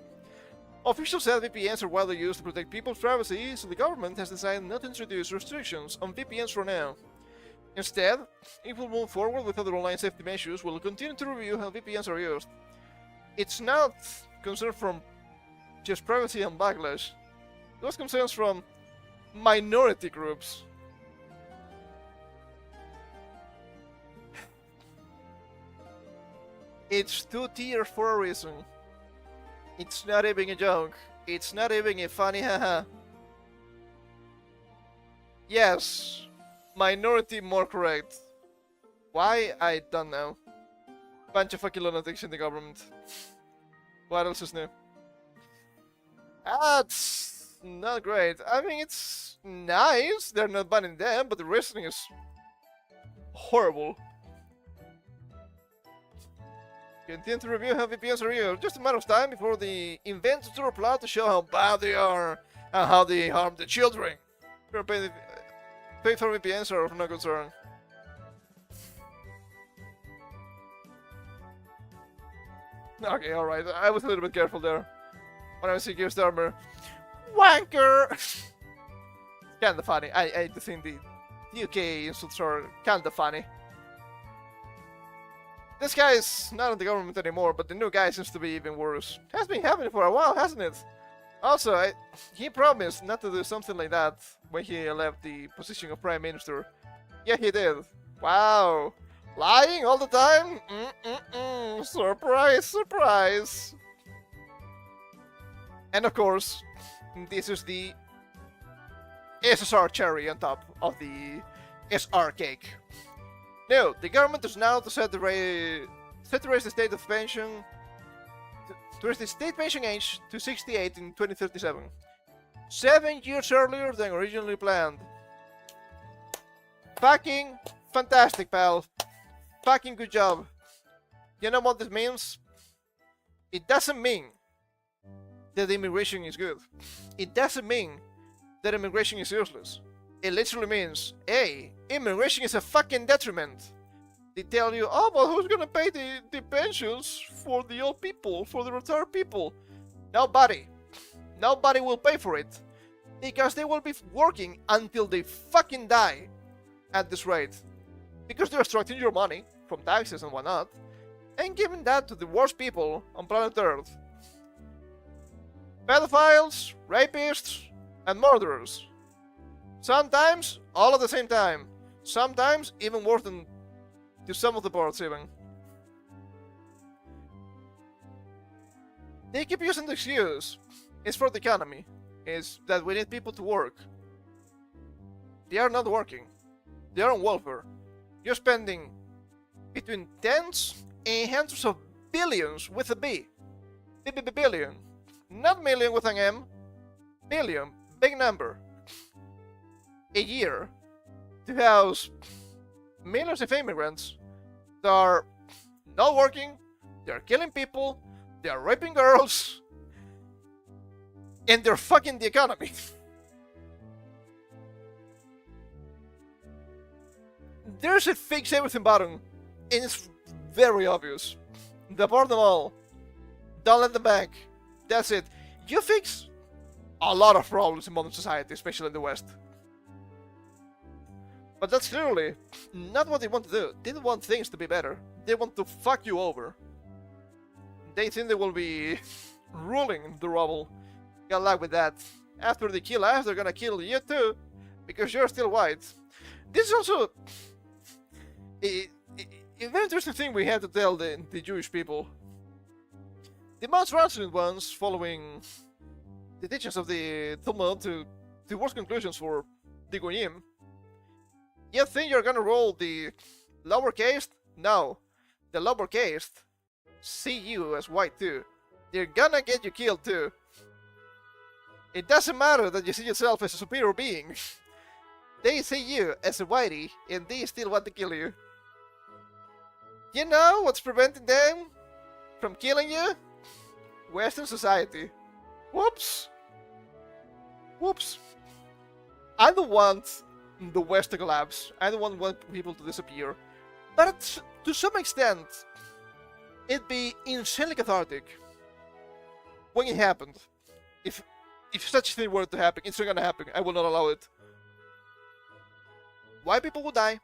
Officials said VPNs are widely used to protect people's privacy, so the government has decided not to introduce restrictions on VPNs for now. Instead, it will move forward with other online safety measures. We'll continue to review how VPNs are used. It's not concern from just privacy and backlash. Those concerns from minority groups. It's 2 tier for a reason. It's not even a joke. It's not even a funny haha. Yes, minority more correct. Why? I don't know. Bunch of fucking lunatics in the government. What else is new? That's not great. I mean, it's nice. They're not banning them, but the reasoning is horrible. Continue to review how VPNs are used. Just a matter of time before the envtuber plot to show how bad they are and how they harm the children. Paid for VPNs are of no concern. Okay, alright. I was a little bit careful there. When I see Gear Stormer. Wanker! Kinda funny. I think the UK insults are kinda funny. This guy is not in the government anymore, but the new guy seems to be even worse. Has been happening for a while, hasn't it? Also, he promised not to do something like that when he left the position of Prime Minister. Yeah, he did. Wow. Lying all the time? Surprise, surprise. And of course, this is the SSR cherry on top of the SR cake. No, the government is now to set to raise the state of pension to raise the state pension age to 68 in 2037. 7 years earlier than originally planned. Fucking fantastic, pal. Fucking good job. You know what this means? It doesn't mean that immigration is good. It doesn't mean that immigration is useless. It literally means, hey, immigration is a fucking detriment. They tell you, oh, but who's gonna pay the pensions for the old people, for the retired people? Nobody. Nobody will pay for it. Because they will be working until they fucking die at this rate. Because they're extracting your money from taxes and whatnot, and giving that to the worst people on planet Earth. Pedophiles, rapists, and murderers. Sometimes all at the same time. Sometimes even worse than to some of the parts even. They keep using the excuse. It's for the economy. It's that we need people to work. They are not working. They are on welfare. You're spending between tens and hundreds of billions with a B. Billion. Not million with an M. Billion. Big number. A year to house millions of immigrants that are not working, they are killing people, they are raping girls, and they're fucking the economy. There's a fix everything button, and it's very obvious. Deport them all. Don't let them back. That's it. You fix a lot of problems in modern society, especially in the West. But that's clearly not what they want to do. They don't want things to be better. They want to fuck you over. They think they will be ruling the rubble. Good luck with that. After they kill us, they're gonna kill you too, because you're still white. This is also a very interesting thing we have to tell the Jewish people. The most rational ones, following the teachings of the Talmud to worst conclusions for the Goyim. You think you're gonna roll the lower caste? No. The lower caste see you as white too. They're gonna get you killed too. It doesn't matter that you see yourself as a superior being. They see you as a whitey and they still want to kill you. You know what's preventing them from killing you? Western society. Whoops. Whoops. I don't want the West to collapse. I don't want people to disappear. But to some extent, it'd be insanely cathartic when it happened. If such a thing were to happen, it's not gonna happen. I will not allow it. White people will die.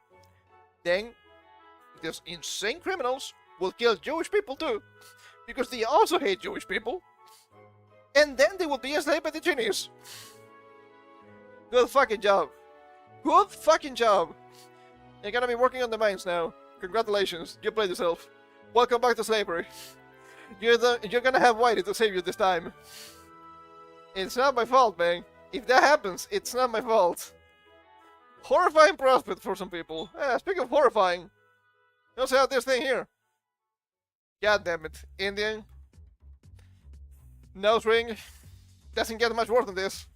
Then these insane criminals will kill Jewish people too, because they also hate Jewish people. And then they will be enslaved by the Chinese. Good fucking job. Good fucking job. You're gonna be working on the mines now. Congratulations, you played yourself. Welcome back to slavery. You're gonna have Whitey to save you this time. It's not my fault, man. If that happens, it's not my fault. Horrifying prospect for some people. Speaking of horrifying, you also have this thing here. God damn it. Indian. Nose ring. Doesn't get much worse than this.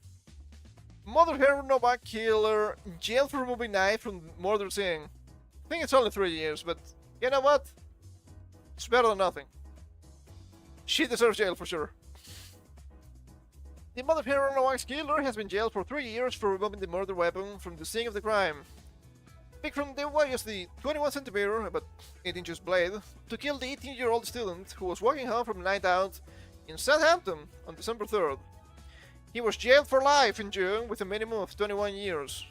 Mother hair Novak killer. Jailed for removing knife from murder scene. I think it's only 3 years, but you know what? It's better than nothing. She deserves jail for sure. The mother hair Novak's killer has been jailed for 3 years for removing the murder weapon from the scene of the crime. Picked from the was the 21cm, about 8 inches blade, to kill the 18-year-old student who was walking home from a night out in Southampton on December 3rd. He was jailed for life in June with a minimum of 21 years.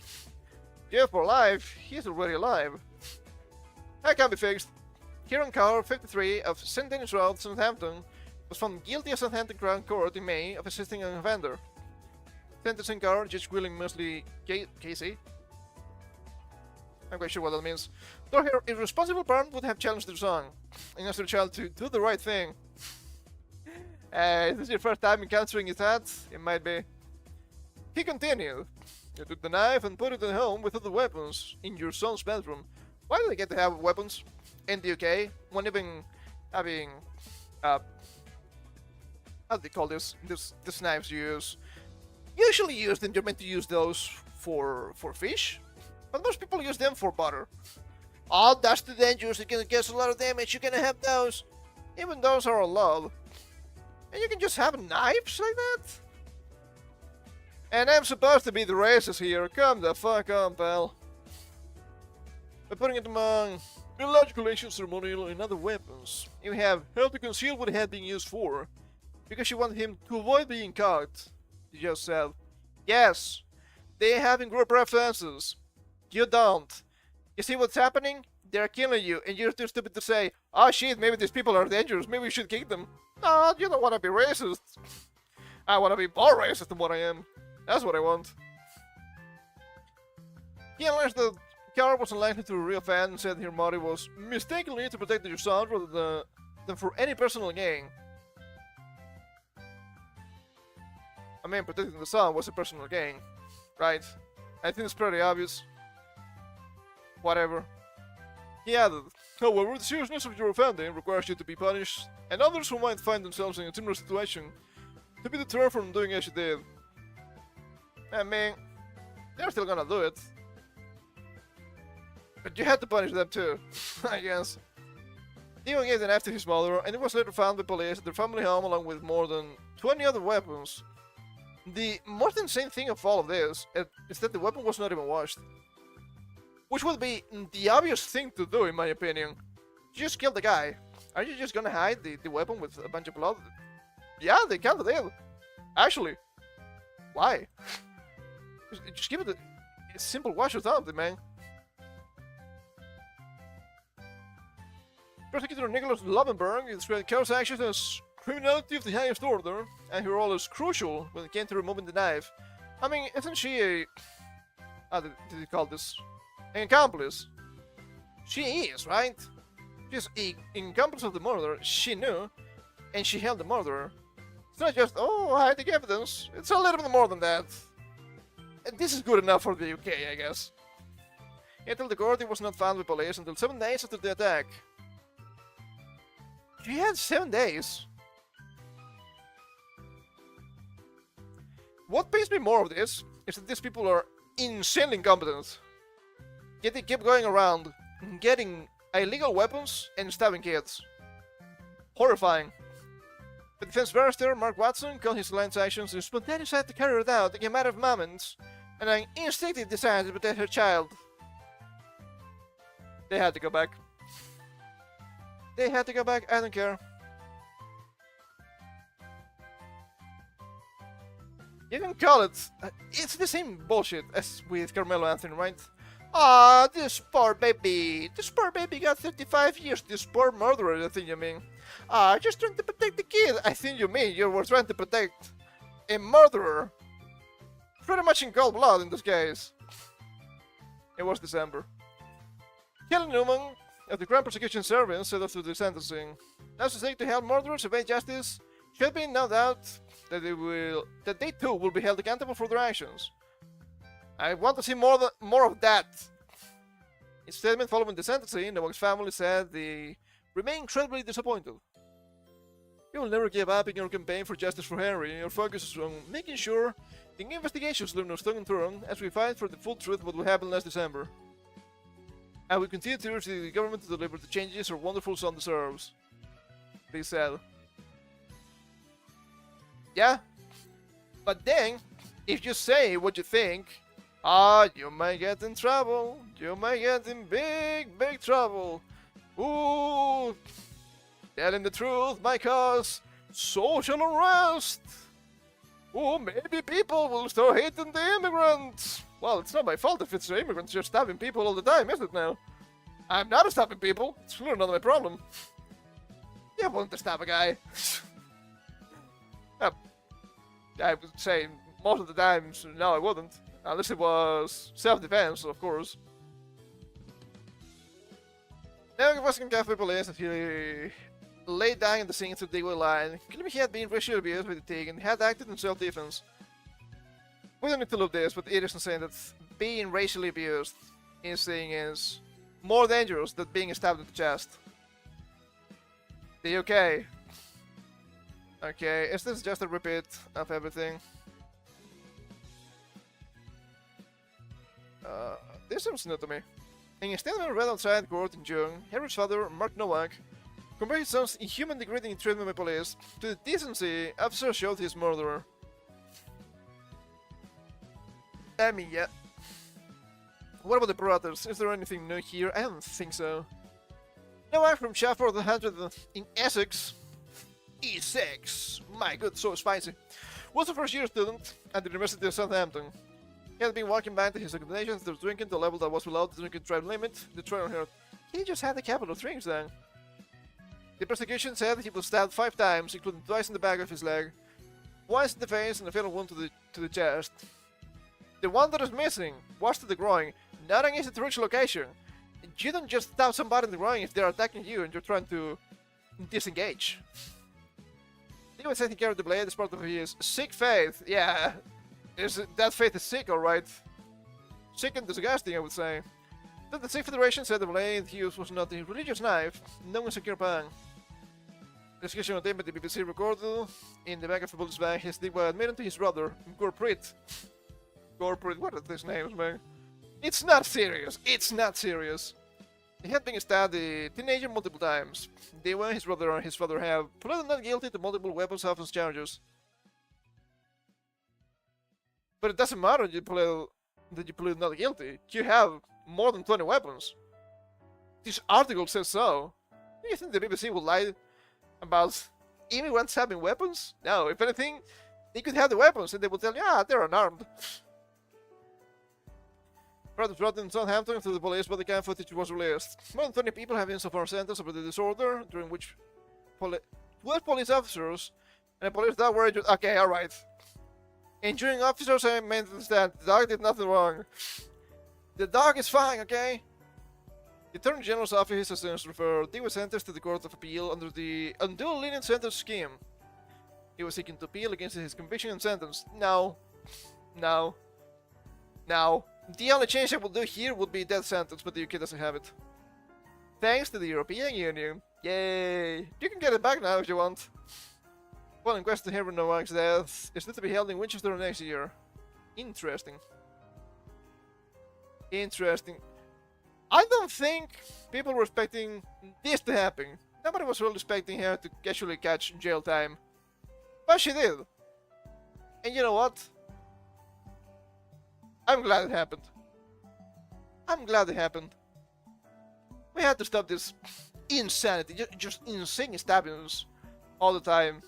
Jailed for life? He's already alive. That can be fixed. Kieran Carr, 53, of St. Denis Road, Southampton, was found guilty at Southampton Crown Court in May of assisting an offender. Sentencing Carr, Judge William Mosley Casey. I'm quite sure what that means. Though her irresponsible parent would have challenged their son and asked their child to do the right thing. Is this your first time encountering his dad? It might be. He continued. You took the knife and put it at home with other weapons in your son's bedroom. Why do they get to have weapons in the UK when even having how do they call this knives you use? Usually used and you're meant to use those for fish, but most people use them for butter. Oh, that's too dangerous, it can cause a lot of damage, you're gonna have those. Even those are allowed. And you can just have knives like that? And I'm supposed to be the racist here, come the fuck on, pal. By putting it among illogical ancient ceremonial and other weapons, you have helped to conceal what it had been used for, because you want him to avoid being caught. You just said, yes, they have group references. You don't. You see what's happening? They're killing you, and you're too stupid to say, oh shit, maybe these people are dangerous, maybe we should kick them. No, you don't want to be racist. I want to be more racist than what I am. That's what I want. He realized that Carr was unlikely to be a real fan and said her motive was mistakenly to protect your son rather than for any personal gain. I mean, protecting the son was a personal gain, right? I think it's pretty obvious. Whatever. He added, however, the seriousness of your offending requires you to be punished, and others who might find themselves in a similar situation to be deterred from doing as you did. I mean, they're still gonna do it. But you had to punish them too, I guess. Theo gave the knife to his mother, and it was later found by police at their family home along with more than 20 other weapons. The most insane thing of all of this is that the weapon was not even washed. Which would be the obvious thing to do, in my opinion. You just kill the guy. Are you just gonna hide the weapon with a bunch of blood? Yeah, they kinda did. Actually. Why? Just give it a simple wash or something, man. Prosecutor Nicholas Lovenberg described Carr's actions as criminality of the highest order, and her role is crucial when it came to removing the knife. I mean, isn't she a... how did you call this? An accomplice. She is, right? She's an accomplice of the murder, she knew, and she held the murderer. It's not just, oh, hiding evidence. It's a little bit more than that. And this is good enough for the UK, I guess. Until the court, it was not found by police until 7 days after the attack. She had 7 days. What pains me more of this is that these people are insanely incompetent. Yet they keep going around, getting illegal weapons and stabbing kids. Horrifying. The defense barrister, Mark Watson, called his client's actions a spontaneous act to carry it out in a matter of moments, and an instinctive desire to protect her child. They had to go back. They had to go back, I don't care. You can call it... it's the same bullshit as with Carmelo Anthony, right? Ah, this poor baby. This poor baby got 35 years. This poor murderer, I think you mean. Ah, just trying to protect the kid. I think you mean you were trying to protect a murderer. pretty much in cold blood in this case. It was December. Kelly Newman of the Crown Prosecution Service said after the sentencing, "As to say to help murderers evade justice, should be no doubt that they too will be held accountable for their actions. I want to see more of that." In a statement following the sentencing, the Wong's family said they remain incredibly disappointed. "We will never give up in our campaign for justice for Henry. Our focus is on making sure the investigations leave no stone unturned as we fight for the full truth of what will happen last December. I will continue to urge the government to deliver the changes our wonderful son deserves," they said. Yeah, but then, if you say what you think, you might get in trouble. You might get in big, big trouble. Ooh, telling the truth might cause social unrest. Ooh, maybe people will start hating the immigrants. Well, it's not my fault if it's the immigrants just stabbing people all the time, is it now? I'm not stabbing people. It's clearly not my problem. You want to stab a guy. I would say most of the times, no, I wouldn't. Unless it was self-defense, of course. Now he was in Cafe Police and he lay down in the scene to dig with a line, claiming he had been racially abused by the TIG and had acted in self-defense. We don't need to look this, but it is insane that being racially abused is more dangerous than being stabbed in the chest. The okay? Okay, is this just a repeat of everything? This seems new to me. In a statement read outside court in June, Henry's father, Mark Nowak, compared his son's inhuman degrading treatment by police to the decency officers showed his murderer. I mean, yeah. What about the brothers? Is there anything new here? I don't think so. Nowak from Shafford 100 in Essex. E6! My god, so spicy. Was a first-year student at the University of Southampton. He had been walking back to his accommodation after drinking to a level that was below the drinking drive limit. The trial heard, he just had a couple of drinks then. The prosecution said he was stabbed 5 times, including twice in the back of his leg, once in the face and a fatal wound to the chest. The one that is missing was to the groin, not an easy to reach location. You don't just stab somebody in the groin if they're attacking you and you're trying to disengage. He was taking care of the blade as part of his sick faith. Yeah, that faith is sick, alright. Sick and disgusting, I would say. But the Sikh Federation said the blade he used was not a religious knife, no insecure pan. The discussion on tape at the BBC recorded in the back of the police bag his dick was admitted to his brother, Gurpreet. Gurpreet, what are these names, man? It's not serious, it's not serious. He had been stabbed a teenager multiple times. Dewa, his brother, and his father have pleaded not guilty to multiple weapons offense charges. But it doesn't matter that you plead not guilty. You have more than 20 weapons. This article says so. Do you think the BBC will lie about immigrants having weapons? No, if anything, they could have the weapons and they will tell you, they're unarmed. Brothers brought in Southampton to the police, but the cam footage was released. More than 20 people have been so far sentenced over the disorder, during which 12 police officers and a police dog were injured. Okay, alright. Injuring officers and maintenance that the dog did nothing wrong. The dog is fine, okay? The Attorney General's office has since referred he was sentenced to the Court of Appeal under the undue lenient sentence scheme. He was seeking to appeal against his conviction and sentence. No. No. No. The only change I would do here would be death sentence, but the UK doesn't have it. Thanks to the European Union. Yay! You can get it back now if you want. Well, inquest to Henry Nowak's death is due to be held in Winchester next year. Interesting. Interesting. I don't think people were expecting this to happen. Nobody was really expecting her to actually catch jail time. But she did. And you know what? I'm glad it happened. I'm glad it happened. We had to stop this insanity, just insane stabbings all the time.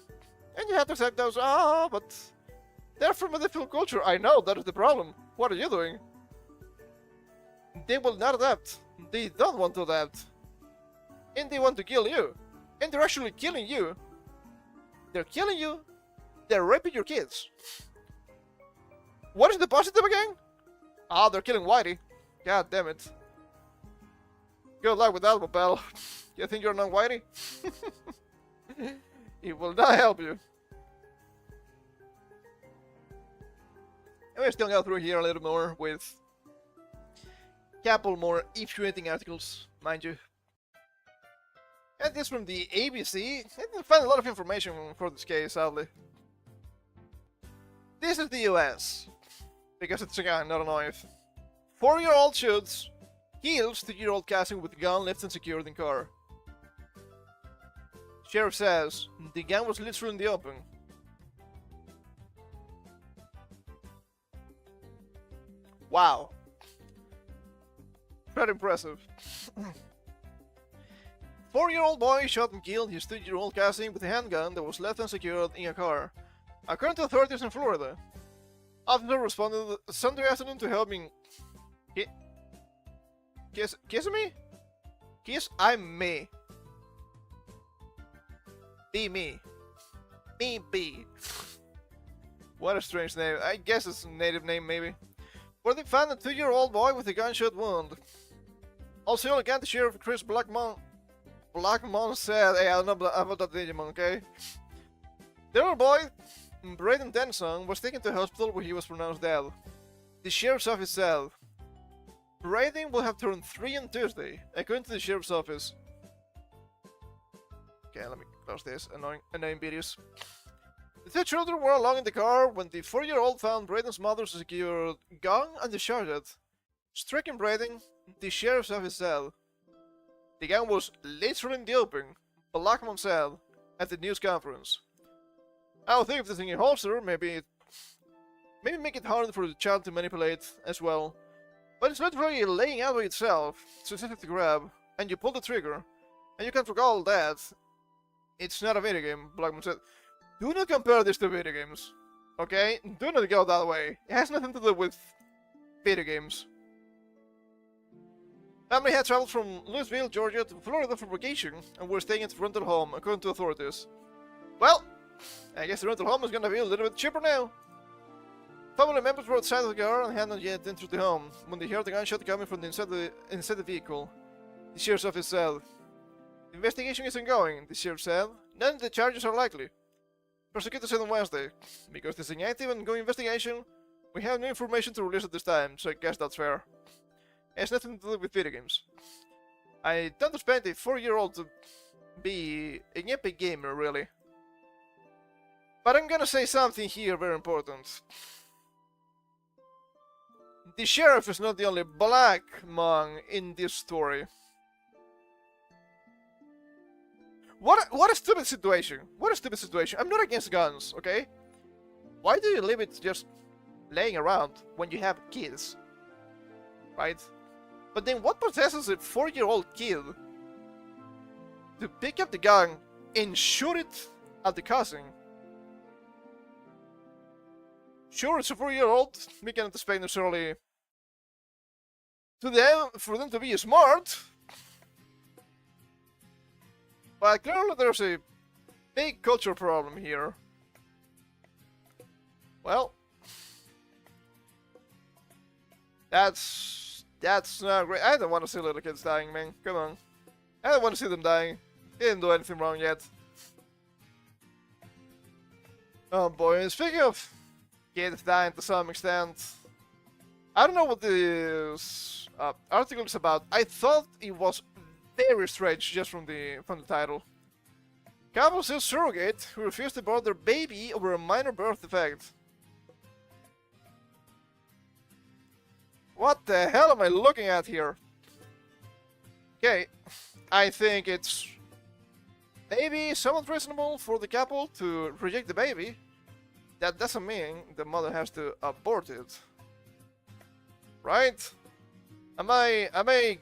And you have to accept those, but they're from a different culture. I know, that is the problem. What are you doing? They will not adapt. They don't want to adapt. And they want to kill you. And they're actually killing you. They're killing you. They're raping your kids. What is the positive again? Ah, they're killing Whitey. God damn it. Good luck with that, pal. You think you're not Whitey? It will not help you. And we're still going through here a little more with a couple more infuriating articles, mind you. And this from the ABC. I didn't find a lot of information for this case, sadly. This is the US. Because it's a gun, not a knife. 4-year-old shoots, kills 2-year-old cousin with gun left unsecured in car. Sheriff says the gun was literally in the open. Wow. Very impressive. 4-year-old boy shot and killed his 2-year-old cousin with a handgun that was left unsecured in a car. According to authorities in Florida, officer responded Sunday afternoon to help me. Kiss me? Kiss I'm me. Be me. Me be. What a strange name. I guess it's a native name maybe. Where they found a 2-year-old boy with a gunshot wound. Also, County Sheriff Chris Blackmon said, hey, I don't know about that Digimon, okay? The little boy, Braden Denson, was taken to the hospital where he was pronounced dead. The sheriff's office said, Braden will have turned 3 on Tuesday, according to the sheriff's office. Okay, let me close this annoying videos. The 2 children were along in the car when the 4-year-old found Braden's mother's secured gun and discharged it. Striking Braden, the sheriff's office said. The gun was literally in the open, Blackmon said at the news conference. I don't think if this thing in holster, maybe make it harder for the child to manipulate as well. But it's literally laying out by itself, so it's easy to grab, and you pull the trigger, and you can recall that. It's not a video game, Blackmon said. Do not compare this to video games, okay? Do not go that way. It has nothing to do with video games. Family had traveled from Louisville, Georgia to Florida for vacation and were staying at the rental home, according to authorities. Well, I guess the rental home is gonna be a little bit cheaper now. Family members were outside of the car and had not yet entered the home when they heard the gunshot coming from inside the vehicle. The sheriff's office said. The investigation is ongoing, the sheriff said. None of the charges are likely. Prosecutors said on Wednesday. Because this is an active and ongoing investigation, we have no information to release at this time, so I guess that's fair. It has nothing to do with video games. I don't expect a 4-year-old to be an epic gamer, really. But I'm gonna say something here very important. The sheriff is not the only black man in this story. What a stupid situation. What a stupid situation. I'm not against guns, okay? Why do you leave it just laying around when you have kids? Right? But then what possesses a 4-year-old kid to pick up the gun and shoot it at the cousin? Sure, it's a 4-year-old. We cannot expect necessarily for them to be smart. But clearly there's a big cultural problem here. Well, that's not great. I don't want to see little kids dying, man. Come on. I don't want to see them dying. They didn't do anything wrong yet. Oh boy, and speaking of kids dying to some extent, I don't know what this article is about. I thought it was very strange just from the title. Couple says surrogate who refused to abort their baby over a minor birth defect. What the hell am I looking at here? Okay, I think it's maybe somewhat reasonable for the couple to reject the baby. That doesn't mean the mother has to abort it. Right? Am I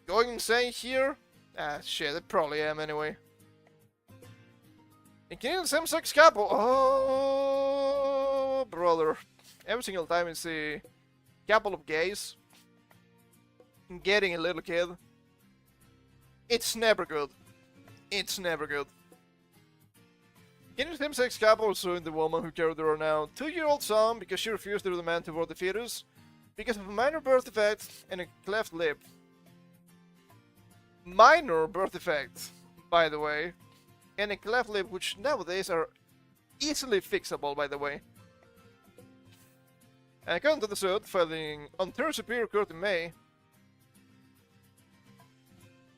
going insane here? Ah, shit, I probably am anyway. In Canadian same-sex couple. Oh, brother. Every single time it's a couple of gays getting a little kid, it's never good. It's never good. In the same-sex couple suing the woman who carried their now 2-year-old son because she refused to demand to abort the fetus because of a minor birth defect and a cleft lip. Minor birth defect, by the way, and a cleft lip, which nowadays are easily fixable, by the way. And according to the suit, filing Ontario Superior Court in May.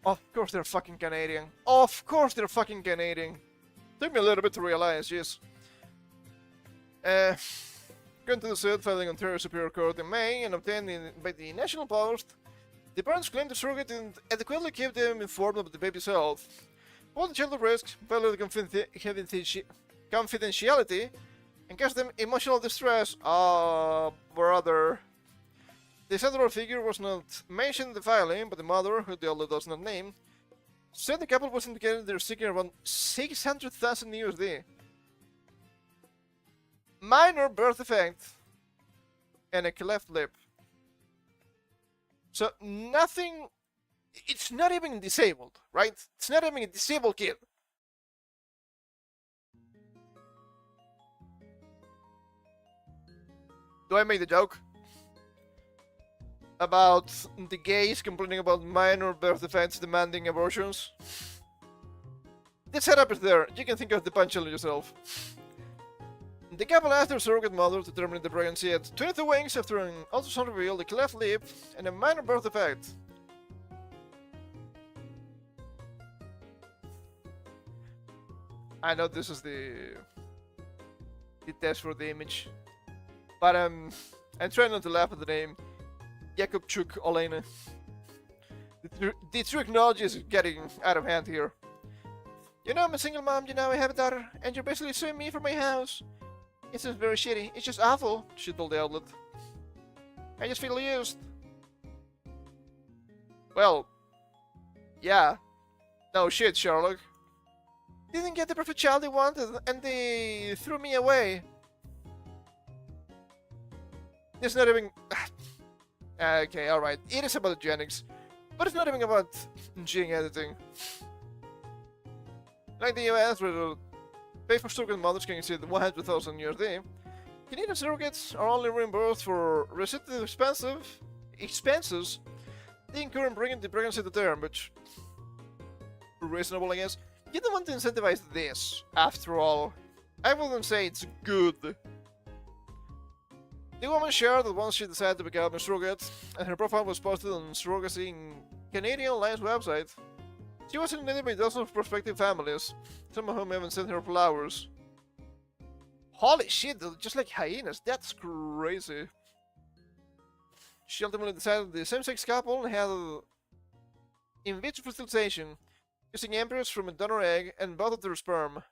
Of course they're fucking Canadian. Of course they're fucking Canadian. Took me a little bit to realize, yes. According to the suit, filing Ontario Superior Court in May and obtained by the National Post, the parents claimed the surrogate didn't adequately keep them informed of the baby's health. While the child at risk, violated confidentiality, and caused them emotional distress. Brother. The central figure was not mentioned in the filing, but the mother, who the other does not name, said the couple was indicated they're seeking around 600,000 USD. Minor birth defect and a cleft lip. So nothing. It's not even disabled, right? It's not even a disabled kid. Do I make the joke about the gays complaining about minor birth defects demanding abortions? The setup is there. You can think of the punchline yourself. The couple asked their surrogate mother to terminate the pregnancy at 22 weeks after an ultrasound revealed a cleft lip and a minor birth defect. I know this is the test for the image, but I'm trying not to laugh at the name Jakubchuk Olena. The technology is getting out of hand here. You know, I'm a single mom, you know, I have a daughter, and you're basically suing me for my house. It's just very shitty, it's just awful, she told the outlet. I just feel used. Well, yeah. No shit, Sherlock. Didn't get the perfect child they wanted, and they threw me away. It's not even... Okay, alright. It is about eugenics, but it's not even about gene editing. Like the US, where the pay for surrogate mothers can exceed 100,000 USD, Canadian surrogates are only reimbursed for reciprocal expenses they incur in bringing the pregnancy to term, which reasonable, I guess. You don't want to incentivize this, after all. I wouldn't say it's good. The woman shared that once she decided to become a surrogate, and her profile was posted on Surrogacy in Canadian Alliance website, she was inundated by dozens of prospective families, some of whom even sent her flowers. Holy shit, just like hyenas, that's crazy. She ultimately decided the same-sex couple had in vitro fertilization, using embryos from a donor egg and both of their sperm.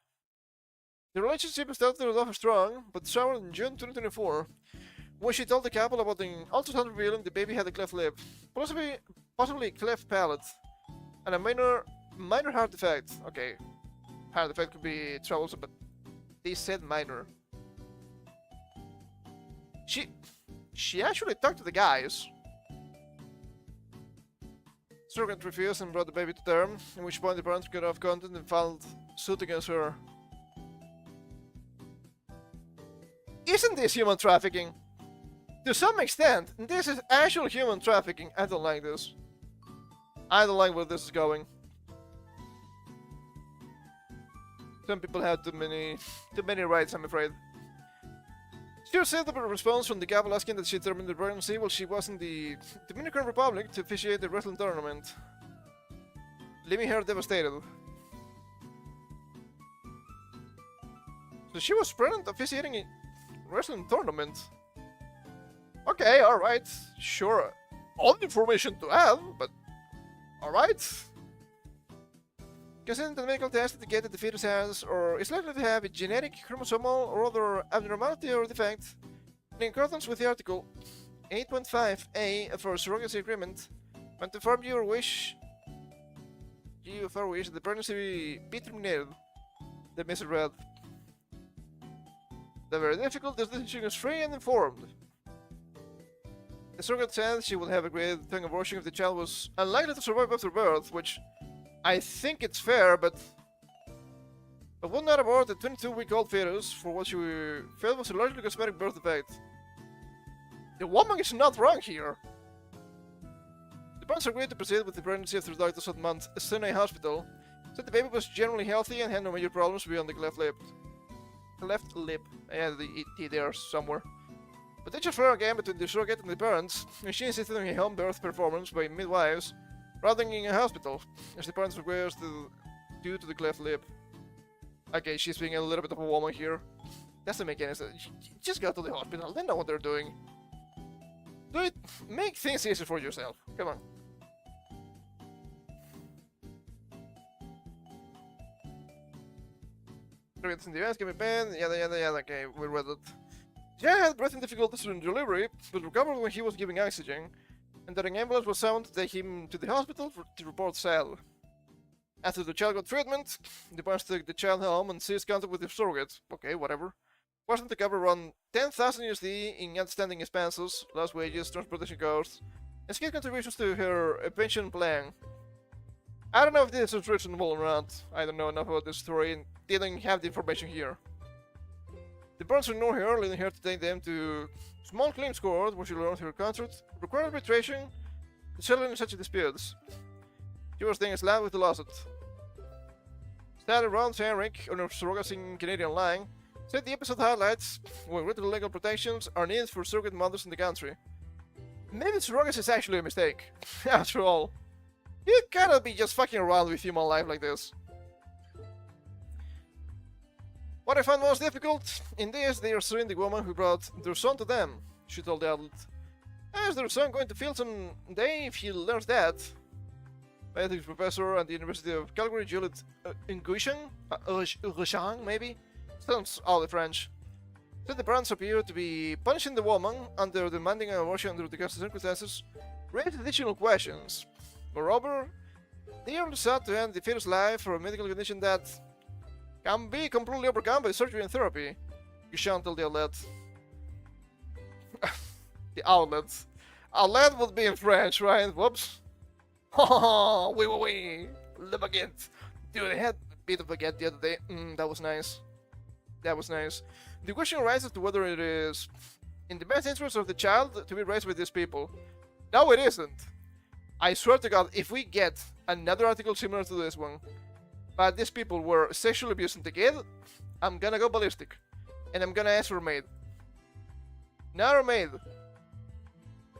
The relationship started off strong, but soured in June 2024, when she told the couple about the ultrasound revealing the baby had a cleft lip, possibly a cleft palate, and a minor heart defect. Okay, heart defect could be troublesome, but they said minor. She actually talked to the guys. Surrogate refused and brought the baby to term, at which point the parents got off content and filed suit against her. Isn't this human trafficking? To some extent, this is actual human trafficking. I don't like this. I don't like where this is going. Some people have too many rights, I'm afraid. She received a response from the couple asking that she terminated the pregnancy while she was in the Dominican Republic to officiate the wrestling tournament, leaving her devastated. So she was pregnant officiating a wrestling tournament. Okay, alright, sure. Odd information to have, but alright. Considering the medical test indicated the fetus has or is likely to have a genetic, chromosomal, or other abnormality or defect, in accordance with the Article 8.5a of our surrogacy agreement, and to inform you of our wish that the pregnancy be terminated, the message read. The very difficult, this decision is free and informed. The surrogate said she would have agreed to an abortion if the child was unlikely to survive after birth, which I think it's fair, but But one night aboard the 22-week-old fetus for what she felt was a largely cosmetic birth defect. The woman is not wrong here. The parents agreed to proceed with the pregnancy after the doctor that month in a hospital. Said the baby was generally healthy and had no major problems beyond the left lip. The left lip. I had the ET there somewhere. But they just ran again between the surrogate and the parents, and she insisted on a home birth performance by midwives rather than in a hospital, as the parents requested due to the cleft lip. Okay, she's being a little bit of a woman here. Doesn't make any sense. Just go to the hospital, they know what they're doing. Do it. Make things easier for yourself. Come on. Surrogates in the events can be banned, yada yada yada. Okay, we read it. Jay had breathing difficulties during delivery, but recovered when he was giving oxygen, and that an ambulance was summoned to take him to the hospital to report SAD. After the child got treatment, the parents took the child home and seized contact with the surrogate. Okay, whatever. Wasn't to cover around 10,000 USD in outstanding expenses, lost wages, transportation costs, and skilled contributions to her pension plan. I don't know if this is reasonable or not. I don't know enough about this story and didn't have the information here. The parents ignored her, leading her to take them to small claims court where she learned her contract required arbitration to settle in such disputes. She was then slammed with the lawsuit. Started Ron Henrik on her surrogacy in Canadian line said the episode highlights when written legal protections are needed for surrogate mothers in the country. Maybe surrogacy is actually a mistake. After all, you cannot be just fucking around with human life like this. What I found most difficult in this, they are suing the woman who brought their son to them, she told the outlet. Is their son going to feel someday if he learns that? Ethics professor at the University of Calgary, Juliet Nguyen, maybe? Sounds oddly French. Said the parents appear to be punishing the woman under demanding an abortion under the circumstances, raised additional questions. Moreover, they are sought to end the fetus life for a medical condition that can be completely overcome by surgery and therapy. Guichon told the outlet. The outlet. Outlet would be in French, right? Whoops. Oh, oui. Le baguette. Dude, I had a bit of baguette the other day. That was nice. That was nice. The question arises to whether it is in the best interest of the child to be raised with these people. No, it isn't. I swear to God, if we get another article similar to this one, but these people were sexually abusing the kid, I'm gonna go ballistic. And I'm gonna ask for a maid. Not a maid.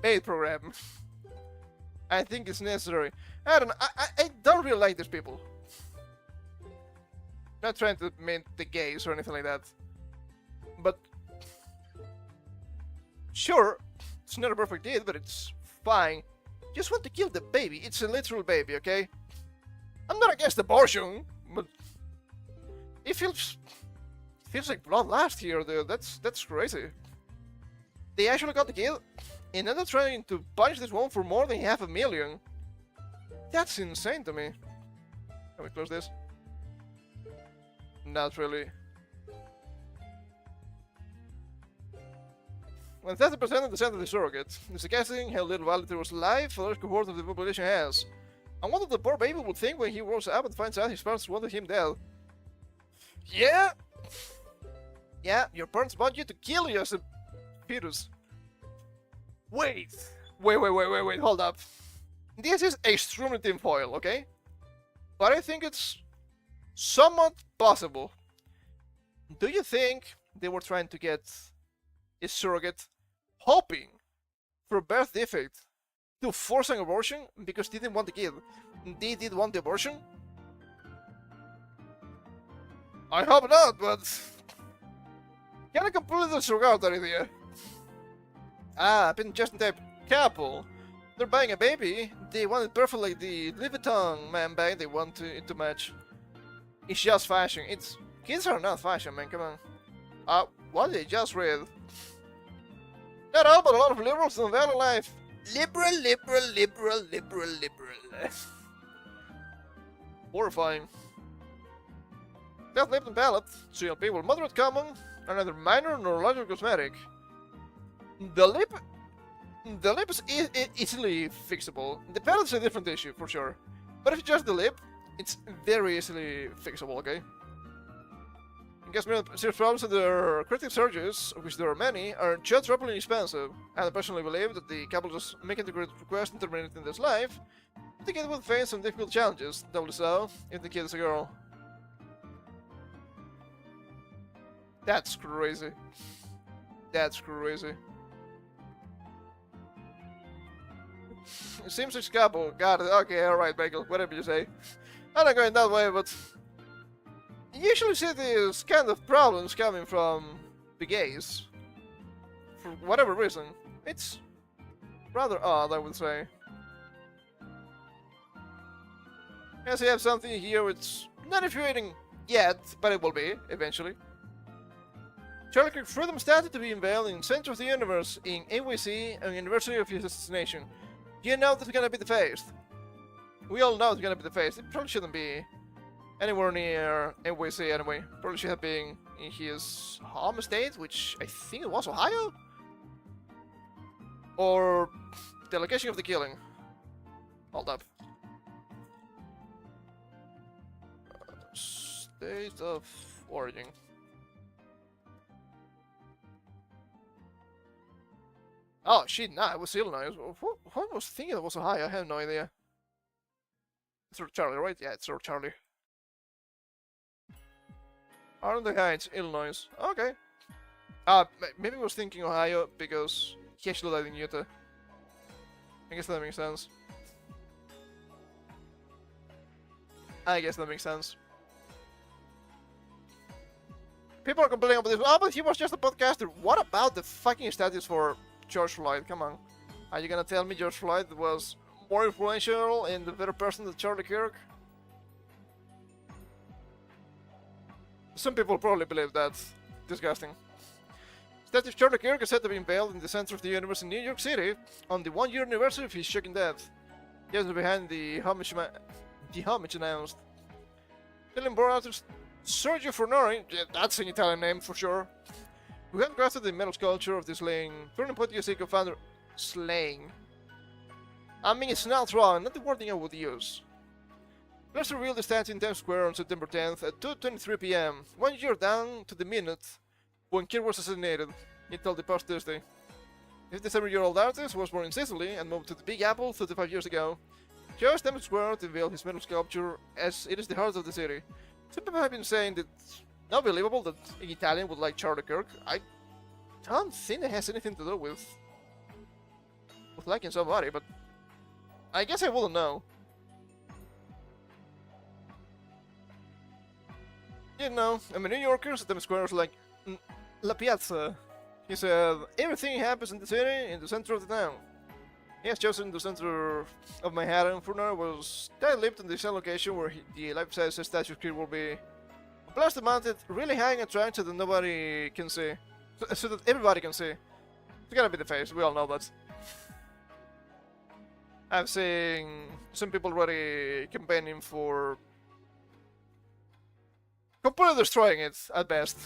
Maid program. I think it's necessary. I don't really like these people. Not trying to mean the gays or anything like that. But sure, it's not a perfect deed, but it's fine. Just want to kill the baby. It's a literal baby, okay? I'm not against abortion, but it feels like blood last here, dude. That's crazy. They actually got the kid, and now they're trying to punish this woman for more than $500,000. That's insane to me. Can we close this? Not really. When 30% of the center of the surrogate, is suggesting how little value towards life a large cohort of the population has. And what the poor baby would think when he grows up and finds out his parents wanted him dead. Yeah! Yeah, your parents want you to kill you as a fetus. Wait, hold up. This is extremely tinfoil, okay? But I think it's somewhat possible. Do you think they were trying to get a surrogate hoping for a birth defect to force an abortion because they didn't want the kid? They did want the abortion? I hope not, but can I completely disregard that idea? Ah, been just in type couple. They're buying a baby. They want it perfect like the Louis Vuitton man bag they want it to match. It's just fashion. Kids are not fashion, man. Come on. What did I just read? Not all, but a lot of liberals don't value life. Liberal. Horrifying. Death lip and palate. CLP were moderate common and neither minor nor larger cosmetic. The lip is easily fixable. The palate's a different issue, for sure. But if it's just the lip, it's very easily fixable, okay? In case many serious problems and their critical surgeries, of which there are many, are just rapidly expensive, and I personally believe that the couple just making the great request and terminating this life, the kid will face some difficult challenges, doubly so, if the kid is a girl. That's crazy. That's crazy. It seems like a couple. Got it. Okay, alright, Michael. Whatever you say. I'm not going that way, but you usually see these kind of problems coming from the gays. For whatever reason. It's rather odd, I would say. Yes, you have something here it's not infuriating yet, but it will be, eventually. Charlie Kirk's freedom statue to be unveiled in the center of the universe in NYC on the anniversary of his assassination. You know that's gonna be the face. We all know it's gonna be the face. It probably shouldn't be anywhere near NYC anyway. Probably should have been in his home state, which I think it was Ohio? Or the location of the killing. Hold up. State of origin. Oh shit, nah, it was Illinois. What was thinking it was Ohio? I have no idea. It's Sir Charlie, right? Yeah, it's Sir Charlie. Arlington Heights, Illinois. Okay. Maybe I was thinking Ohio because he actually died in Utah. I guess that makes sense. People are complaining about this. Oh, but he was just a podcaster. What about the fucking statues for George Floyd? Come on. Are you gonna tell me George Floyd was more influential and the better person than Charlie Kirk? Some people probably believe that. Disgusting. Statue of Charlie Kirk is said to be unveiled in the center of the universe in New York City on the 1-year anniversary of his shocking death. He is behind the homage announced. Film artist Sergio Fornari, yeah, that's an Italian name for sure, who handcrafted the metal sculpture of the slaying Turning-Point USA co-founder slaying. I mean, it's not wrong, not the wording I would use. Let's reveal the statue in Times Square on September 10th at 2:23 p.m., 1 year down to the minute when Kirk was assassinated, he told the Post Tuesday. The 57-year-old artist was born in Sicily and moved to the Big Apple 35 years ago. He chose Times Square to unveil his metal sculpture as it is the heart of the city. Some people have been saying that it's not believable that an Italian would like Charlie Kirk. I don't think it has anything to do with liking somebody, but I guess I wouldn't know. You know, I'm a New Yorker, so Times Square is like La Piazza. He said, everything happens in the city, in the center of the town. He has chosen the center of Manhattan. Furner was tight-lipped in the same location where the life-size statue of Kirk will be blasted mounted really high and attractive so that nobody can see. So that everybody can see. It's gonna be the face, we all know that. I've seen some people already campaigning for completely destroying it, at best.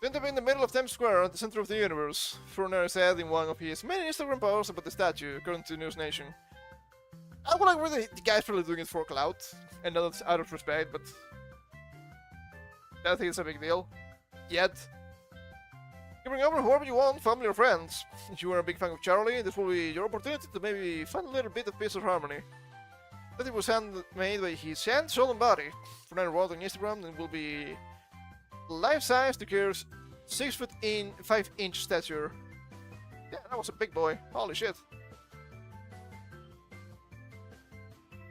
Going to be in the middle of Times Square, at the center of the universe, Furner said in one of his many Instagram posts about the statue, according to News Nation. I would agree that the guy's probably doing it for clout, and not out of respect, but I think it's a big deal. Yet, you bring over whoever you want, family or friends. If you are a big fan of Charlie, this will be your opportunity to maybe find a little bit of peace or harmony. That it was handmade by his hand, soul and body. Furner wrote on Instagram and will be life-size to Kirk's 6'5" stature. Yeah, that was a big boy. Holy shit.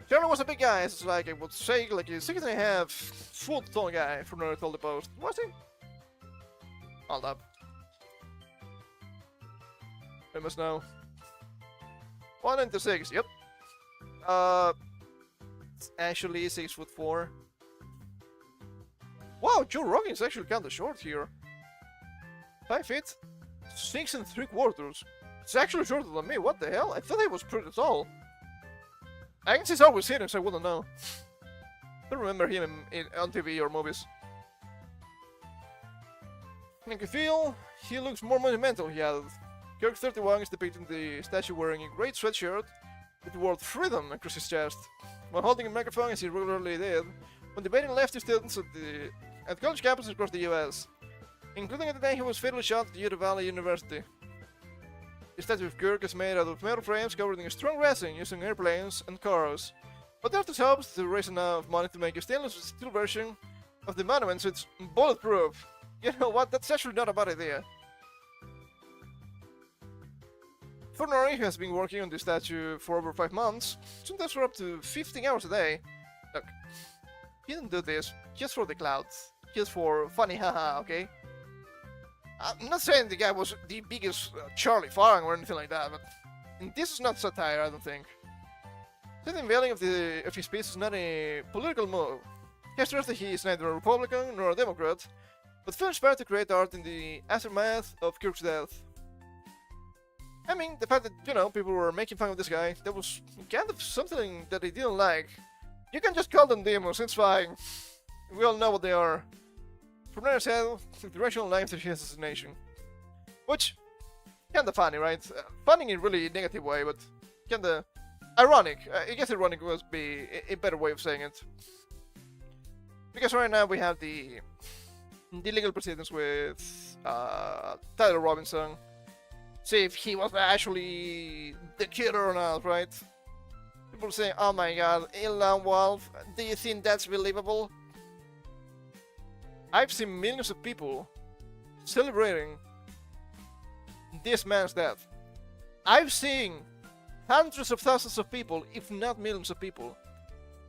Charlie was a big guy, it's like I would say like a 6.5 foot tall guy from Nerd told the Post. Was he? Hold up. I must know. 196, yep. It's actually 6'4". Wow, Joe Rogan's actually kinda short here. 5 feet, 6 3/4. It's actually shorter than me, what the hell? I thought he was pretty tall. I guess he's always hidden, so I wouldn't know. I don't remember him on TV or movies. I can feel he looks more monumental, he added. Kirk 31 is depicting the statue wearing a great sweatshirt with the word freedom across his chest, while holding a microphone as he regularly did when debating leftist students at the at college campuses across the US, including at the day he was fatally shot at Utah Valley University. The statue of Kirk is made out of metal frames covered in strong resin using airplanes and cars, but the artist hopes to raise enough money to make a stainless steel version of the monument so it's bulletproof. You know what, that's actually not a bad idea. Fornari has been working on this statue for over 5 months, sometimes for up to 15 hours a day. Look, he didn't do this just for the clouds, just for funny haha, okay? I'm not saying the guy was the biggest Charlie Farang or anything like that, but this is not satire, I don't think. The unveiling of his piece is not a political move. He has stressed that he is neither a Republican nor a Democrat, but feels inspired to create art in the aftermath of Kirk's death. I mean, the fact that, you know, people were making fun of this guy, that was kind of something that they didn't like. You can just call them demons, it's fine. We all know what they are. From there said, the rational lines to his assassination. Which, kinda funny, right? Funny in a really negative way, but kinda ironic. I guess ironic would be a better way of saying it. Because right now we have the legal proceedings with Tyler Robinson. See if he was actually the killer or not, right? People saying, oh my god, Elon Wolf, do you think that's believable? I've seen millions of people celebrating this man's death. I've seen hundreds of thousands of people, if not millions of people,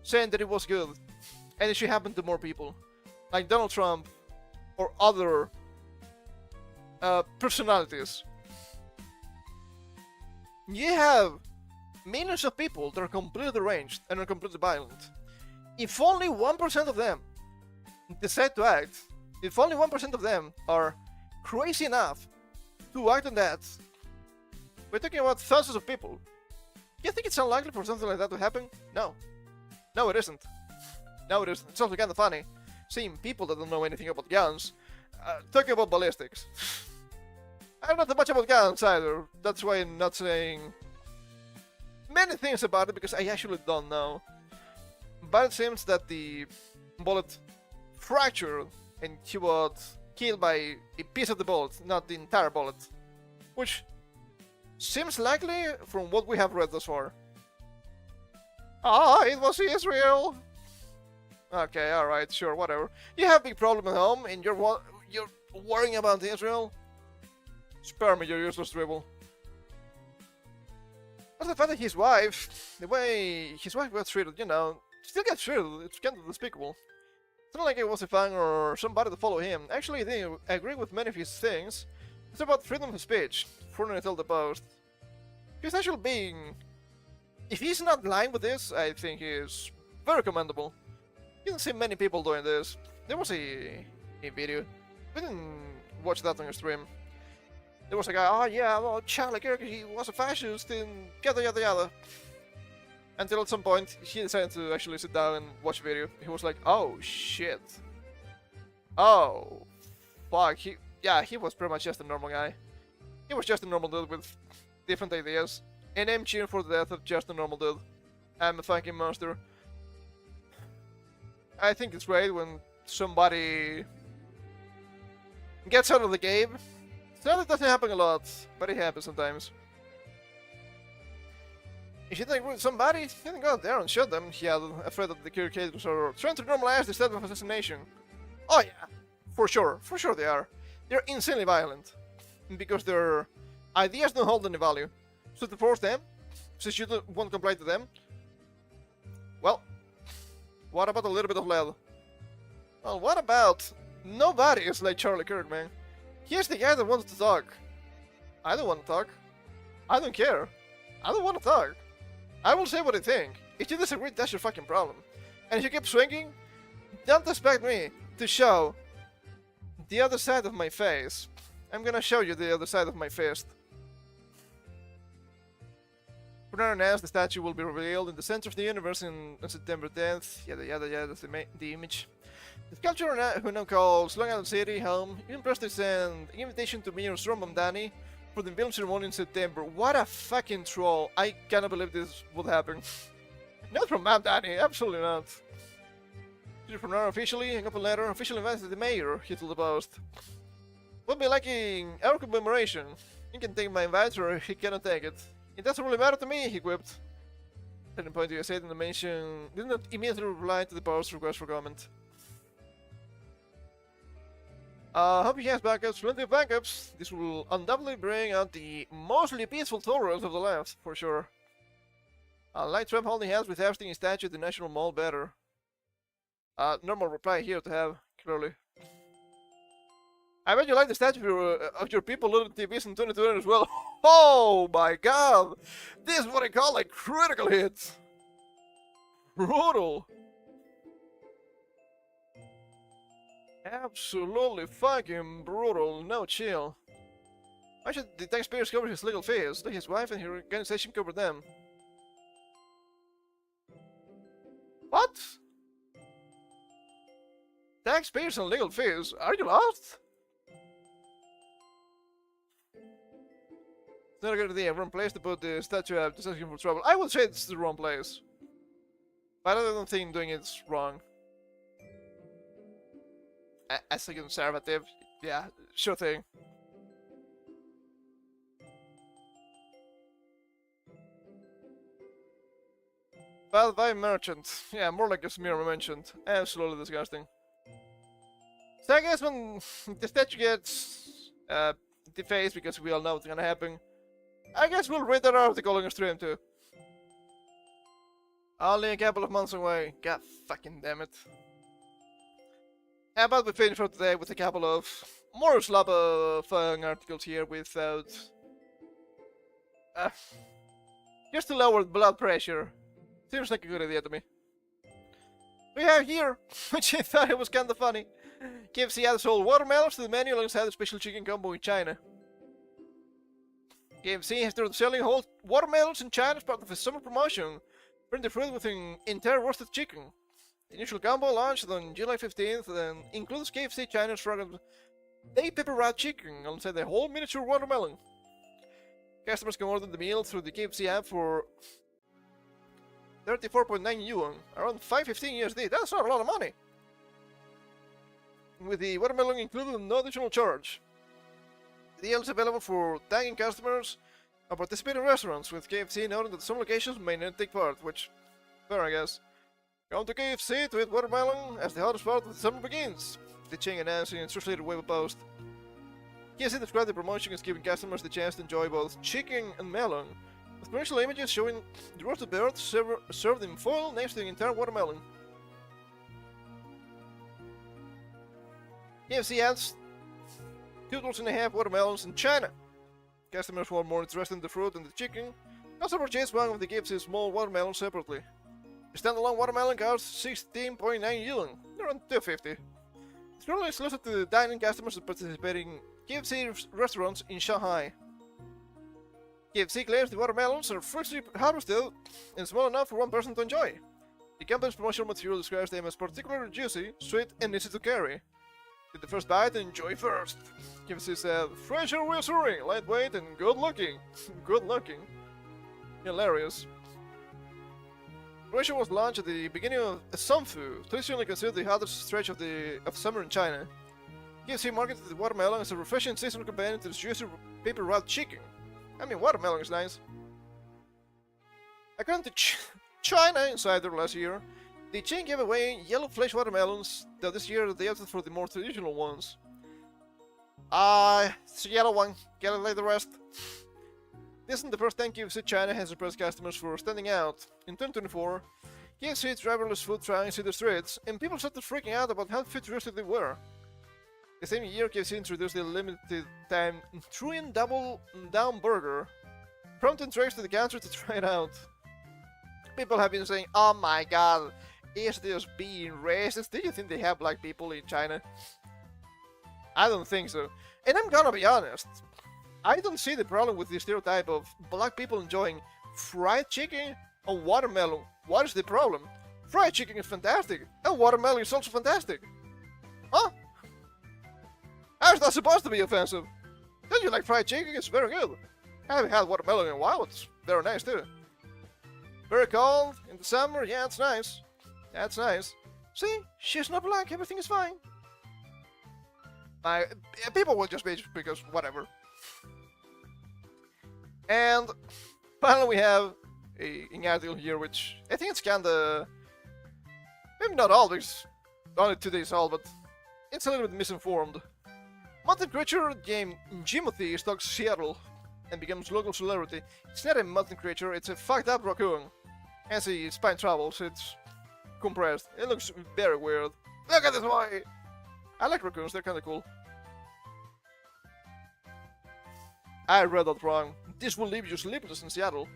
saying that it was good, and it should happen to more people, like Donald Trump or other personalities. You have millions of people that are completely deranged and are completely violent. If only 1% of them decide to act, if only 1% of them are crazy enough to act on that, we're talking about thousands of people. You think it's unlikely for something like that to happen? No. No, it isn't. No, it isn't. It's also kind of funny seeing people that don't know anything about guns talking about ballistics. I'm not much about guns either. That's why I'm not saying many things about it, because I actually don't know. But it seems that the bullet fractured and he was killed by a piece of the bullet, not the entire bullet. Which seems likely from what we have read thus far. Ah, it was Israel! Okay, alright, sure, whatever. You have a big problem at home and you're worrying about Israel? Spare me your useless dribble. But the fact that his wife, the way his wife got treated, you know, still gets treated, it's kind of despicable. It's not like it was a fan or somebody to follow him. Actually, they agree with many of his things. It's about freedom of speech, Fournier told the Post. He's actually being... If he's not lying with this, I think he's very commendable. You don't see many people doing this. There was a video. We didn't watch that on your stream. There was a guy, oh yeah, well, Charlie Kirk, he was a fascist, and yada yada yada. Until at some point, he decided to actually sit down and watch the video. He was like, oh shit. Oh, fuck. He was pretty much just a normal guy. He was just a normal dude with different ideas. And I'm cheering for the death of just a normal dude. I'm a fucking monster. I think it's great when somebody gets out of the game. It doesn't happen a lot, but it happens sometimes. If you think with somebody, you can go out there and shoot them. He had afraid that the Kirkators are trying to normalize the state of assassination. Oh yeah, for sure they are. They're insanely violent, because their ideas don't hold any value. So to force them, since you won't comply to them, well, what about a little bit of lead? Well, what about nobody is like Charlie Kirk, man. Here's the guy that wants to talk. I don't want to talk. I don't care. I don't want to talk. I will say what I think. If you disagree, that's your fucking problem. And if you keep swinging, don't expect me to show the other side of my face. I'm gonna show you the other side of my fist. Brunner announced the statue will be revealed in the center of the universe on September 10th. Yada yada yada, that's the image. The sculptor, who now calls Long Island City home, even pressed to send an invitation to Mayor Ron Mamdani for the film ceremony in September. What a fucking troll. I cannot believe this would happen. Not from Mamdani, absolutely not. Entrepreneur officially, hang up a letter, officially invited the mayor, he told the post. Would be liking our commemoration. He can take my invite or he cannot take it. It doesn't really matter to me, he quipped. At the point you said in the mention did not immediately reply to the post's request for comment. Hope he has backups, plenty of backups. This will undoubtedly bring out the mostly peaceful tolerance of the left, for sure. Like Trump holding hands with everything in statue at the National Mall better. Normal reply here to have, clearly. I bet you like the statue of your people little TVs in 2020 as well. Oh my god! This is what I call a critical hit! Brutal! Absolutely fucking brutal, no chill. Why should the taxpayers cover his legal fees? Let his wife and her organization cover them. What? Taxpayers and legal fees? Are you lost? It's not a good idea. Wrong place to put the statue up. Just asking for trouble. I would say it's the wrong place. But I don't think doing it's wrong. As a conservative, yeah, sure thing. But by merchant, yeah, more like a smear merchant. Absolutely disgusting. So I guess when the statue gets defaced, because we all know what's gonna happen, I guess we'll read that article on your stream too. Only a couple of months away. God fucking damn it. How about we finish for today with a couple of more slap fun articles here without... just to lower blood pressure. Seems like a good idea to me. We have here, which I thought it was kinda funny. KFC adds whole watermelons to the menu alongside a special chicken combo in China. KFC has started selling whole watermelons in China as part of a summer promotion. Bring the fruit with an entire roasted chicken. The initial combo launched on July 15th and includes KFC China's fragrant baked pepper wrapped chicken alongside a whole miniature watermelon. Customers can order the meal through the KFC app for 34.9 yuan, around 515 USD. That's not a lot of money. With the watermelon included, no additional charge. The deal is available for dine-in customers or participating restaurants, with KFC noting that some locations may not take part, which, fair I guess. Come to KFC to eat watermelon as the hottest part of the summer begins, the chain announced in its associated Weibo post. KFC described the promotion as giving customers the chance to enjoy both chicken and melon, with promotional images showing the roasted bird served in foil next to the entire watermelon. KFC adds 2.5 watermelons in China. Customers who are more interested in the fruit than the chicken also purchase one of the KFC small watermelons separately. The standalone watermelon costs 16.9 yuan, around 250. It's currently exclusive to the dining customers participating KFC restaurants in Shanghai. KFC claims the watermelons are freshly harvested and small enough for one person to enjoy. The company's promotional material describes them as particularly juicy, sweet, and easy to carry. Take the first bite and enjoy first. KFC said, fresh and reassuring, lightweight, and good looking. Good looking. Hilarious. Croatia was launched at the beginning of Sumfu, traditionally considered the hottest stretch of summer in China. KFC marketed the watermelon as a refreshing seasonal companion to the juicy paper wrapped chicken. I mean, watermelon is nice. According to China Insider last year, the chain gave away yellow flesh watermelons, though this year they opted for the more traditional ones. It's a yellow one, get it like the rest. This isn't the first time KFC China has impressed customers for standing out. In 2024, KFC's driverless food trucks hit the streets, and people started freaking out about how futuristic they were. The same year, KFC introduced the limited-time Truyan Double Down Burger, prompting treks to the country to try it out. People have been saying, oh my god, is this being racist? Do you think they have black people in China? I don't think so. And I'm gonna be honest, I don't see the problem with the stereotype of black people enjoying fried chicken or watermelon. What is the problem? Fried chicken is fantastic, and watermelon is also fantastic. Huh? How's that supposed to be offensive? Don't you like fried chicken? It's very good. I haven't had watermelon in a while, it's very nice too. Very cold in the summer, yeah, it's nice. That's nice. See, she's not black, everything is fine. People will just bitch because whatever. And finally we have an article here which I think it's kinda... maybe not all, because only 2 days old, but it's a little bit misinformed. Mountain creature named Jimothy stalks Seattle and becomes local celebrity. It's not a mountain creature, it's a fucked up raccoon. As the spine travels, it's compressed. It looks very weird. Look at this boy! I like raccoons, they're kinda cool. I read that wrong. This will leave you sleepless in Seattle.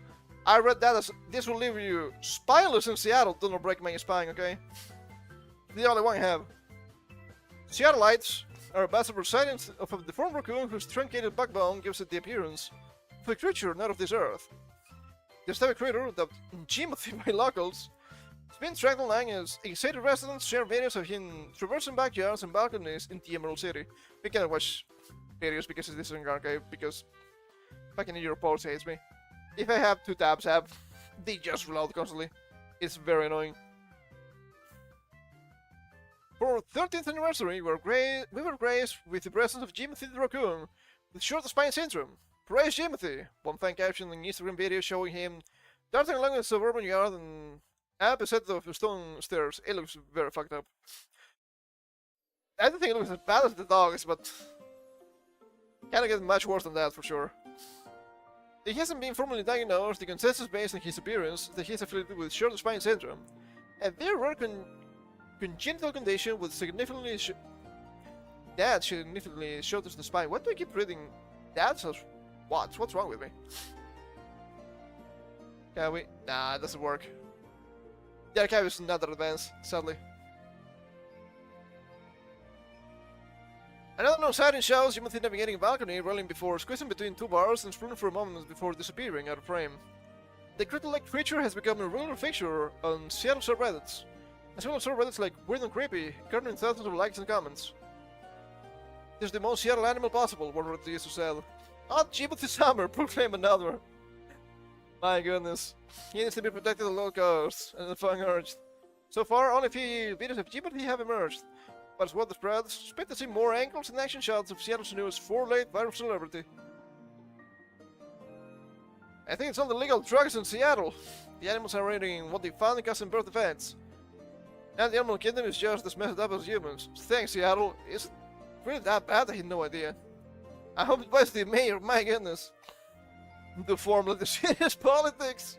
I read that as this will leave you spineless in Seattle. Do not break my spine, okay? The only one I have. Seattleites are about for sightings of a deformed raccoon whose truncated backbone gives it the appearance of a creature not of this earth. This type of critter, dubbed Jimothy by locals, has been tracked online as excited residents share videos of him traversing backyards and balconies in the Emerald City. We cannot watch videos because this is an archive, because fucking Europe also hates me. If I have 2 tabs they just reload constantly. It's very annoying. For our 13th anniversary, we were graced with the presence of Jimothy the raccoon with short spine syndrome. Praise Jimothy! One fan caption in Instagram video showing him darting along a suburban yard and up a set of stone stairs. It looks very fucked up. I don't think it looks as bad as the dogs, but kinda get much worse than that for sure. He hasn't been formally diagnosed. The consensus based on his appearance that he is afflicted with short spine syndrome, a very rare congenital condition with significantly shortens the spine. What do I keep reading? That says what? What's wrong with me? Can we? Nah, it doesn't work. The archive is not that advanced, sadly. Another known sighting shows Jimothy navigating a balcony, rolling before squeezing between 2 bars and spooning for a moment before disappearing out of frame. The critter-like creature has become a regular feature on Seattle subreddits, as well as subreddits like Weird and Creepy, garnering thousands of likes and comments. This is the most Seattle animal possible, one Reddit user said. Oh, Jimothy Summer, proclaim another. My goodness. He needs to be protected at all costs, and fun urged. So far, only a few videos of Jimothy have emerged. But as word spreads, expect to see more angles and action shots of Seattle's newest 4-late viral celebrity. I think it's all the legal drugs in Seattle. The animals are rating what they found in causing birth defects. And the animal kingdom is just as messed up as humans. Thanks, Seattle. Is it really that bad? I had no idea. I hope it was the mayor, my goodness. The formula of the serious politics.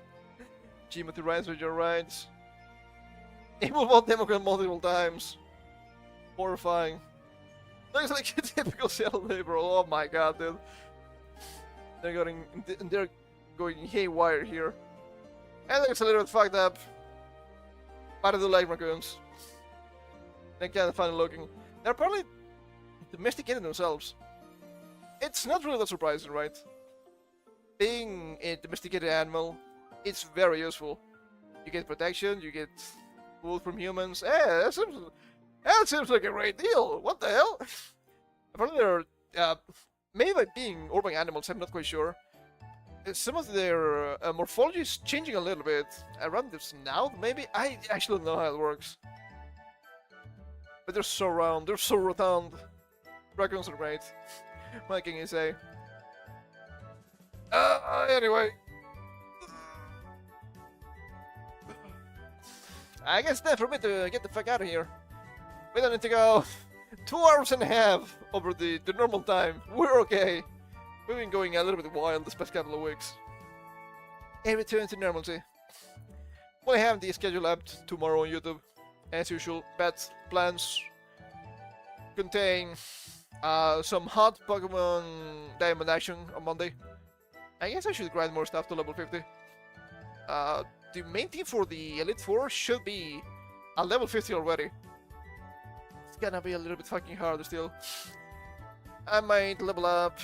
Jimothy rides with your rights. He will vote Democrat multiple times. Horrifying. Looks like a typical Seattle liberal. Oh my god, dude. They're going haywire here. And it's a little bit fucked up. But I do like raccoons. They're kind of funny looking. They're probably domesticated themselves. It's not really that surprising, right? Being a domesticated animal, it's very useful. You get protection, you get food from humans. That seems like a great deal. What the hell? Apparently they're, maybe by being urban animals, I'm not quite sure. Some of their morphology is changing a little bit. Around the snout, maybe? I actually don't know how it works. But they're so round, they're so rotund. Raccoons are great. What can you say? Anyway. I guess it's time for me to get the fuck out of here. We don't need to go 2 hours and a half over the normal time. We're okay. We've been going a little bit wild this past couple of weeks. And return to normalcy. We'll have the schedule up tomorrow on YouTube. As usual, pets, plans contain some hot Pokemon Diamond action on Monday. I guess I should grind more stuff to level 50. The main team for the Elite Four should be at level 50 already. It's gonna be a little bit fucking harder still. I might level up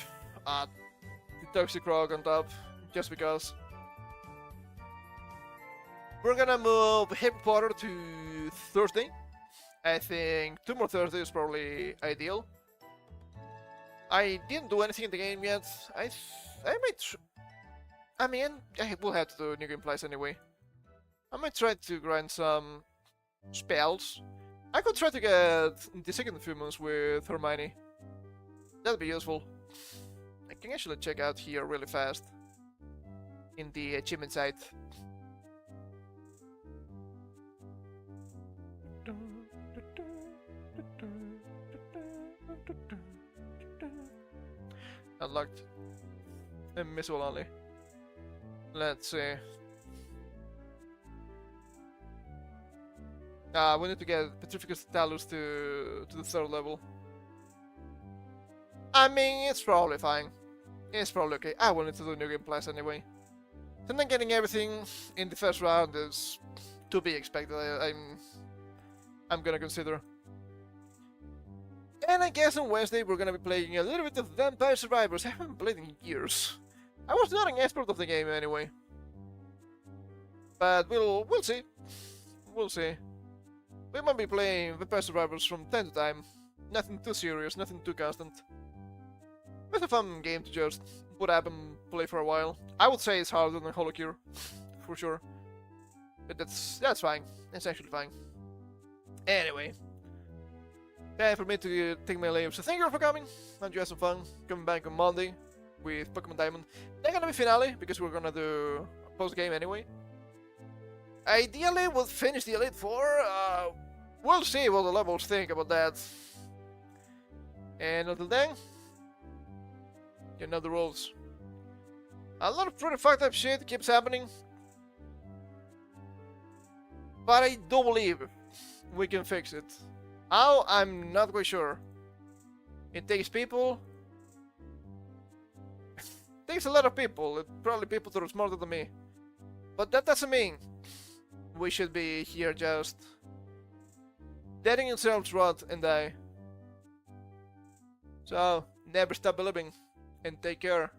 the Toxicrog on top, just because. We're gonna move Harry Potter to Thursday. I think 2 more Thursdays is probably ideal. I didn't do anything in the game yet. I might. I mean, I will have to do new gameplays anyway. I might try to grind some spells. I could try to get the second humans with Hermione. That'd be useful. I can actually check out here really fast in the achievement site. Unlocked. Invisible only. Let's see. We need to get Petrificus Talus to the 3rd level. I mean, it's probably fine. It's probably okay. I wanted to do New Game Plus anyway. So then getting everything in the first round is to be expected. I'm gonna consider. And I guess on Wednesday we're gonna be playing a little bit of Vampire Survivors. I haven't played in years. I was not an expert of the game anyway. But we'll see. We'll see. We might be playing Vampire Survivors from time to time. Nothing too serious, nothing too constant. It's a fun game to just put up and play for a while. I would say it's harder than Holocure, for sure. But that's fine. It's actually fine. Anyway. Time for me to take my leave. So thank you for coming. Hope you had some fun. Coming back on Monday with Pokemon Diamond. They're gonna be finale because we're gonna do a post game anyway. Ideally, we'll finish the Elite Four. We'll see what the levels think about that. And until then, you know the rules. A lot of pretty fucked up shit keeps happening, but I do believe we can fix it. How? I'm not quite sure. It takes people. It takes a lot of people. Probably people that are smarter than me. But that doesn't mean we should be here just letting ourselves rot and die. So, never stop believing, and take care.